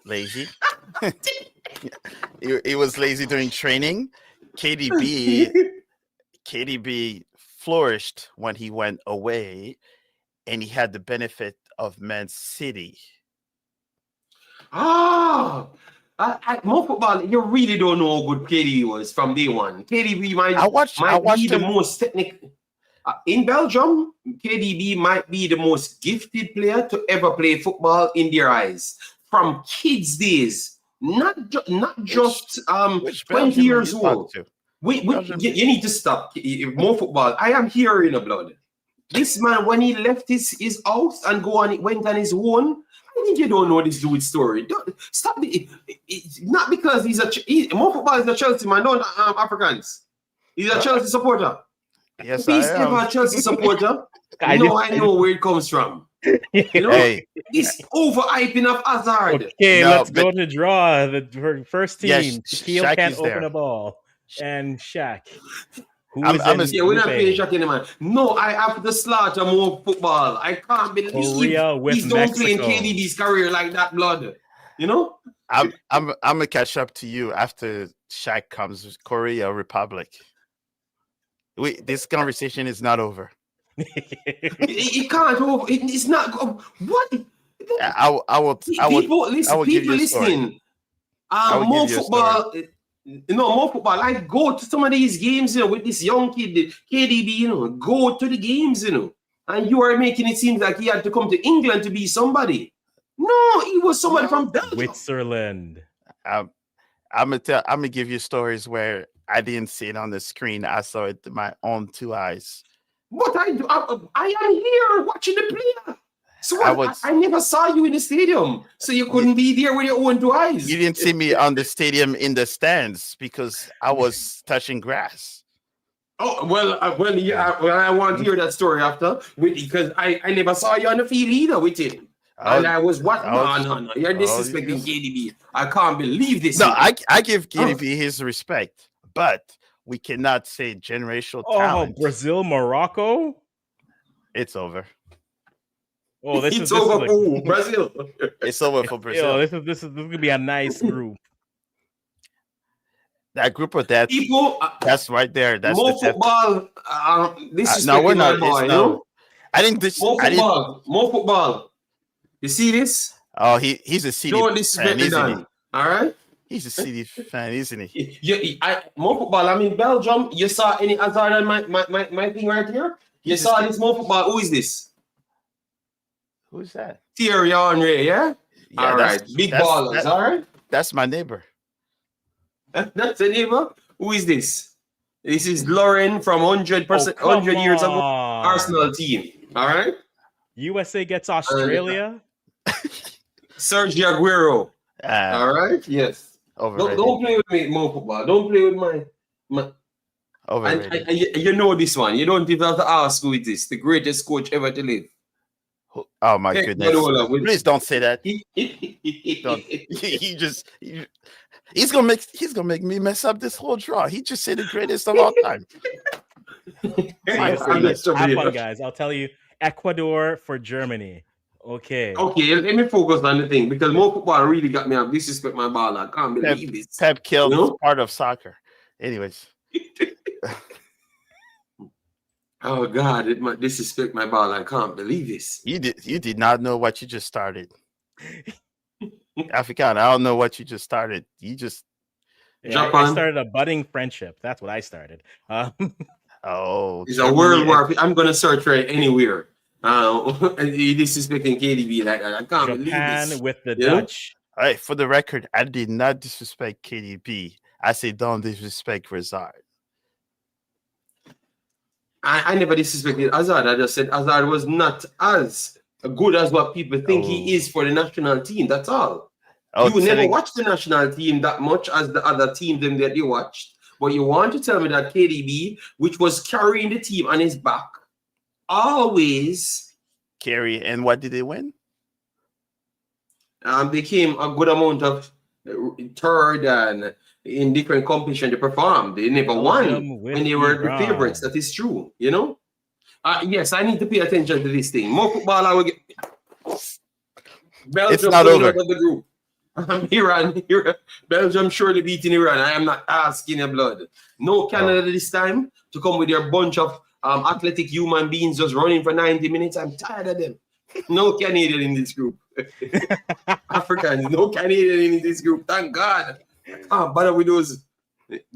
lazy. he was lazy during training. KDB flourished when he went away, and he had the benefit of Man City. More football. You really don't know how good KDB was from day one. KDB might be the most technical. In Belgium, KDB might be the most gifted player to ever play football in their eyes. From kids' days, not just 20 years old. You need to stop. More football. I am here in the blood. This man, when he left his house and went on his own, I think you don't know this dude's story. Stop. Not because more football is a Chelsea man, not Africans. He's a Chelsea supporter. Yes, he's ever a Chelsea supporter. I know where it comes from. You know, he's overhyping of Hazard. Okay, let's go to draw the first team. Shaquille can't open there. a ball, and Shaq. We're not playing Shaq anymore. No, I have to slaughter more football. I can't believe he's not playing KDB's career like that, blood. You know, I'm gonna catch up to you after Shaq comes with Korea Republic. This conversation is not over. It can't over. It's not. What? I will give you listening. More football. More football. I go to some of these games, you know, with this young kid, KDB, you know, go to the games, you know, and you are making it seem like he had to come to England to be somebody. No, he was somebody from Belgium. Switzerland. I'm gonna give you stories where I didn't see it on the screen. I saw it with my own 2 eyes. But I am here watching the player. So what? I never saw you in the stadium, so you couldn't be there with your own two eyes. You didn't see me on the stadium in the stands because I was touching grass. Oh well, I want to hear that story after because I never saw you on the field either with him. And I was what? No. You're disrespecting KDB. I can't believe this. No, I give KDB his respect, but we cannot say generational talent. Brazil, Morocco. It's over. Oh, it's over for Brazil. It's over for Brazil. This is gonna be a nice group. That group of that people, that's right there. That's more the football. This is no, we're not. Boy, you know? I think this. More football. More football. You see this? Oh, he's a CD Don't disrespect me, Dan. All right. He's a CD fan, isn't he? More football. I mean, Belgium. You saw any Hazard on my thing right here? You saw this more football. Who is this? Who's that? Thierry Henry. Yeah. All right. Big ballers. All right. That's my neighbor. That's a neighbor. Who is this? This is Lauren from 100 years ago. Arsenal team. All right. USA gets Australia. Sergio Aguero. All right. Yes. Don't play with me, more football. Don't play with my. And you know this one. You don't even have to ask who it is. The greatest coach ever to live. Oh my goodness! Please don't say that. He's gonna make me mess up this whole draw. He just said the greatest of all time. Have fun, guys. I'll tell you. Ecuador for Germany. Okay, let me focus on the thing because more football really got me up. Disrespect my ball. I can't believe this. Pep killed part of soccer. Anyways. Oh God, it might disrespect my ball. I can't believe this. You did not know what you just started. African, I don't know what you just started. You just I started a budding friendship. That's what I started. It's a world war. I'm gonna search for it anywhere. Disrespecting KDB like that. I can't believe this. Japan with the Dutch. All right, for the record, I did not disrespect KDB. I say don't disrespect Hazard. I never disrespected Hazard. I just said Hazard was not as good as what people think he is for the national team. That's all. You never watched the national team that much as the other team them that you watched. But you want to tell me that KDB, which was carrying the team on his back, always carry. And what did they win? They came a good amount of third and in different competitions they performed. They never won when they were the favorites. That is true, you know. Yes, I need to pay attention to this thing. More football, I will get. Belgium it's not over. Out of the group. Iran. Belgium surely beating Iran. I am not asking your blood. No Canada this time to come with their bunch of athletic human beings just running for 90 minutes. I'm tired of them. No Canadian in this group. Africans, no Canadian in this group. Thank God. I can't bother with those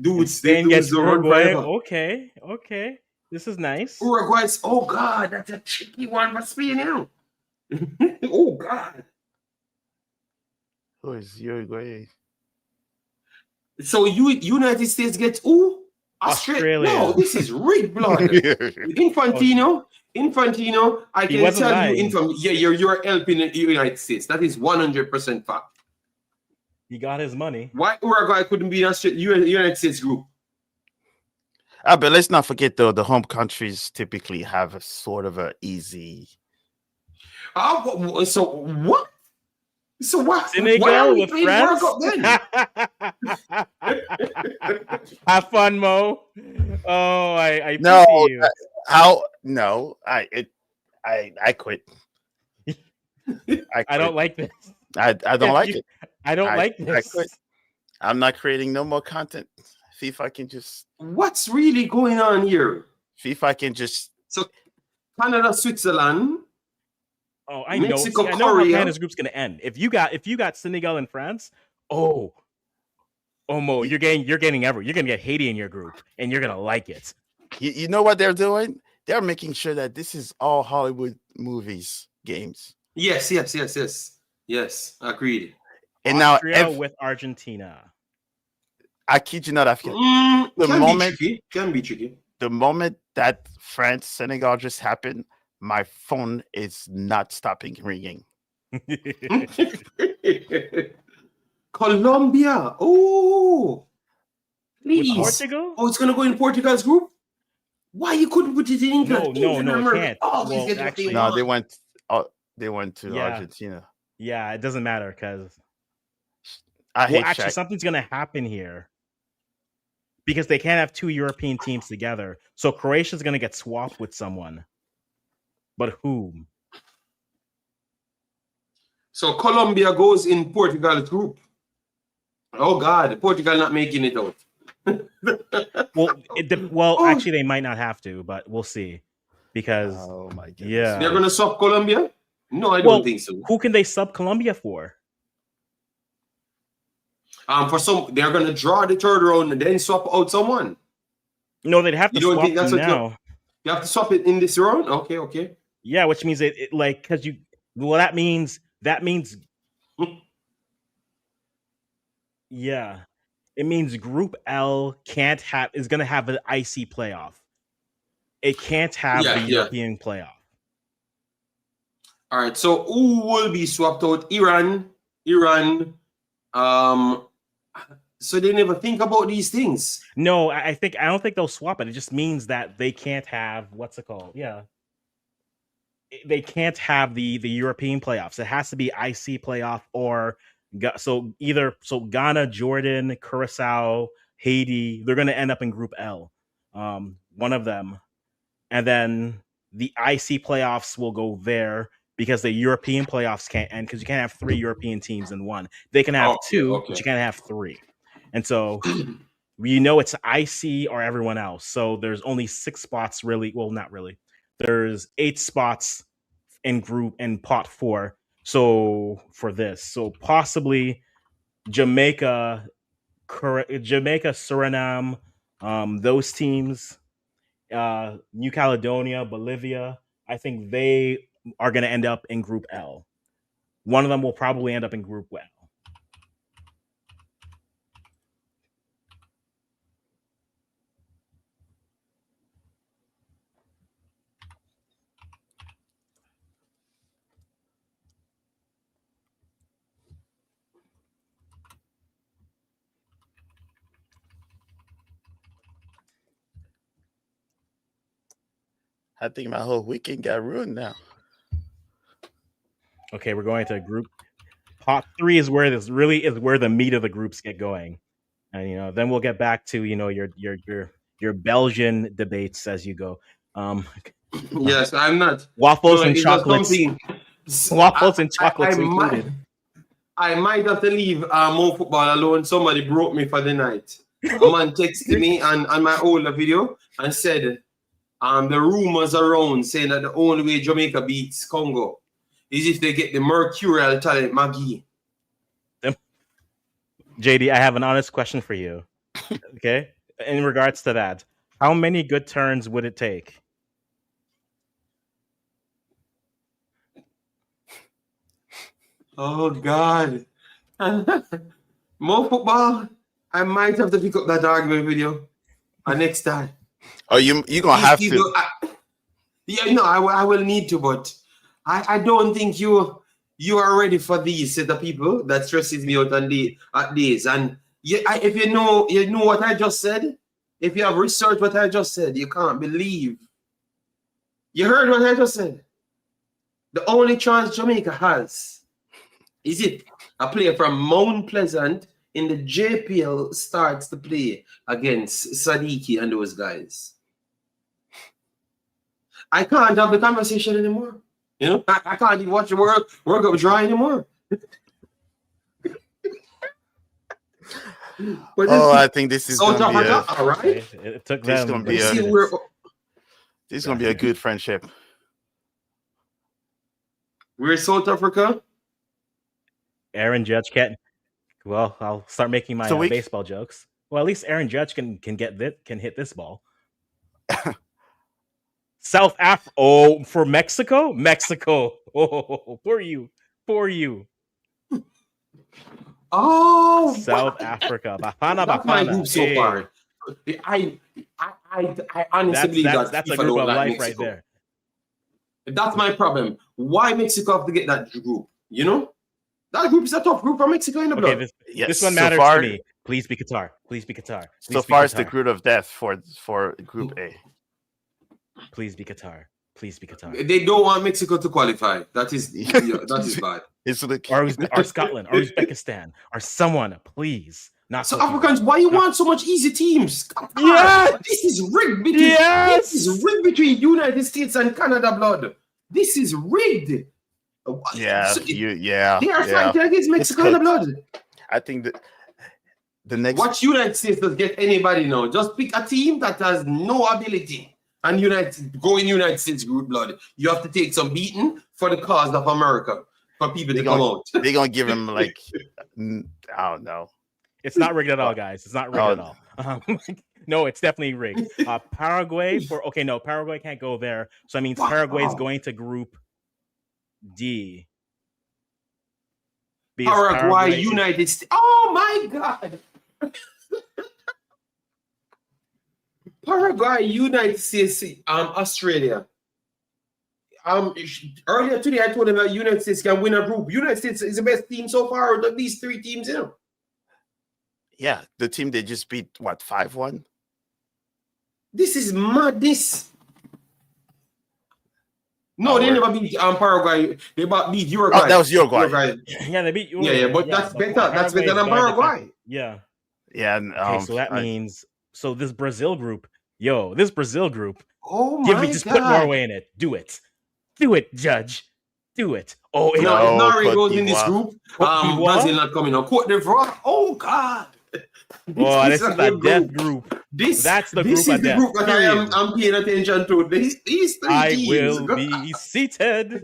dudes. Spain gets Uruguay. Okay. This is nice. Uruguay's, oh God, that's a tricky one for Spain now. Oh God. Who is Uruguay? So United States gets who? Australia. No, this is rigged blood. Infantino, I can tell you, you're helping the United States. That is 100% fact. He got his money. Why Uruguay couldn't be in United States group? But let's not forget though, the home countries typically have a sort of a easy. So what? So what? Senegal with France? Have fun, Mo. Oh, I no. You. How? No, I quit. I don't like this. I don't like it. I don't like this. I quit. I'm not creating no more content. FIFA can just. What's really going on here? FIFA can just. So, Canada, Switzerland. Oh, I Mexico, know. I know how Canada's group's gonna end. If you got Senegal and France, Mo, you're gonna get Haiti in your group, and you're gonna like it. You know what they're doing? They're making sure that this is all Hollywood movies games. Yes. Agreed. And Austria with Argentina. I kid you not, can be tricky. The moment that France Senegal just happened, My phone is not stopping ringing. Colombia. Oh, With please. Portugal? Oh, it's gonna go in Portugal's group. Why you couldn't put it in England? No, England and it America can't. always Well, get what they actually, No, want. they went to Yeah. Argentina. Yeah, it doesn't matter because I hate actually, Shaq. something's gonna happen here because they can't have two European teams together. So Croatia's gonna get swapped with someone, but whom? So Colombia goes in Portugal's group. Oh God, Portugal not making it out. Well, actually, they might not have to, but we'll see. Because Oh my goodness. yeah, They're gonna swap Colombia? No, I well, don't think so. who can they sub Colombia for? For some, they're gonna draw the third round and then swap out someone. No, they'd have to You don't swap think that's them what now. you have to swap it in this round? Okay. Yeah, which means it like because you. Well, that means yeah, it means Group L is going to have an IC playoff. It can't have the European playoff. All right. So who will be swapped out? Iran. So they never think about these things. No, I don't think they'll swap it. It just means that they can't have what's it called? Yeah. They can't have the European playoffs. It has to be IC playoff or so Ghana, Jordan, Curacao, Haiti, they're going to end up in Group L. One of them. And then the IC playoffs will go there because the European playoffs can't end because you can't have 3 European teams in one. They can have 2, but you can't have 3. And so it's IC or everyone else. So there's only 6 spots really. Well, not really. There's 8 spots in pot 4. So for this, so possibly Jamaica, Suriname, those teams, New Caledonia, Bolivia, I think they are going to end up in Group L. One of them will probably end up in Group L. I think my whole weekend got ruined now. Okay, we're going to group. Pot 3 is where this really is where the meat of the groups get going, and then we'll get back to your Belgian debates as you go. Yes, I'm not waffles and chocolates. Waffles and chocolates included. I might have to leave more football alone. Somebody broke me for the night. A man texted me on my older video and said, the rumors around saying that the only way Jamaica beats Congo is if they get the mercurial talent Maggie. JD, I have an honest question for you. Okay? In regards to that, how many good turns would it take? Oh, God. More football? I might have to pick up that argument with you next time. Oh, you're going to have to. I will need to, but I don't think you are ready for these set of people that stresses me out at days. And if you know what I just said, if you have researched what I just said, you can't believe. You heard what I just said. The only chance Jamaica has is if a player from Mount Pleasant in the JPL starts to play against Sadiki and those guys. I can't have the conversation anymore. I can't even watch the World Cup dry anymore. I think this is going to be all right. It took them. This is going to be a good friendship. We're South Africa. Aaron Judge can't. Well, I'll start making my baseball jokes. Well, at least Aaron Judge can hit this ball. South Africa. Oh, for Mexico. Oh, for you. Oh, South Africa. That's my group so far. I honestly believe that's a group of life right there. That's my problem. Why Mexico have to get that group? You know, that group is a tough group for Mexico in the blood. This one matters to me. Please be Qatar. Please be Qatar. So far, it's the group of death for Group A. Please be Qatar. Please be Qatar. They don't want Mexico to qualify. That is bad. Or Scotland, or Uzbekistan, or someone, please. Not so Africans, why you want so much easy teams? Yeah, this is rigged between this is rigged between United States and Canada, blood. This is rigged. Yeah, so they are fighting against Mexico in the blood. I think that the next watch United States does get anybody now. Just pick a team that has no ability and go in United States group, blood. You have to take some beating for the cause of America for people to come out. They're gonna give him like I don't know. It's not rigged at all, guys. It's not rigged at all. No, it's definitely rigged. Paraguay Paraguay can't go there. So that means Paraguay is going to Group D. Paraguay, United States. Oh my God. Paraguay, United States, Australia. Earlier today, I told them that United States can win a group. United States is the best team so far out of these three teams, you know. Yeah, the team they just beat, what, 5-1? This is madness. No, they never beat Paraguay. They beat Uruguay. Oh, that was Uruguay. Yeah, they beat Uruguay. Yeah, but that's better. That's better than Paraguay. Yeah. Yeah. Okay, so that means this Brazil group. Oh my God. Just put Norway in it. Do it, Judge. Do it. Oh, if Norway goes in this group, Brazil not coming on. Cote d'Ivoire. Oh God. This is a death group. That's the group of death. Group that I'm paying attention to. These three I teams. will be seated.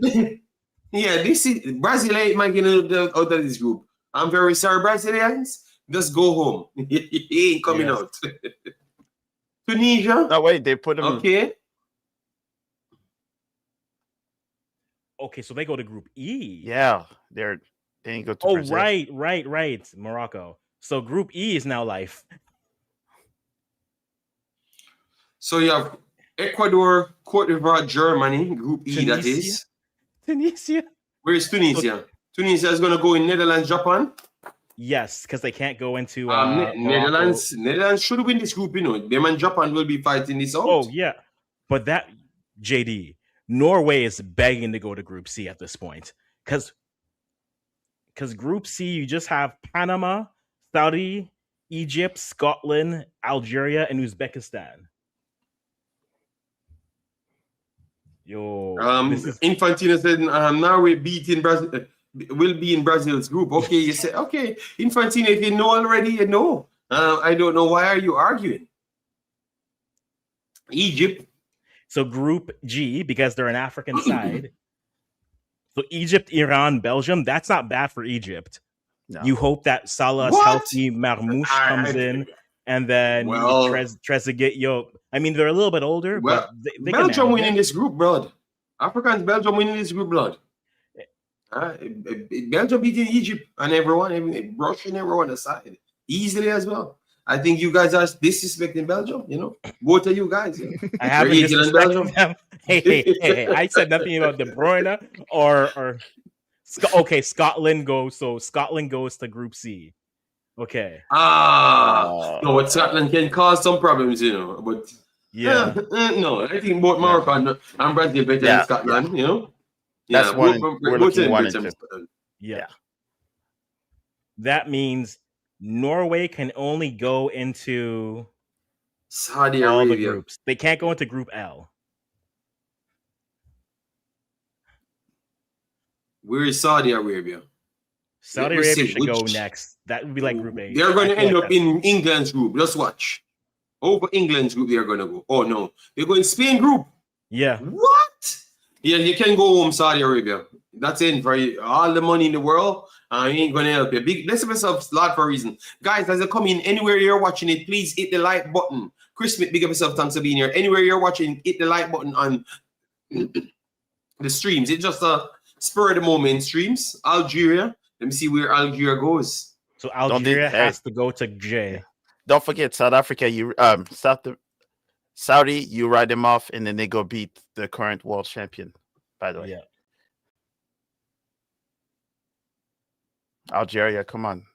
Yeah, this is Brazil ain't making out of this group. I'm very sorry, Brazilians. Just go home. He ain't coming out. Tunisia. No, wait, they put him. Okay. Okay, so they go to Group E. Yeah, they ain't go to Brazil. Right. Morocco. So Group E is now life. So you have Ecuador, Cote d'Ivoire, Germany, Group E, that is. Tunisia. Where is Tunisia? Tunisia is going to go in Netherlands, Japan. Yes, because they can't go into Netherlands. Netherlands should win this group, you know. Them and Japan will be fighting this out. Oh, yeah. But that, JD, Norway is begging to go to Group C at this point. Because Group C, you just have Panama, Saudi, Egypt, Scotland, Algeria, and Uzbekistan. Infantino said Norway beating Brazil will be in Brazil's group. Okay, you say okay. Infantino, if you know already, you know. I don't know why are you arguing. Egypt. So Group G, because they're an African side. So Egypt, Iran, Belgium. That's not bad for Egypt. No. You hope that Salah's healthy, Marmouche comes in, and then Trezeguet. I mean, they're a little bit older, but they Belgium winning this group, blood. Africans, Belgium winning this group, blood. Belgium beating Egypt and everyone, brushing everyone aside easily as well. I think you guys are disrespecting Belgium. You know, both of you guys. You know? I haven't disrespected them. Hey! I said nothing about De Bruyne or. Okay, Scotland goes. So Scotland goes to Group C. Okay. No, but Scotland can cause some problems, you know. But no, I think both Morocco and Brazil better than Scotland. You know. That's one we're looking one into. Yeah. That means Norway can only go into Saudi all Arabia. The groups. They can't go into Group L. Where is Saudi Arabia? Saudi Arabia should go next. That would be like Group A. They're going to end up in England's group. Let's watch. Over England's group, they're going to go. Oh, no. They're going Spain group. Yeah. What? Yeah, you can go home, Saudi Arabia. That's it for you. All the money in the world. I ain't going to help you. Let's have yourself a lot for a reason. Guys, as you come in, anywhere you're watching it, please hit the like button. Chris Smith, big up yourself. Thanks for being here. Anywhere you're watching, hit the like button on the streams. It's just a spur of the moment streams. Algeria. Let me see where Algeria goes. So Algeria has to go to J. Don't forget South Africa. Saudi, you ride them off, and then they go beat the current world champion by the way. Yeah. Algeria, come on.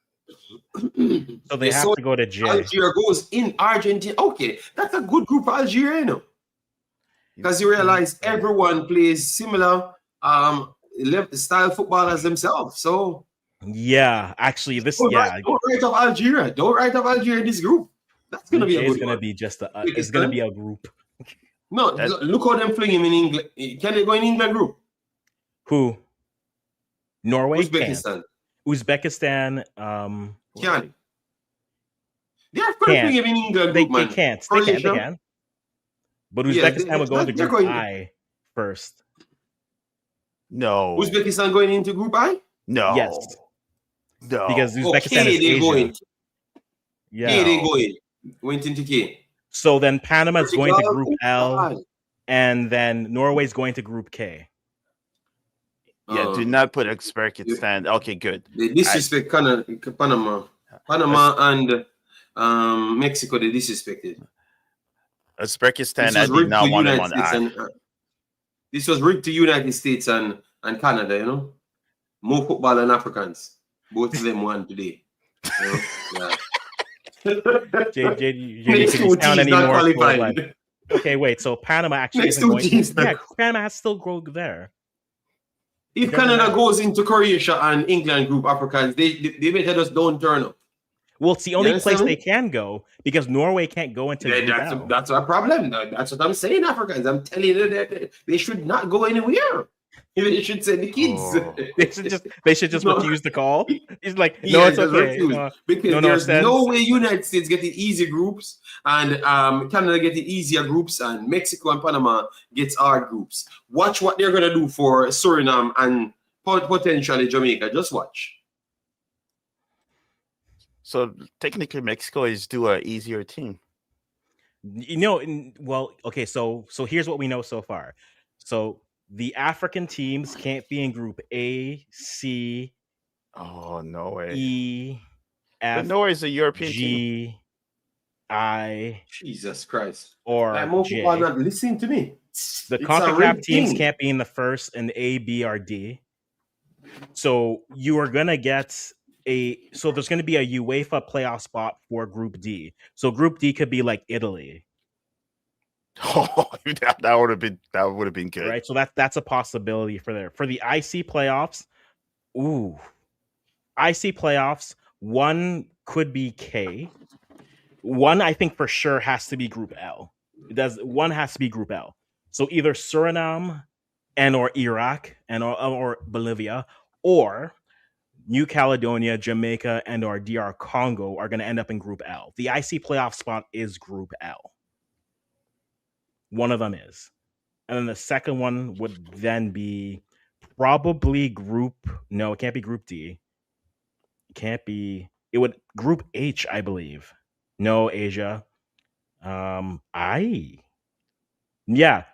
So they have to go to J. Algeria goes in Argentina. Okay, that's a good group for Algeria, you know. Because you realize everyone plays similar style football as themselves. So yeah, actually, this don't write off Algeria. Don't write off Algeria in this group. That's gonna Group be J a is good gonna one. be just it's gonna be a group. No, look how them fling him in England. Can they go in England group? Who? Norway Uzbekistan. Can't. Uzbekistan. Can. They are fling him in England group, man. They can't. Croatia. They can. But Uzbekistan will go into Group I first. No. Uzbekistan going into Group I? No. Yes. No. Because Uzbekistan is Asia. Going. Yeah. K they going. Went into K. So then Panama's going to Group L, God. and then Norway's going to Group K. Yeah, do not put Uzbekistan. Okay, good. They disrespect Panama. Panama and Mexico, they disrespected. Uzbekistan, I did not want them on that. This was rigged to United States and Canada, you know. More football than Africans. Both of them won today. You know? Yeah. JJ, you sound any more like, okay, wait. So Panama actually isn't going to. Yeah, Panama has still go there. If Canada goes into Croatia and England group Africans, they better just don't turn up. Well, it's the only place they can go because Norway can't go into. That's our problem. That's what I'm saying, Africans. I'm telling you that they should not go anywhere. They should send the kids. Oh. they should just refuse the call. It's like no, it's okay. Because there's no way United States getting easy groups and Canada getting easier groups and Mexico and Panama gets hard groups. Watch what they're gonna do for Suriname and potentially Jamaica. Just watch. So technically, Mexico is still an easier team. You know, well, okay. So here's what we know so far. So the African teams can't be in Group A, C. Oh no way. E, F. But Norway is a European G, team. I. Jesus Christ. Or J. Not listening to me. The CONCACAF teams can't be in the first, and A, B, or D. So you are gonna get so there's gonna be a UEFA playoff spot for Group D. So Group D could be like Italy. Oh, that would have been good. Right. So that's a possibility for the IC playoffs. Ooh. IC playoffs, one could be K. One I think for sure has to be Group L. One has to be Group L. So either Suriname and or Iraq and or Bolivia or New Caledonia, Jamaica, and or DR Congo are going to end up in Group L. The IC playoff spot is Group L. One of them is. And then the second one would then be probably no, it can't be Group D. It can't be. It would Group H, I believe. No, Asia. Yeah,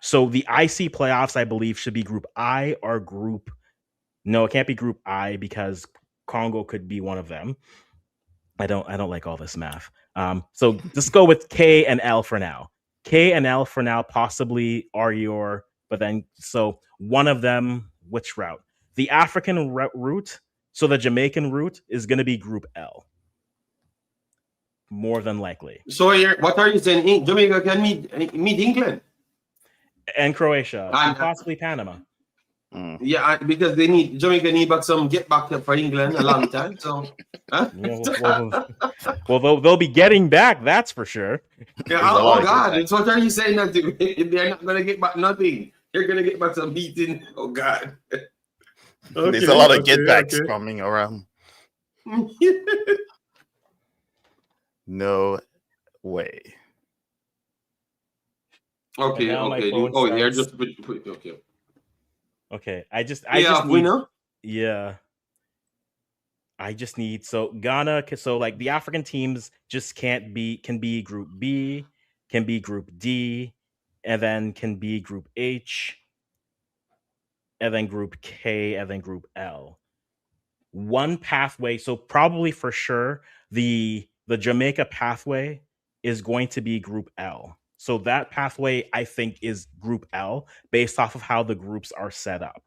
so the IC playoffs, I believe, should be Group I or Group. No, it can't be Group I because Congo could be one of them. I don't like all this math. So just go with K and L for now. K and L for now possibly are but then so one of them, which route? The African route, so the Jamaican route is going to be Group L. More than likely. So what are you saying? Jamaica can meet England? And Croatia, and possibly Panama. Yeah, because Jamaica need back some get back for England a long time. So, huh? well, they'll be getting back. That's for sure. Yeah, oh God! So what are you saying that they're not gonna get back nothing? They're gonna get back some beating. Oh God! There's a lot of get backs coming around. No way. Okay. They're just okay. Okay, I just need, winner. Yeah, I just need Ghana. So like the African teams just can be Group B, can be Group D, and then can be Group H, and then Group K, and then Group L. One pathway. So probably for sure the Jamaica pathway is going to be Group L. So that pathway, I think, is Group L based off of how the groups are set up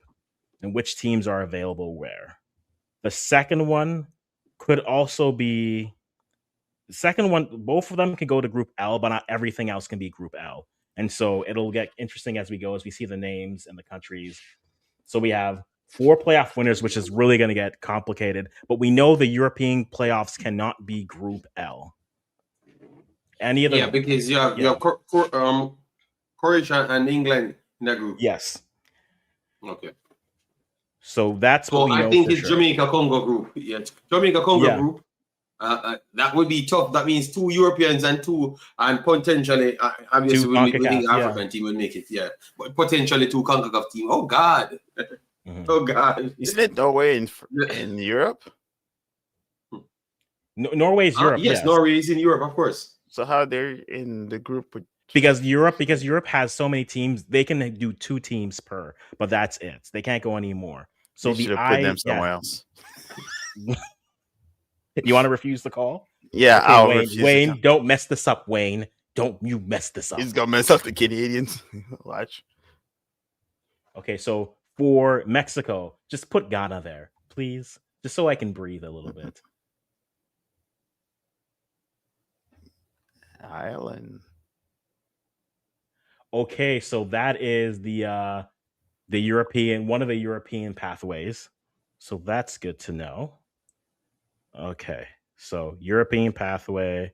and which teams are available where. The second one could also be the second one. Both of them can go to Group L, but not everything else can be Group L. And so it'll get interesting as we go, as we see the names and the countries. So we have 4 playoff winners, which is really going to get complicated. But we know the European playoffs cannot be Group L. Any of the because you have Croatia and England in that group. Yes. Okay. So that's what we know. I think for it's sure. Jamaica Congo group. Yeah, Jamaica Congo group. That would be tough. That means 2 Europeans and potentially, obviously, we think African team will make it. Yeah, but potentially 2 CONCACAF team. Oh God. Mm-hmm. Oh God. Isn't it Norway in Europe? Norway's Europe. Yes, Norway is in Europe, of course. So how they're in the group with because Europe has so many teams, they can do 2 teams per, but that's it. They can't go any more. So they should have put them somewhere else. You want to refuse the call? Yeah, okay, I'll refuse. Wayne, don't mess this up, Wayne. Don't you mess this up. He's gonna mess up the Canadians. Watch. Okay, so for Mexico, just put Ghana there, please. Just so I can breathe a little bit. Ireland. Okay, so that is the European, one of the European pathways. So that's good to know. Okay, so European pathway,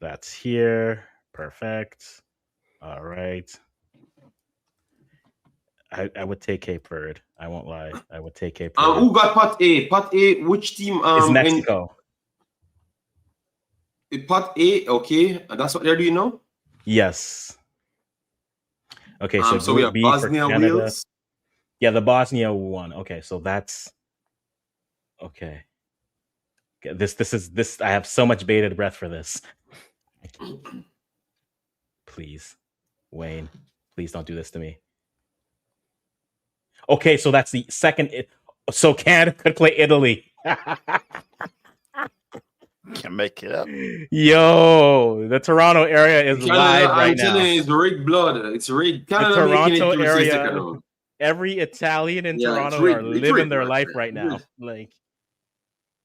that's here. Perfect. All right. I would take Cape Verde. I won't lie. I would take Cape Verde. Who got Pot A? Pot A, which team? It's Mexico. Pot A, okay. That's what they're doing now? Yes. Okay, so we have B Bosnia, Wales. Yeah, the Bosnia one. Okay, so that's okay. This I have so much bated breath for this. Please, Wayne, please don't do this to me. Okay, so that's the second. So Canada could play Italy. Can't make it up. Yo, the Toronto area is live right now. It's rigged blood. It's rigged. Canada the Toronto area. Every Italian in Toronto are living their life right now. Like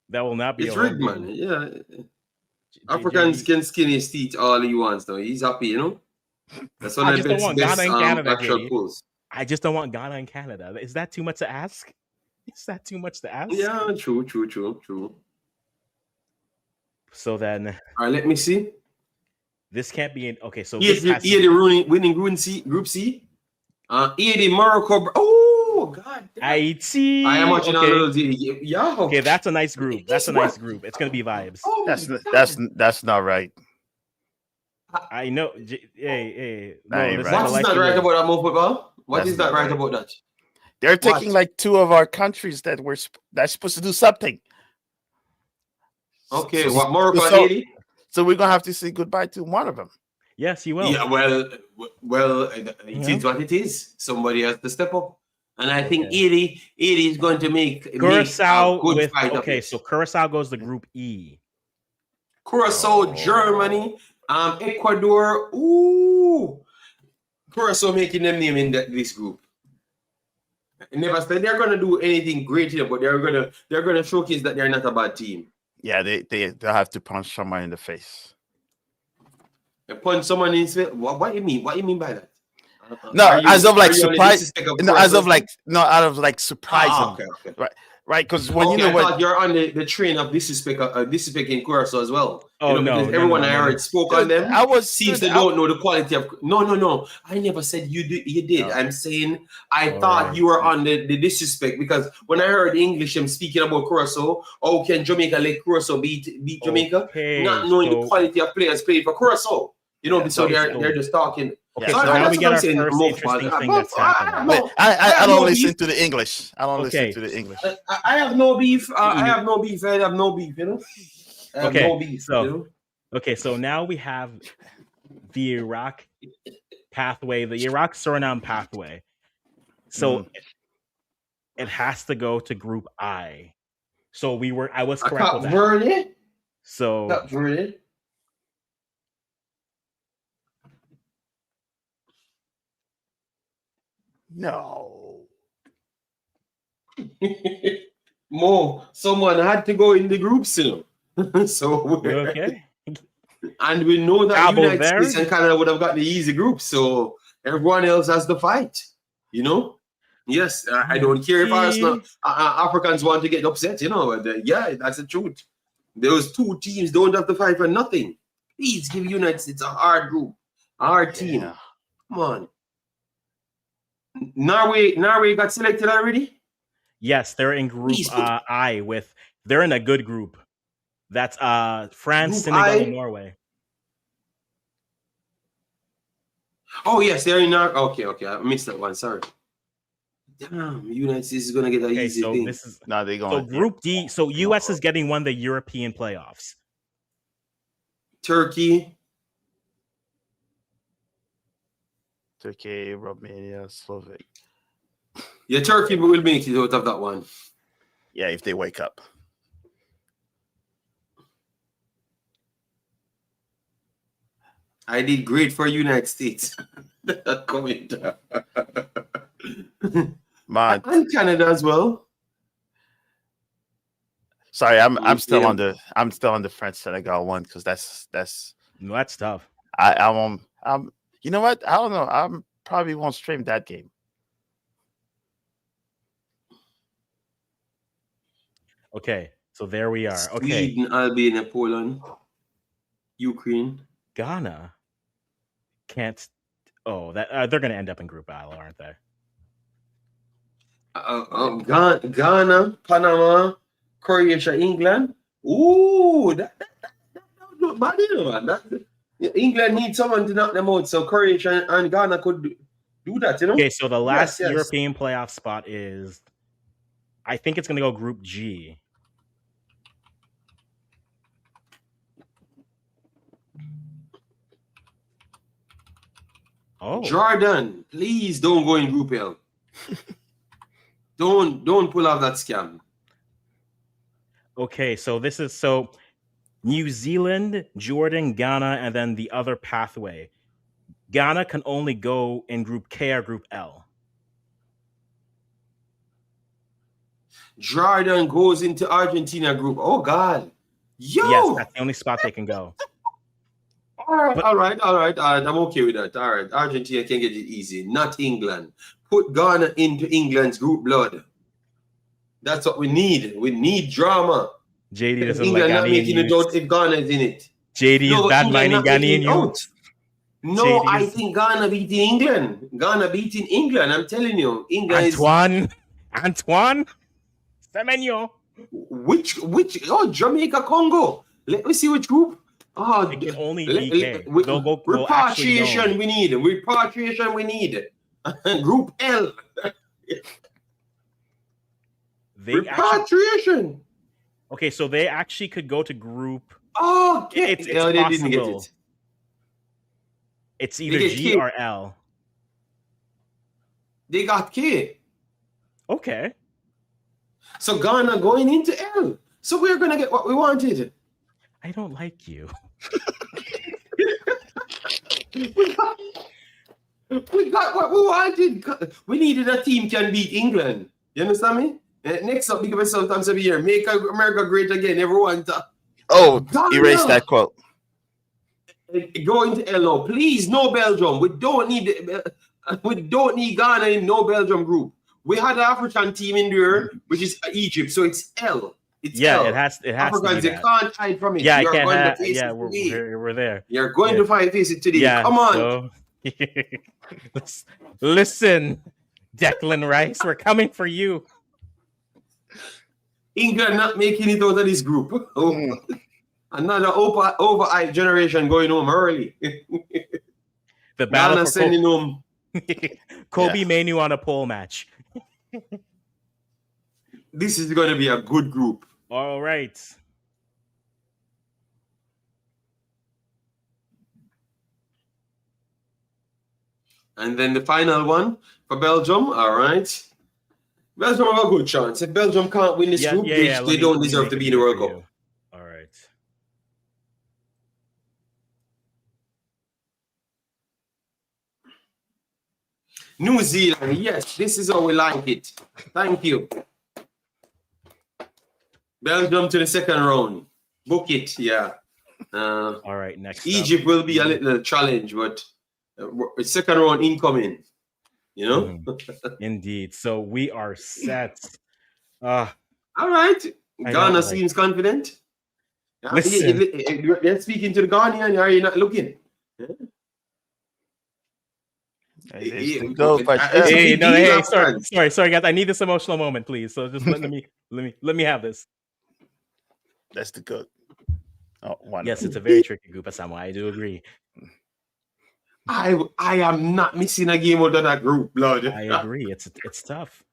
that will not be. It's rigged, man. Yeah. Africans can skin his teeth all he wants, though. He's happy, you know. That's one of the best pulls. I just don't want Ghana and Canada. Is that too much to ask? Is that too much to ask? Yeah, true. So then, all right, let me see. This can't be in. Okay, so the winning Group C. The Morocco. Oh God! Haiti. I am watching all yeah. Okay, that's a nice group. That's a nice group. It's gonna be vibes. Oh, that's not right. I know. Hey. No, what's not right about that move, football? What is not right about that? They're taking like 2 of our countries that's supposed to do something. Okay, what Morocco and Haiti? So we're gonna have to say goodbye to one of them. Yes, you will. Yeah, well, it is what it is. Somebody has to step up, and I think Haiti is going to make Curacao with. Okay, so Curacao goes to Group E. Curacao, Germany, Ecuador. Ooh, Curacao making them name in this group. I never said they're gonna do anything great here, but they're gonna showcase that they're not a bad team. Yeah, they'll have to punch someone in the face. Punch someone in the face? What do you mean? What do you mean by that? As of like surprise. Out of like surprise. Okay. Right, because when I thought you're on the train of disrespect in Curacao as well. Oh, no, everyone I heard spoke on them. Seems they don't know the quality of. No. I never said you did. No. I'm saying I thought you were on the disrespect because when I heard English them speaking about Curacao, how can Jamaica let Curacao beat Jamaica? Not knowing the quality of players played for Curacao. You know, so they're just talking. Okay, so now we get our first interesting thing that's happening. I don't listen to the English. I don't listen to the English. I have no beef. I have no beef, you know? No beef, okay, so now we have the Iraq pathway, the Iraq Suriname pathway. So it has to go to Group I. So I was correct with that. Verde? So Verde? No. Mo, someone had to go in the group still. So Okay. and we know that Cabo United States Verde. and Canada would have got the easy group. So everyone else has to fight. You know. Yes, I don't care if Arsenal, Africans want to get upset. You know, but, yeah, that's the truth. Those two teams don't have to fight for nothing. Please give United States a hard group, a hard team. Yeah. Come on. Norway got selected already? Yes, they're in group Please put I with. They're in a good group. That's France, Group Senegal, I. and Norway. Oh yes, they're in our. Okay, I missed that one. Sorry. Damn, United States is gonna get an Okay, easy so thing. this is No, they're so going. Group D. So US is getting one of the European playoffs. Turkey. Turkey, Romania, Slovak. Yeah, Turkey will make it out of that one. Yeah, if they wake up. I did great for United States. Comment. Man, And Canada as well. sorry, I'm still on the French Senegal one because that's No, that's tough. I'm you know what? I don't know. I'm probably won't stream that game. Okay, so there we are. Okay, Sweden, Albania, Poland, Ukraine. Ghana can't. Oh, that they're going to end up in Group Battle, aren't they? Ghana, Panama, Croatia, England. Ooh, that's not bad, you know, man. England needs someone to knock them out, so Croatia and Ghana could do that, you know. Okay, so the last Yes. European playoff spot is, I think it's going to go Group G. Oh, Jordan, please don't go in Group L. Don't pull off that scam. okay. So this is New Zealand, Jordan, Ghana, and then the other pathway. Ghana can only go in Group K or Group L. Jordan goes into Argentina group. Oh God. Yo. Yes, that's the only spot they can go. All right. I'm okay with that. All right. Argentina can get it easy. Not England. Put Ghana into England's group blood. That's what we need. We need drama. JD doesn't England like not Ghanaian making it youths. out if Ghana is in it. JD is bad minding Ghanaian youths. No, JD I is- think Ghana beating England. Ghana beating England. I'm telling you. England Antoine Semenyo. Which Jamaica, Congo. Let me see which group. Oh, It can only be K. They'll actually repatriation go. we need. Repatriation we need. Group L. Repatriation. Okay, so they actually could go to group. Oh, it's they possible. didn't get it. It's either G or L. They got K. Okay. So Ghana going into L. So we're gonna get what we wanted. I don't like you. We got what we wanted. We needed a team can beat England. You understand me? Next up, because sometimes every year, make America great again. Everyone. Erase that quote. Go into L now, please. No Belgium. We don't need Ghana in no Belgium group. We had an African team in there, which is Egypt. So it's L. It's L. It has Africans, to you can't hide from it. Yeah, You're going to face it today. we're there. You're going to face it today. Yeah, come on. So, listen, Declan Rice, we're coming for you. England not making it out of this group. Another over generation going home early. The battle Ghana for sending home. Kobe Manu on a pole match. This is going to be a good group. All right. And then the final one for Belgium. All right. Belgium have a good chance. If Belgium can't win this group, they don't deserve to be in the World Cup. All right. New Zealand. Yes, this is how we like it. Thank you. Belgium to the second round. Book it. Yeah. All right, next Egypt up. will be a little challenge, but second round incoming. You know. Indeed. So we are set. All right. I Ghana don't seems confident. Listen. You're speaking to the Ghanaian. Are you not looking? Hey, Sorry, guys. I need this emotional moment, please. So just let me have this. That's the good. Oh, wonderful. Yes, it's a very tricky group, Asamoah. I do agree. I am not missing a game out of that group, blood. I agree. It's tough.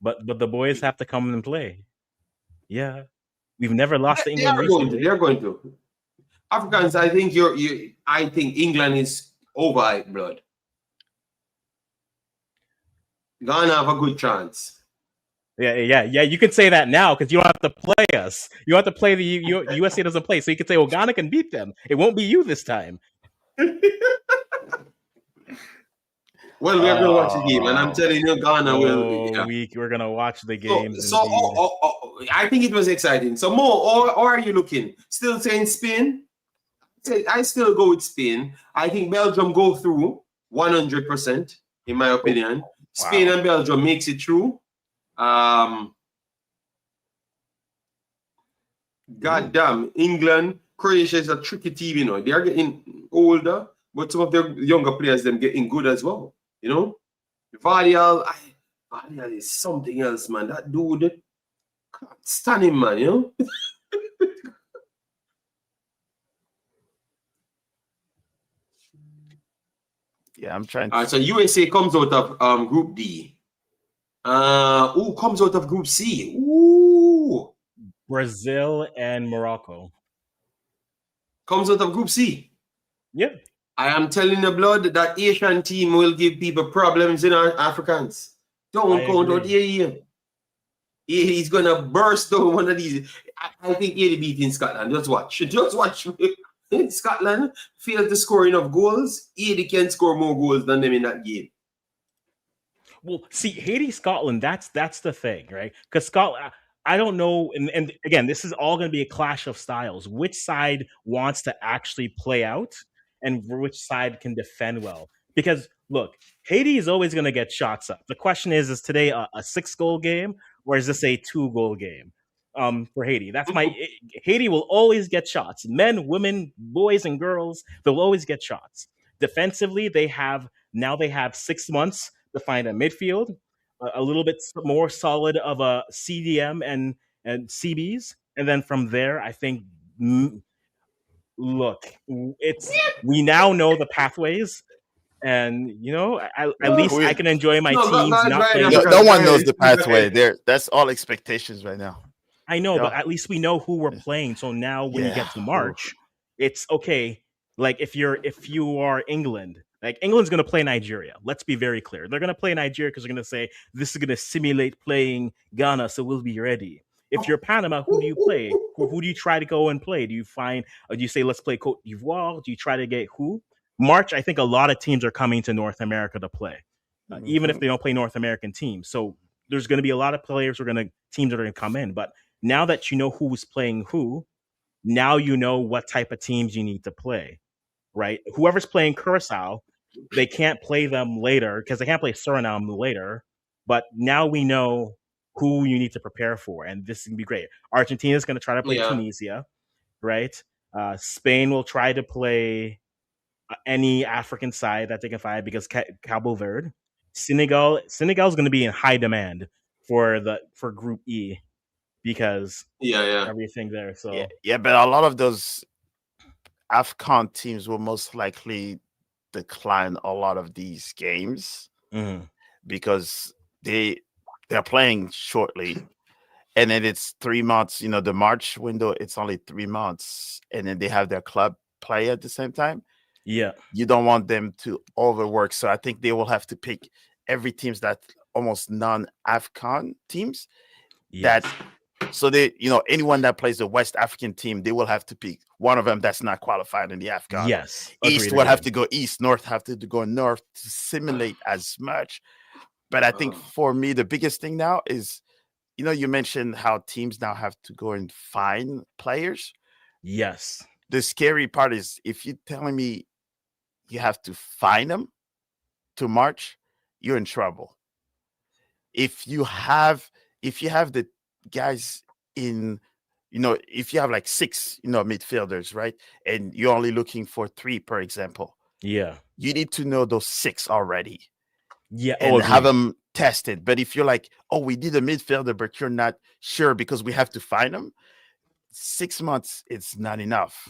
But the boys have to come and play. Yeah. We've never lost to England recently. They're going to. Africans, I think I think England is over it, blood. Ghana have a good chance. Yeah. You can say that now because you don't have to play us. You don't have to play the USA doesn't play, so you can say, "Well, Ghana can beat them. It won't be you this time." Well, we're going to watch the game, and I'm telling you, Ghana will. Yeah. We're going to watch the games. So I think it was exciting. So, Mo, or are you looking? Still saying Spain? I still go with Spain. I think Belgium go through 100%, in my opinion. Wow. Spain and Belgium makes it through. God damn, England, Croatia is a tricky team, you know. They are getting older, but some of their younger players them getting good as well, you know. Vardial is something else, man. That dude, stunning, man, you know. Yeah, I'm trying. All right, so USA comes out of Group D. Who comes out of Group C? Ooh, Brazil and Morocco. Comes out of Group C. Yeah. I am telling the blood that Asian team will give people problems in our Africans. Don't count out AE. He's gonna burst down one of these. I think AE beating Scotland. Just watch. Scotland failed to score enough goals. AE can score more goals than them in that game. Well, see, Haiti, Scotland, that's the thing, right? Because Scotland, I don't know, and again, this is all going to be a clash of styles. Which side wants to actually play out, and which side can defend well? Because look, Haiti is always going to get shots up. The question is today a 6-goal game, or is this a 2-goal game? For Haiti, Haiti will always get shots. Men, women, boys, and girls, they'll always get shots. Defensively, they have 6 months to find a midfield, a little bit more solid of a CDM and CBs, and then from there, I think. Look, we now know the pathways, and you know, at least I can enjoy my teams not playing. No one knows the pathway. That's all expectations right now. I know, but at least we know who we're playing. So now, when you get to March, it's okay. Like if you are England. Like England's going to play Nigeria. Let's be very clear. They're going to play Nigeria because they're going to say this is going to simulate playing Ghana, so we'll be ready. If you're Panama, who do you play? Who do you try to go and play? Do you say let's play Cote d'Ivoire? Do you try to get who? March, I think a lot of teams are coming to North America to play, even if they don't play North American teams. So there's going to be a lot of teams that are going to come in. But now that you know who's playing who, now you know what type of teams you need to play. Right? Whoever's playing Curacao, they can't play them later because they can't play Suriname later. But now we know who you need to prepare for, and this is gonna be great. Argentina is going to try to play Tunisia, right? Spain will try to play any African side that they can find because Cabo Verde. Senegal is going to be in high demand for Group E because everything there. So but a lot of those AFCON teams will most likely decline a lot of these games because they're playing shortly, and then it's 3 months. You know, the March window, it's only 3 months, and then they have their club play at the same time. Yeah, you don't want them to overwork, so I think they will have to pick every teams that almost non-AFCON teams that So they, anyone that plays the West African team, they will have to pick one of them that's not qualified in the AFCON. Yes, East agreed, will have agreed. to go east, north have to go north to simulate as much. But I think for me, the biggest thing now is, you mentioned how teams now have to go and find players. Yes. The scary part is if you're telling me you have to find them to March, you're in trouble. If you have the guys in, if you have like six, midfielders, right? And you're only looking for three, per example, Yeah. you need to know those six already Yeah. Oh, and have agreed. them tested. But if you're like, oh, we need a midfielder, but you're not sure because we have to find them, 6 months, it's not enough.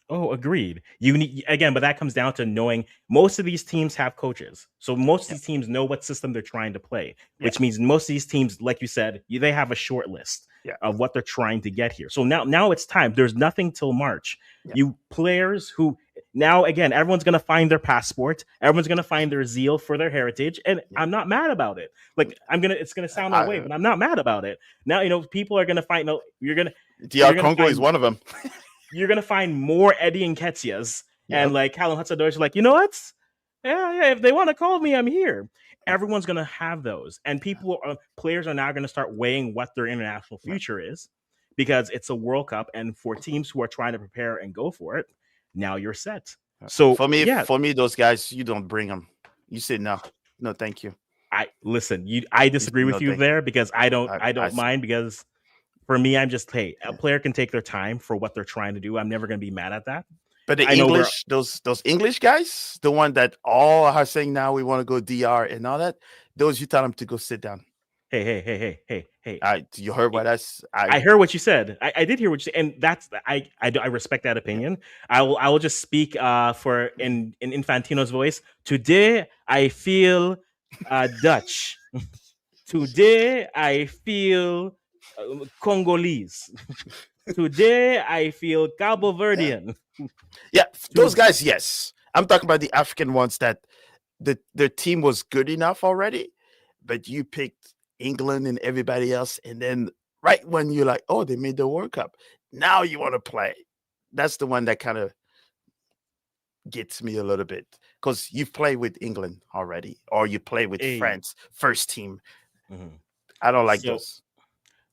Oh, agreed. You need again, but that comes down to knowing most of these teams have coaches. So most of Yeah. these teams know what system they're trying to play, Yeah. which means most of these teams, like you said, they have a short list Yeah. of what they're trying to get here. So now it's time. There's nothing till March. Yeah. You players who now again, everyone's gonna find their passport, everyone's gonna find their zeal for their heritage, and Yeah. I'm not mad about it. Like it's gonna sound that way, but I'm not mad about it. Now people are gonna find. No, you're gonna DR Congo is one of them. you're gonna find more Eddie Nketiahs and Yep. like Callum Hudson-Odoi. Like, you know what? Yeah. If they want to call me, I'm here. Everyone's gonna have those, and players are now gonna start weighing what their international future is, because it's a World Cup, and for teams who are trying to prepare and go for it, now you're set. So For me, yeah, those guys, you don't bring them. You say no, thank you. I disagree with you there, because I don't mind, because for me, I'm just, hey, a player can take their time for what they're trying to do. I'm never going to be mad at that. But the English, those English guys, the one that all are saying now we want to go DR and all that, those you tell them to go sit down. Hey. You heard what I heard what you said. I did hear what you said, and that's I respect that opinion. I will just speak for in Infantino's voice. Today I feel Dutch. Today I feel Congolese. Today I feel Cabo Verdean. Yeah, those guys, yes. I'm talking about the African ones that their team was good enough already, but you picked England and everybody else, and then right when you're like, oh, they made the World Cup, now you want to play. That's the one that kind of gets me a little bit, because you've played with England already, or you play with France first team. Mm-hmm. I don't like those.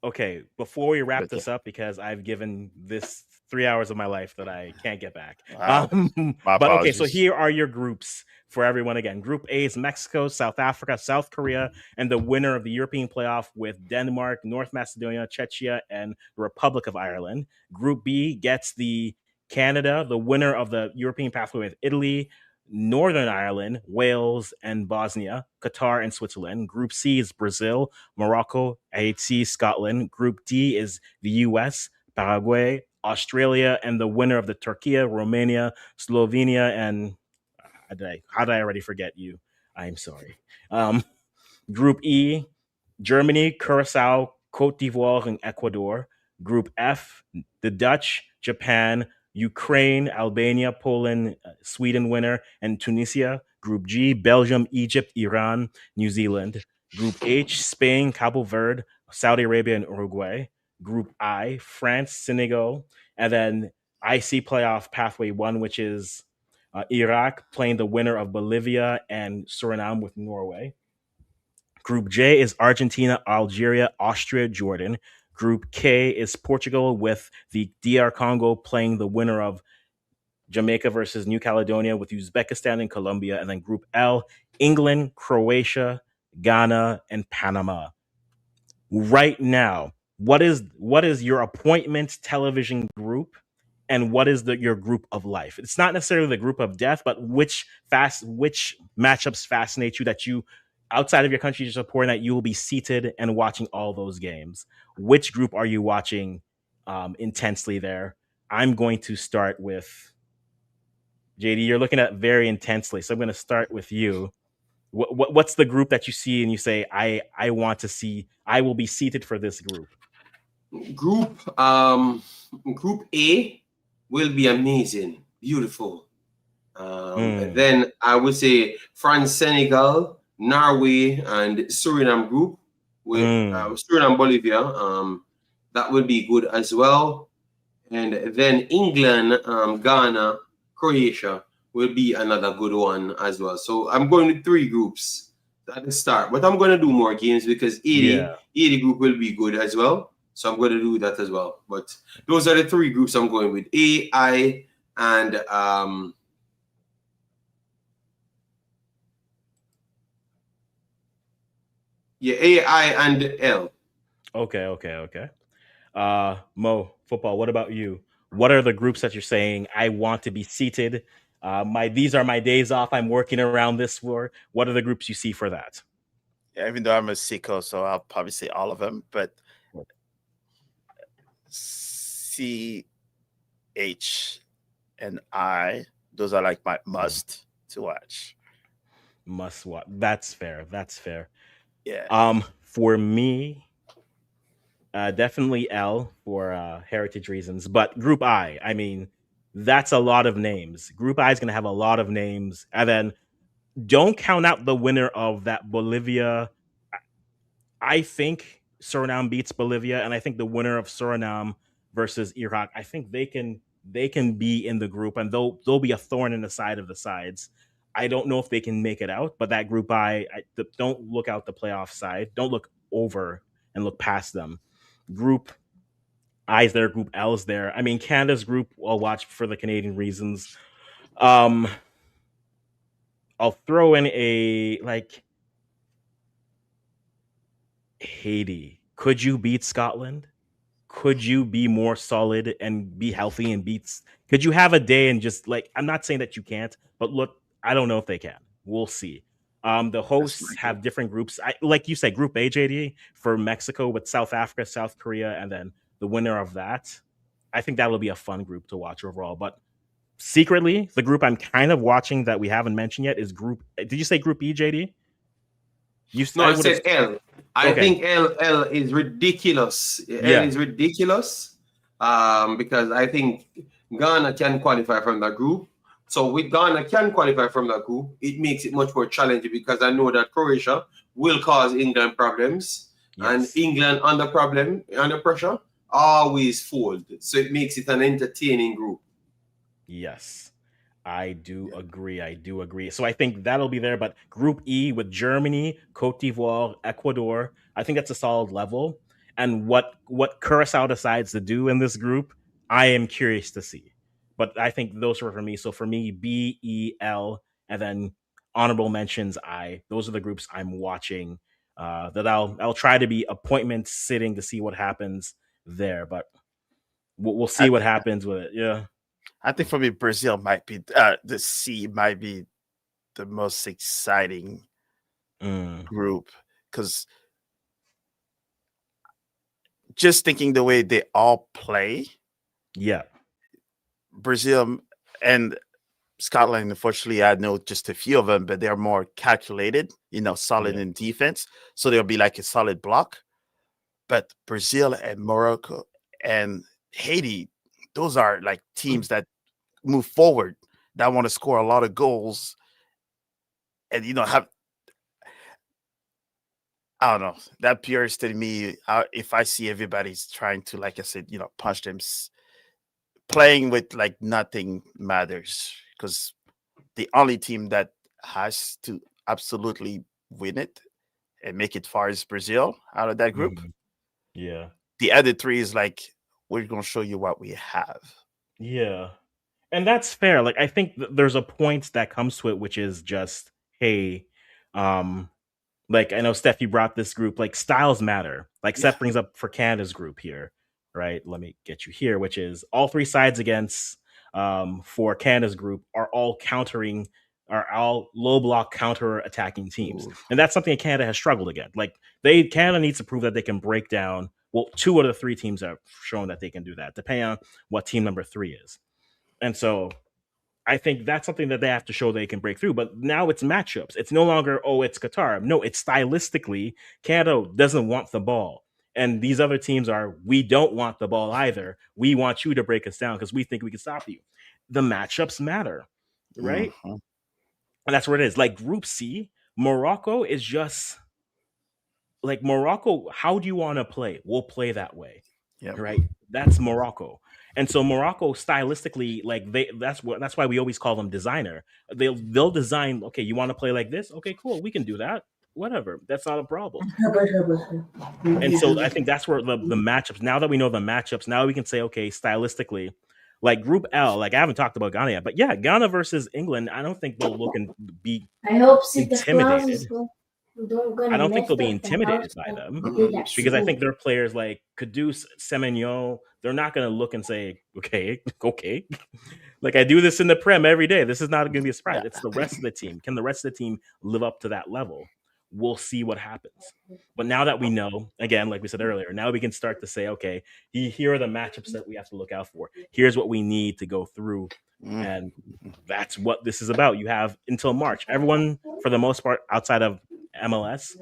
Okay, before we wrap this up, because I've given this 3 hours of my life that I can't get back. Wow. But okay, so here are your groups for everyone again. Group A is Mexico, South Africa, South Korea, and the winner of the European playoff with Denmark, North Macedonia, Czechia, and the Republic of Ireland. Group B gets the Canada, the winner of the European pathway with Italy, Northern Ireland, Wales, and Bosnia, Qatar, and Switzerland. Group C is Brazil, Morocco, Haiti, Scotland. Group D is the US, Paraguay, Australia, and the winner of the Turkey, Romania, Slovenia, and how did I already forget you? I'm sorry. Group E, Germany, Curacao, Cote d'Ivoire, and Ecuador. Group F, the Dutch, Japan, Ukraine, Albania, Poland, Sweden winner, and Tunisia. Group G, Belgium, Egypt, Iran, New Zealand. Group H, Spain, Cabo Verde, Saudi Arabia, and Uruguay. Group I, France, Senegal, and then IC playoff pathway 1, which is Iraq playing the winner of Bolivia and Suriname with Norway. Group J is Argentina, Algeria, Austria, Jordan. Group K is Portugal with the DR Congo playing the winner of Jamaica versus New Caledonia with Uzbekistan and Colombia. And then Group L, England, Croatia, Ghana, and Panama. Right now, what is your appointment television group, and what is your group of life? It's not necessarily the group of death, but which matchups fascinate you, that you outside of your country you're supporting, that you will be seated and watching all those games. Which group are you watching intensely there? I'm going to start with JD. You're looking at very intensely, so I'm going to start with you. What's the group that you see and you say, I want to see, I will be seated for this group? Group A will be amazing, beautiful. Then I would say France, Senegal, Norway, and Suriname group with Suriname, Bolivia. That will be good as well. And then England, Ghana, Croatia will be another good one as well. So I'm going with 3 groups at the start, but I'm going to do more games because Yeah. 80 group will be good as well. So I'm going to do that as well. But those are the 3 groups I'm going with: A, I, and A, I, and L. Okay. Mo, football, what about you? What are the groups that you're saying I want to be seated? These are my days off. I'm working around this for. What are the groups you see for that? Even though I'm a sicko, so I'll probably say all of them, but C, H, and I, those are like my must to watch. Must watch. That's fair. That's fair. Yeah. For me, definitely L for heritage reasons, but Group I mean, that's a lot of names. Group I is going to have a lot of names, and then don't count out the winner of that Bolivia. I think Suriname beats Bolivia, and I think the winner of Suriname versus Iraq, I think they can be in the group, and they'll be a thorn in the side of the sides. I don't know if they can make it out, but that group don't look out the playoff side. Don't look over and look past them. Group I's there, group L's there. I mean, Canada's group I'll watch for the Canadian reasons. Um, I'll throw in a like Haiti. Could you beat Scotland? Could you be more solid and be healthy and beats? Could you have a day and just like I'm not saying that you can't, but look, I don't know if they can. We'll see. The That's my hosts group. have different groups. Like you said, Group A, JD, for Mexico with South Africa, South Korea, and then the winner of that. I think that will be a fun group to watch overall. But secretly, the group I'm kind of watching that we haven't mentioned yet is Group. Did you say Group E, JD? No, I I would have. said L. I Okay. think L is ridiculous. L Yeah. is ridiculous because I think Ghana can qualify from that group. So with Ghana can qualify from that group, it makes it much more challenging because I know that Croatia will cause England problems, and Yes. England under pressure always fold. So it makes it an entertaining group. Yes. I do agree. I do agree. So I think that'll be there. But Group E with Germany, Cote d'Ivoire, Ecuador, I think that's a solid level. And what Curacao decides to do in this group, I am curious to see. But I think those are for me. So for me, B, E, L, and then honorable mentions. I. Those are the groups I'm watching. That I'll try to be appointment sitting to see what happens there. But we'll see I, what happens with it. Yeah. I think for me, Brazil might be the C might be the most exciting Mm, group because just thinking the way they all play, yeah. Brazil and Scotland, unfortunately, I know just a few of them, but they're more calculated, solid Yeah. in defense. So they'll be like a solid block. But Brazil and Morocco and Haiti, those are like teams that move forward, that want to score a lot of goals, and have I don't know that purist in me. If I see everybody's trying to, like I said, punch them, playing with like nothing matters because the only team that has to absolutely win it and make it far is Brazil out of that group. Mhm. Yeah. The other three is like we're gonna show you what we have. Yeah. And that's fair. Like I think there's a point that comes to it, which is just, hey, um, like I know Steph, you brought this group, like styles matter. Like Yeah. Seth brings up for Canada's group here, right? Let me get you here, which is all three sides against for Canada's group are all low block counter attacking teams. Ooh. And that's something that Canada has struggled against. Like Canada needs to prove that they can break down. Well, 2 out of the 3 teams have shown that they can do that, depending on what team number 3 is. And so I think that's something that they have to show they can break through. But now it's matchups. It's no longer, oh, it's Qatar. No, it's stylistically, Canada doesn't want the ball. And these other teams are, we don't want the ball either. We want you to break us down because we think we can stop you. The matchups matter, right? Mhm. And that's where it is. Like Group C, Morocco is just like Morocco. How do you want to play? We'll play that way. Yep. right? That's Morocco. And so Morocco stylistically, like that's why we always call them designer. They'll design, okay, you want to play like this? Okay, cool, we can do that. Whatever. That's not a problem. And so I think that's where the matchups, now that we know the matchups, now we can say, okay, stylistically, like Group L, like I haven't talked about Ghana yet, but yeah, Ghana versus England, I don't think they'll look and be I hope Santa Claus intimidated. is don't I gonna don't think mess they'll be up the house intimidated by like them they did at because I school. think their players like Kudus, Semenyo, they're not going to look and say, okay, okay. Like I do this in the Prem every day. This is not going to be a surprise. Yeah. It's the rest of the team. Can the rest of the team live up to that level? We'll see what happens. But now that we know, again, like we said earlier, now we can start to say, okay, here are the matchups that we have to look out for. Here's what we need to go through. Mm. And that's what this is about. You have until March. Everyone, for the most part, outside of MLS,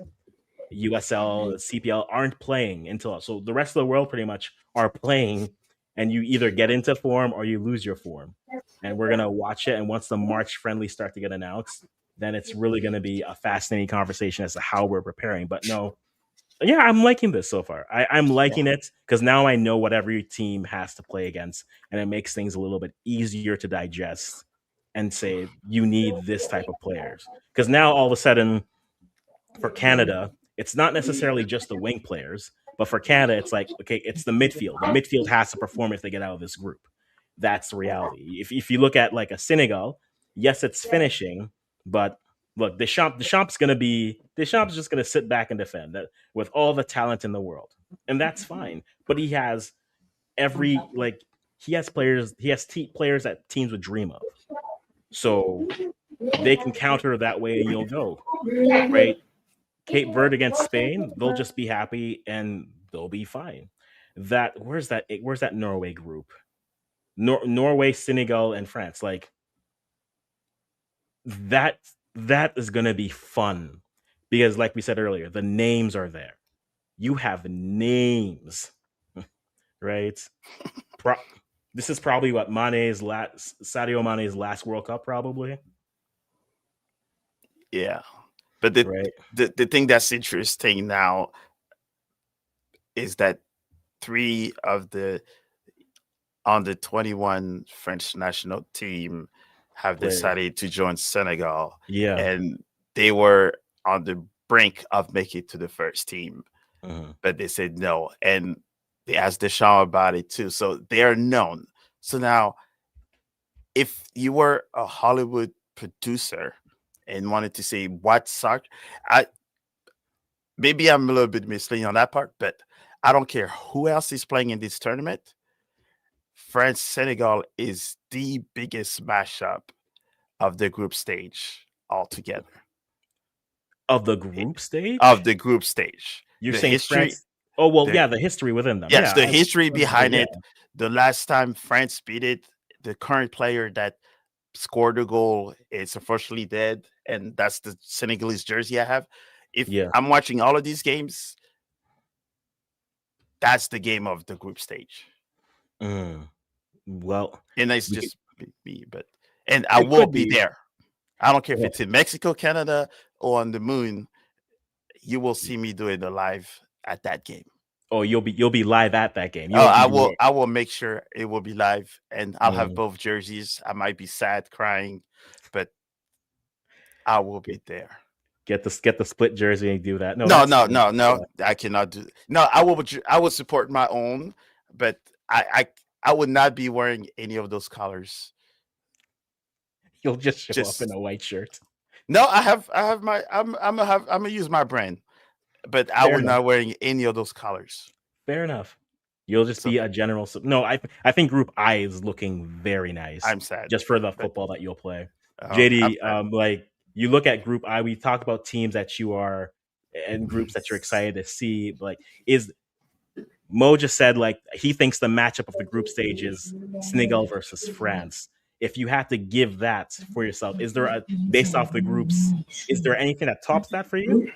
USL, CPL, aren't playing until, so the rest of the world pretty much are playing, and you either get into form or you lose your form. And we're gonna watch it. And once the March friendlies start to get announced, then it's really gonna be a fascinating conversation as to how we're preparing. But no, yeah, I'm liking this so far. I'm liking it because now I know what every team has to play against, and it makes things a little bit easier to digest and say you need this type of players. Because now all of a sudden, for Canada, it's not necessarily just the wing players, but for Canada, it's like, okay, it's the midfield. The midfield has to perform if they get out of this group. That's the reality. If you look at like a Senegal, yes, it's finishing, but look, Deschamps just gonna sit back and defend that with all the talent in the world, and that's fine. But he has players, players that teams would dream of, so they can counter that way, and you'll go right. Cape Verde against Spain, they'll just be happy and they'll be fine. Where's that Norway group? Norway, Senegal, and France. Like that is gonna be fun because, like we said earlier, the names are there. You have names, right? This is probably what Sadio Mane's last World Cup, probably. Yeah. But the thing that's interesting now is that 3 of the under 21 French national team have decided to join Senegal. Yeah. And they were on the brink of making it to the first team. Mm-hmm. But they said no. And they asked Deschamps about it too. So they are known. So now, if you were a Hollywood producer and wanted to say what soccer, maybe I'm a little bit misleading on that part, but I don't care who else is playing in this tournament. France Senegal is the biggest mashup of the group stage altogether. Of the group stage? Of the group stage. You're the saying history. France? Oh well, the history within them. Yes, yeah, the history behind it. The last time France beat it, the current player that scored the goal is unfortunately dead, and that's the Senegalese jersey I have. If I'm watching all of these games, that's the game of the group stage. Well, and it's just me, but I will be there. I don't care if it's in Mexico, Canada, or on the moon. You will see me doing the live at that game. Oh, you'll be live at that game. I will make sure it will be live, and I'll have both jerseys. I might be sad, crying, but I will be there. Get the split jersey and do that. No. I cannot do. No, I will support my own, but I would not be wearing any of those colors. You'll just show up in a white shirt. No, I'm gonna use my brand, but I will not wearing any of those colors. Fair enough. You'll just be a general. No, I think Group I is looking very nice. I'm sad just for the football that you'll play. JD, like you look at Group I, we talked about teams that you are and groups that you're excited to see. Like, is Mo just said like he thinks the matchup of the group stage is Senegal versus France. If you had to give that for yourself, is there based off the groups, is there anything that tops that for you?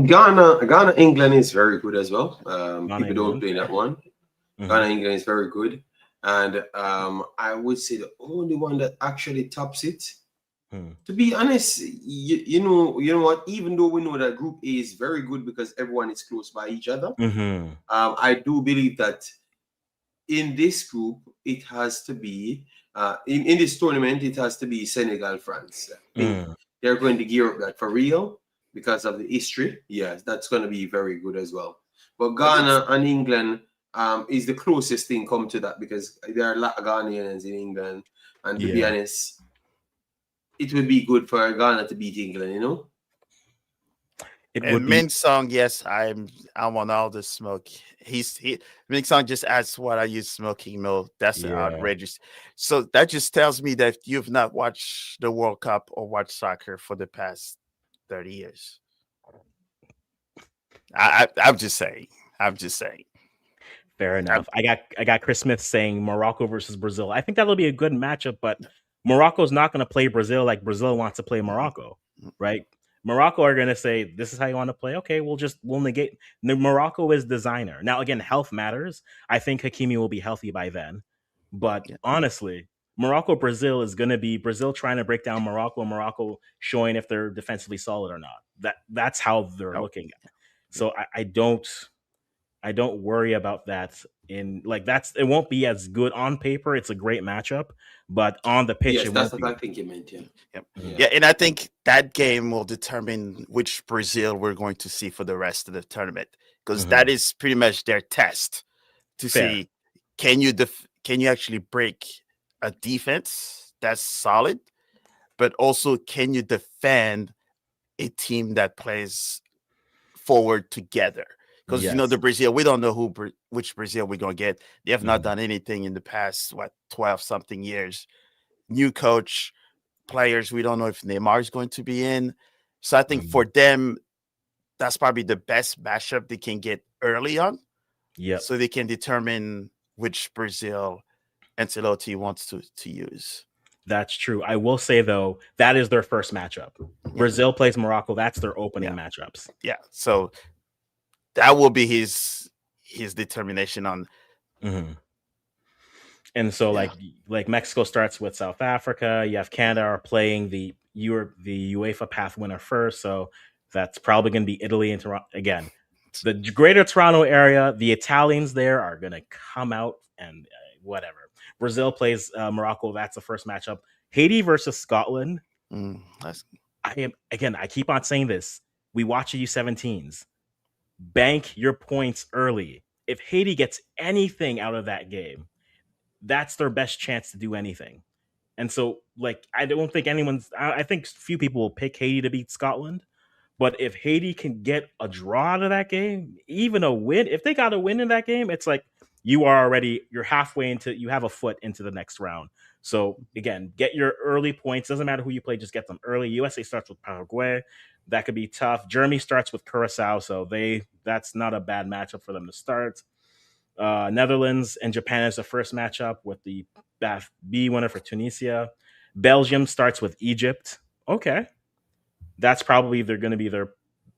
Ghana, England is very good as well. People don't play that one. Mm-hmm. Ghana, England is very good. And I would say the only one that actually tops it To be honest, you know what? Even though we know that Group A is very good because everyone is close by each other, I do believe that in this group it has to be in this tournament it has to be Senegal, France. I think they're going to gear up that for real because of the history. Yes, that's going to be very good as well. But Ghana and England is the closest thing come to that because there are a lot of Ghanaians in England, and to be honest, it would be good for Ghana to beat England, you know. It And would be Ming Song, yes, I want all the smoke. Ming Song just asked what are you smoking, Mo? That's outrageous. So that just tells me that you've not watched the World Cup or watched soccer for the past 30 years. I'm just saying. fair enough. I got Chris Smith saying Morocco versus Brazil. I think that'll be a good matchup, but Morocco's not going to play Brazil like Brazil wants to play Morocco, right? Morocco are going to say, this is how you want to play. Okay, we'll negate. Morocco is designer. Now, again, health matters. I think Hakimi will be healthy by then. But honestly, Morocco, Brazil is going to be Brazil trying to break down Morocco, and Morocco showing if they're defensively solid or not. That's how they're looking at it. So I don't worry about that. It won't be as good on paper. It's a great matchup, but on the pitch, yes, that's what I think you meant. Yeah, and I think that game will determine which Brazil we're going to see for the rest of the tournament, because that is pretty much their test to see can you actually break a defense that's solid, but also can you defend a team that plays forward together. Because the Brazil, we don't know which Brazil we're gonna get. They have not done anything in the past 12 something years. New coach, players. We don't know if Neymar is going to be in. So I think for them, that's probably the best matchup they can get early on. Yeah. So they can determine which Brazil Ancelotti wants to use. That's true. I will say, though, that is their first matchup. Brazil plays Morocco. That's their opening matchups. Yeah. So that will be his determination on. And so, like Mexico starts with South Africa. You have Canada are playing the UEFA path winner first. So that's probably going to be Italy and Toronto again. The greater Toronto area, the Italians there are going to come out and whatever. Brazil plays Morocco. That's the first matchup. Haiti versus Scotland. I keep on saying this. We watch the U17s. Bank your points early. If Haiti gets anything out of that game, that's their best chance to do anything. And so, I don't think I think few people will pick Haiti to beat Scotland. But if Haiti can get a draw out of that game, even a win, if they got a win in that game, it's like you're halfway you have a foot into the next round. So again, get your early points. Doesn't matter who you play, just get them early. USA starts with Paraguay. That could be tough. Germany starts with Curacao, so that's not a bad matchup for them to start. Netherlands and Japan is the first matchup with the B winner for Tunisia. Belgium starts with Egypt. Okay. That's probably they're going to be their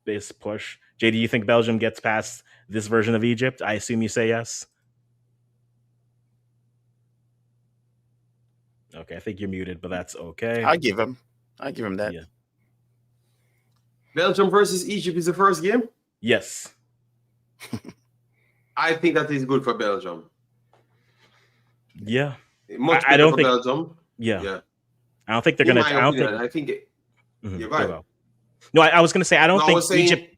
biggest push. Jay, do you think Belgium gets past this version of Egypt? I assume you say yes. Okay, I think you're muted, but that's okay. I give him that. Yeah. Belgium versus Egypt is the first game? Yes. I think that is good for Belgium. Yeah. Much better for Belgium. Yeah. I don't think they're going to. I think it. You're right. No, I was going to say I don't think Egypt.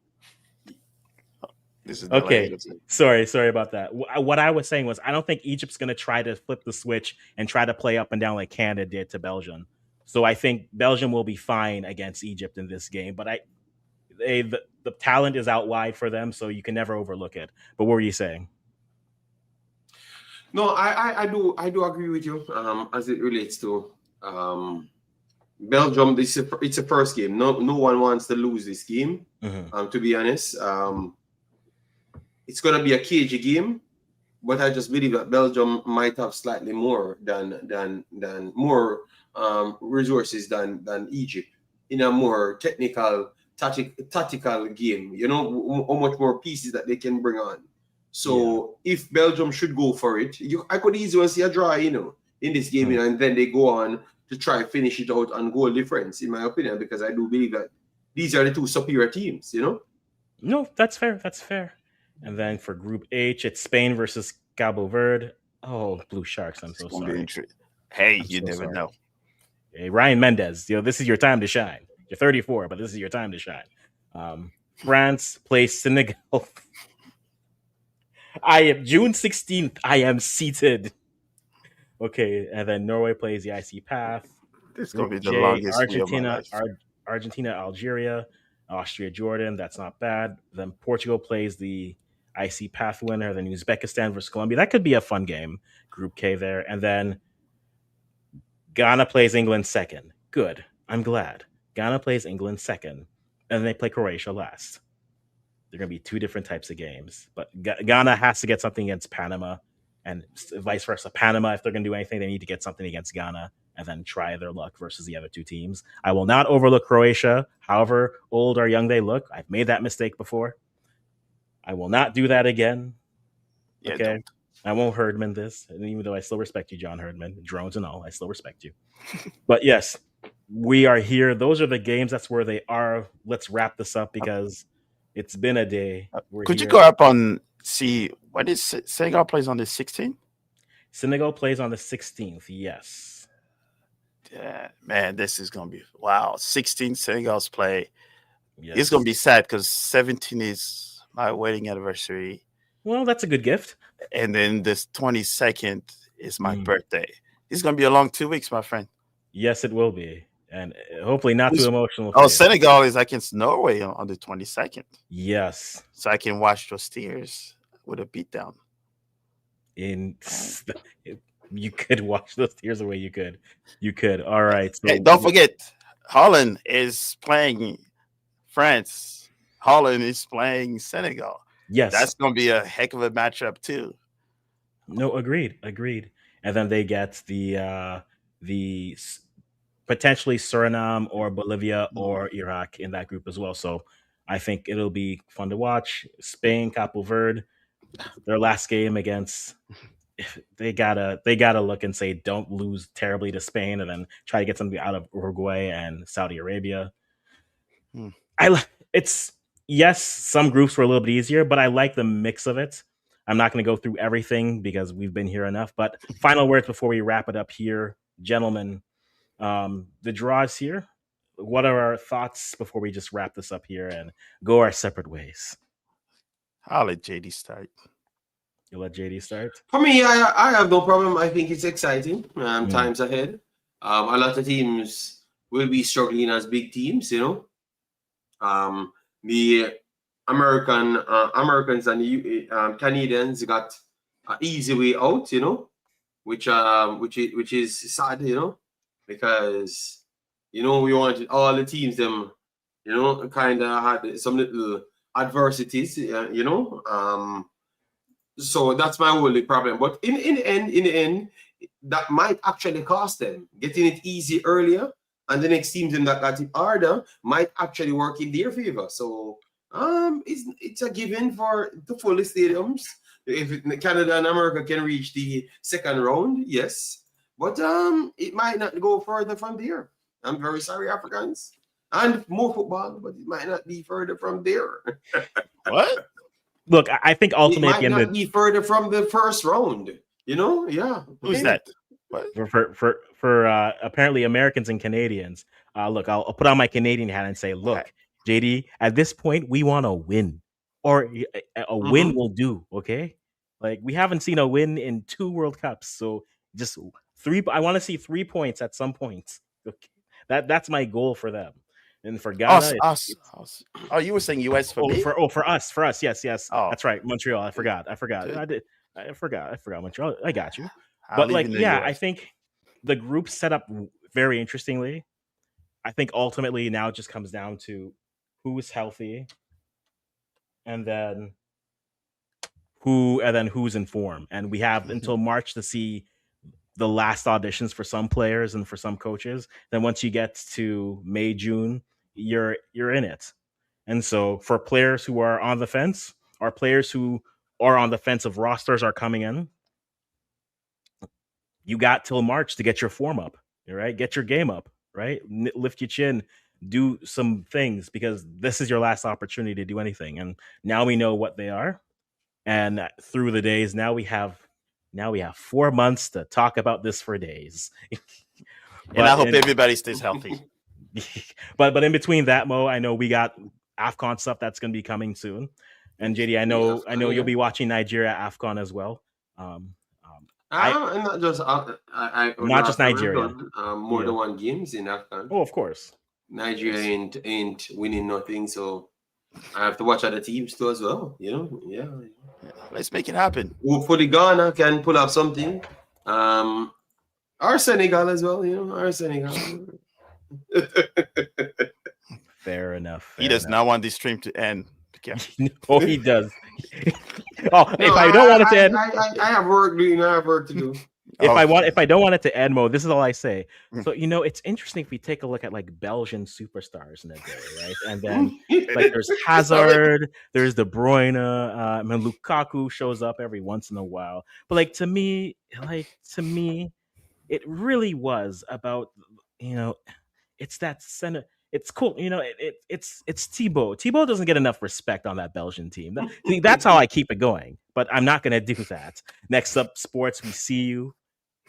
This is okay. Sorry about that. What I was saying was I don't think Egypt's going to try to flip the switch and try to play up and down like Canada did to Belgium. So I think Belgium will be fine against Egypt in this game. But the talent is out wide for them, so you can never overlook it. But what were you saying? No, I do agree with you. As it relates to Belgium, it's a first game. No one wants to lose this game. To be honest, it's gonna be a cagey game, but I just believe that Belgium might have slightly more than more resources than Egypt in a more technical, tactical game. You know how much more pieces that they can bring on. So if Belgium should go for it, I could easily see a draw. in this game, and then they go on to try finish it out on goal difference, in my opinion, because I do believe that these are the two superior teams, No, that's fair. That's fair. And then for Group H, it's Spain versus Cabo Verde. Oh, Blue Sharks! I'm It's so gonna be sorry. interesting. Hey, I'm you so never sorry. know. Hey, Ryan Mendez, this is your time to shine. You're 34, but this is your time to shine. France plays Senegal. I am June 16th. I am seated. Okay, and then Norway plays the IC path. This is gonna Group be the J, longest week of my life. Argentina, Algeria, Austria, Jordan. That's not bad. Then Portugal plays the IC path winner. Then Uzbekistan versus Colombia. That could be a fun game. Group K there, and then Ghana plays England second. Good. I'm glad. Ghana plays England second, and they play Croatia last. They're going to be two different types of games. But Ghana has to get something against Panama, and vice versa. Panama, if they're going to do anything, they need to get something against Ghana and then try their luck versus the other two teams. I will not overlook Croatia, however old or young they look. I've made that mistake before. I will not do that again. Yeah, Okay. don't. I won't Herdman this, and even though I still respect you, John Herdman, drones and all, I still respect you. But yes, we are here. Those are the games. That's where they are. Let's wrap this up because it's been a day. We're Could you here. go up on see when is Senegal plays on the 16th? Senegal plays on the 16th. Yes. Yeah, man, this is gonna be wow. 16 Senegal's play. Yes. It's gonna be sad because 17 is my wedding anniversary, Well, that's a good gift. and then this 22nd is my birthday. It's gonna be a long 2 weeks, my friend. Yes, it will be, and hopefully not too emotional. Oh, Senegal is against Norway on the 22nd. Yes. So I can watch those tears with a beatdown. You could watch those tears away. You could. All right. So Hey, don't forget, Holland is playing France. Holland is playing Senegal. Yes, That's going to be a heck of a matchup too. No, agreed. And then they get the potentially Suriname or Bolivia or Iraq in that group as well. So I think it'll be fun to watch. Spain, Capo Verde, their last game against. They gotta look and say don't lose terribly to Spain, and then try to get something out of Uruguay and Saudi Arabia. Yes, some groups were a little bit easier, but I like the mix of it. I'm not going to go through everything because we've been here enough. But final words before we wrap it up here, gentlemen. The draw is here. What are our thoughts before we just wrap this up here and go our separate ways? I'll let JD start. You'll let JD start? For me, I have no problem. I think it's exciting. Times ahead. A lot of teams will be struggling as big teams, The Americans and the Canadians got an easy way out, which is sad, because we wanted all the teams them, kind of had some little adversities, so that's my only problem. But in the end, that might actually cost them. Getting it easy earlier, and the next teams that got it harder might actually work in their favor. So it's a given for the full stadiums. If Canada and America can reach the second round, yes. But it might not go further from there. I'm very sorry, Africans. And more football, but it might not be further from there. What? Look, I think ultimately it might not be further from the first round. Yeah. Who's that? What? For apparently Americans and Canadians. Look, I'll put on my Canadian hat and say, look, JD, at this point, we want a win, or a win will do. Okay, like we haven't seen a win in 2 World Cups, so just 3. I want to see 3 points at some point. Okay. That's my goal for them. And for Ghana, us. Oh, you were saying US for me? For us. Yes. Oh. That's right. Montreal. I forgot. I forgot Montreal. I got you. I'll But US. I think the group set up very interestingly. I think ultimately now it just comes down to who's healthy, and then who's in form. And we have until March to see the last auditions for some players and for some coaches. Then once you get to May, June, you're in it. And so for players who are on the fence, or players who are on the fence of rosters are coming in, you got till March to get your form up, right? Get your game up, right? Lift your chin, do some things because this is your last opportunity to do anything. And now we know what they are. And through the days, now we have 4 months to talk about this for days. And I hope everybody stays healthy. but in between that, Mo, I know we got AFCON stuff that's going to be coming soon. And JD, I know you'll be watching Nigeria AFCON as well. Not just not just Nigeria. More than one games in AFCON. Oh, of course. Nigeria ain't winning nothing, so I have to watch other teams too as well. Yeah. Let's make it happen. Hopefully Ghana can pull up something. Our Senegal as well. Our Senegal. Fair enough. He does not want this stream to end. Oh, he does. If I don't want it to end, I have work doing. I have work to do. If I don't want it to end, Mo, this is all I say. So it's interesting if we take a look at like Belgian superstars in a day, right? And then like there's Hazard, there's De Bruyne, Lukaku shows up every once in a while. But like to me, it really was about it's that center. It's cool, it's Thibaut. Thibaut doesn't get enough respect on that Belgian team. That's how I keep it going. But I'm not going to do that. Next up, sports. We see you.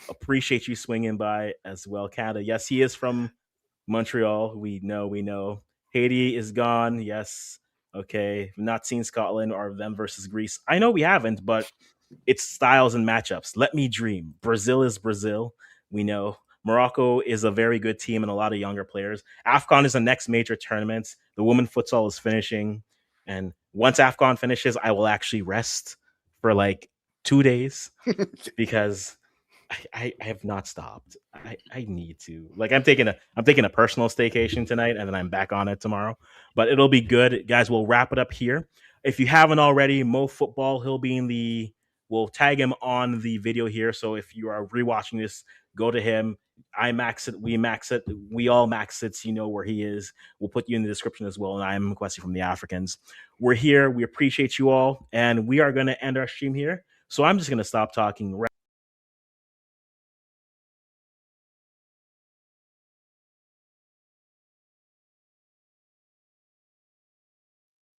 Appreciate you swinging by as well, Canada. Yes, he is from Montreal. We know. Haiti is gone. Yes. Okay. We've not seen Scotland or them versus Greece. I know we haven't, but it's styles and matchups. Let me dream. Brazil is Brazil. We know. Morocco is a very good team and a lot of younger players. AFCON is the next major tournament. The women futsal is finishing. And once AFCON finishes, I will actually rest for like 2 days because I have not stopped. I need to. Like I'm taking a personal staycation tonight and then I'm back on it tomorrow. But it'll be good. Guys, we'll wrap it up here. If you haven't already, Mo Football, we'll tag him on the video here. So if you are rewatching this, go to him. I max it. We max it. We all max it. So you know where he is. We'll put you in the description as well. And I'm Kwesi from the Africans. We're here. We appreciate you all. And we are going to end our stream here. So I'm just going to stop talking.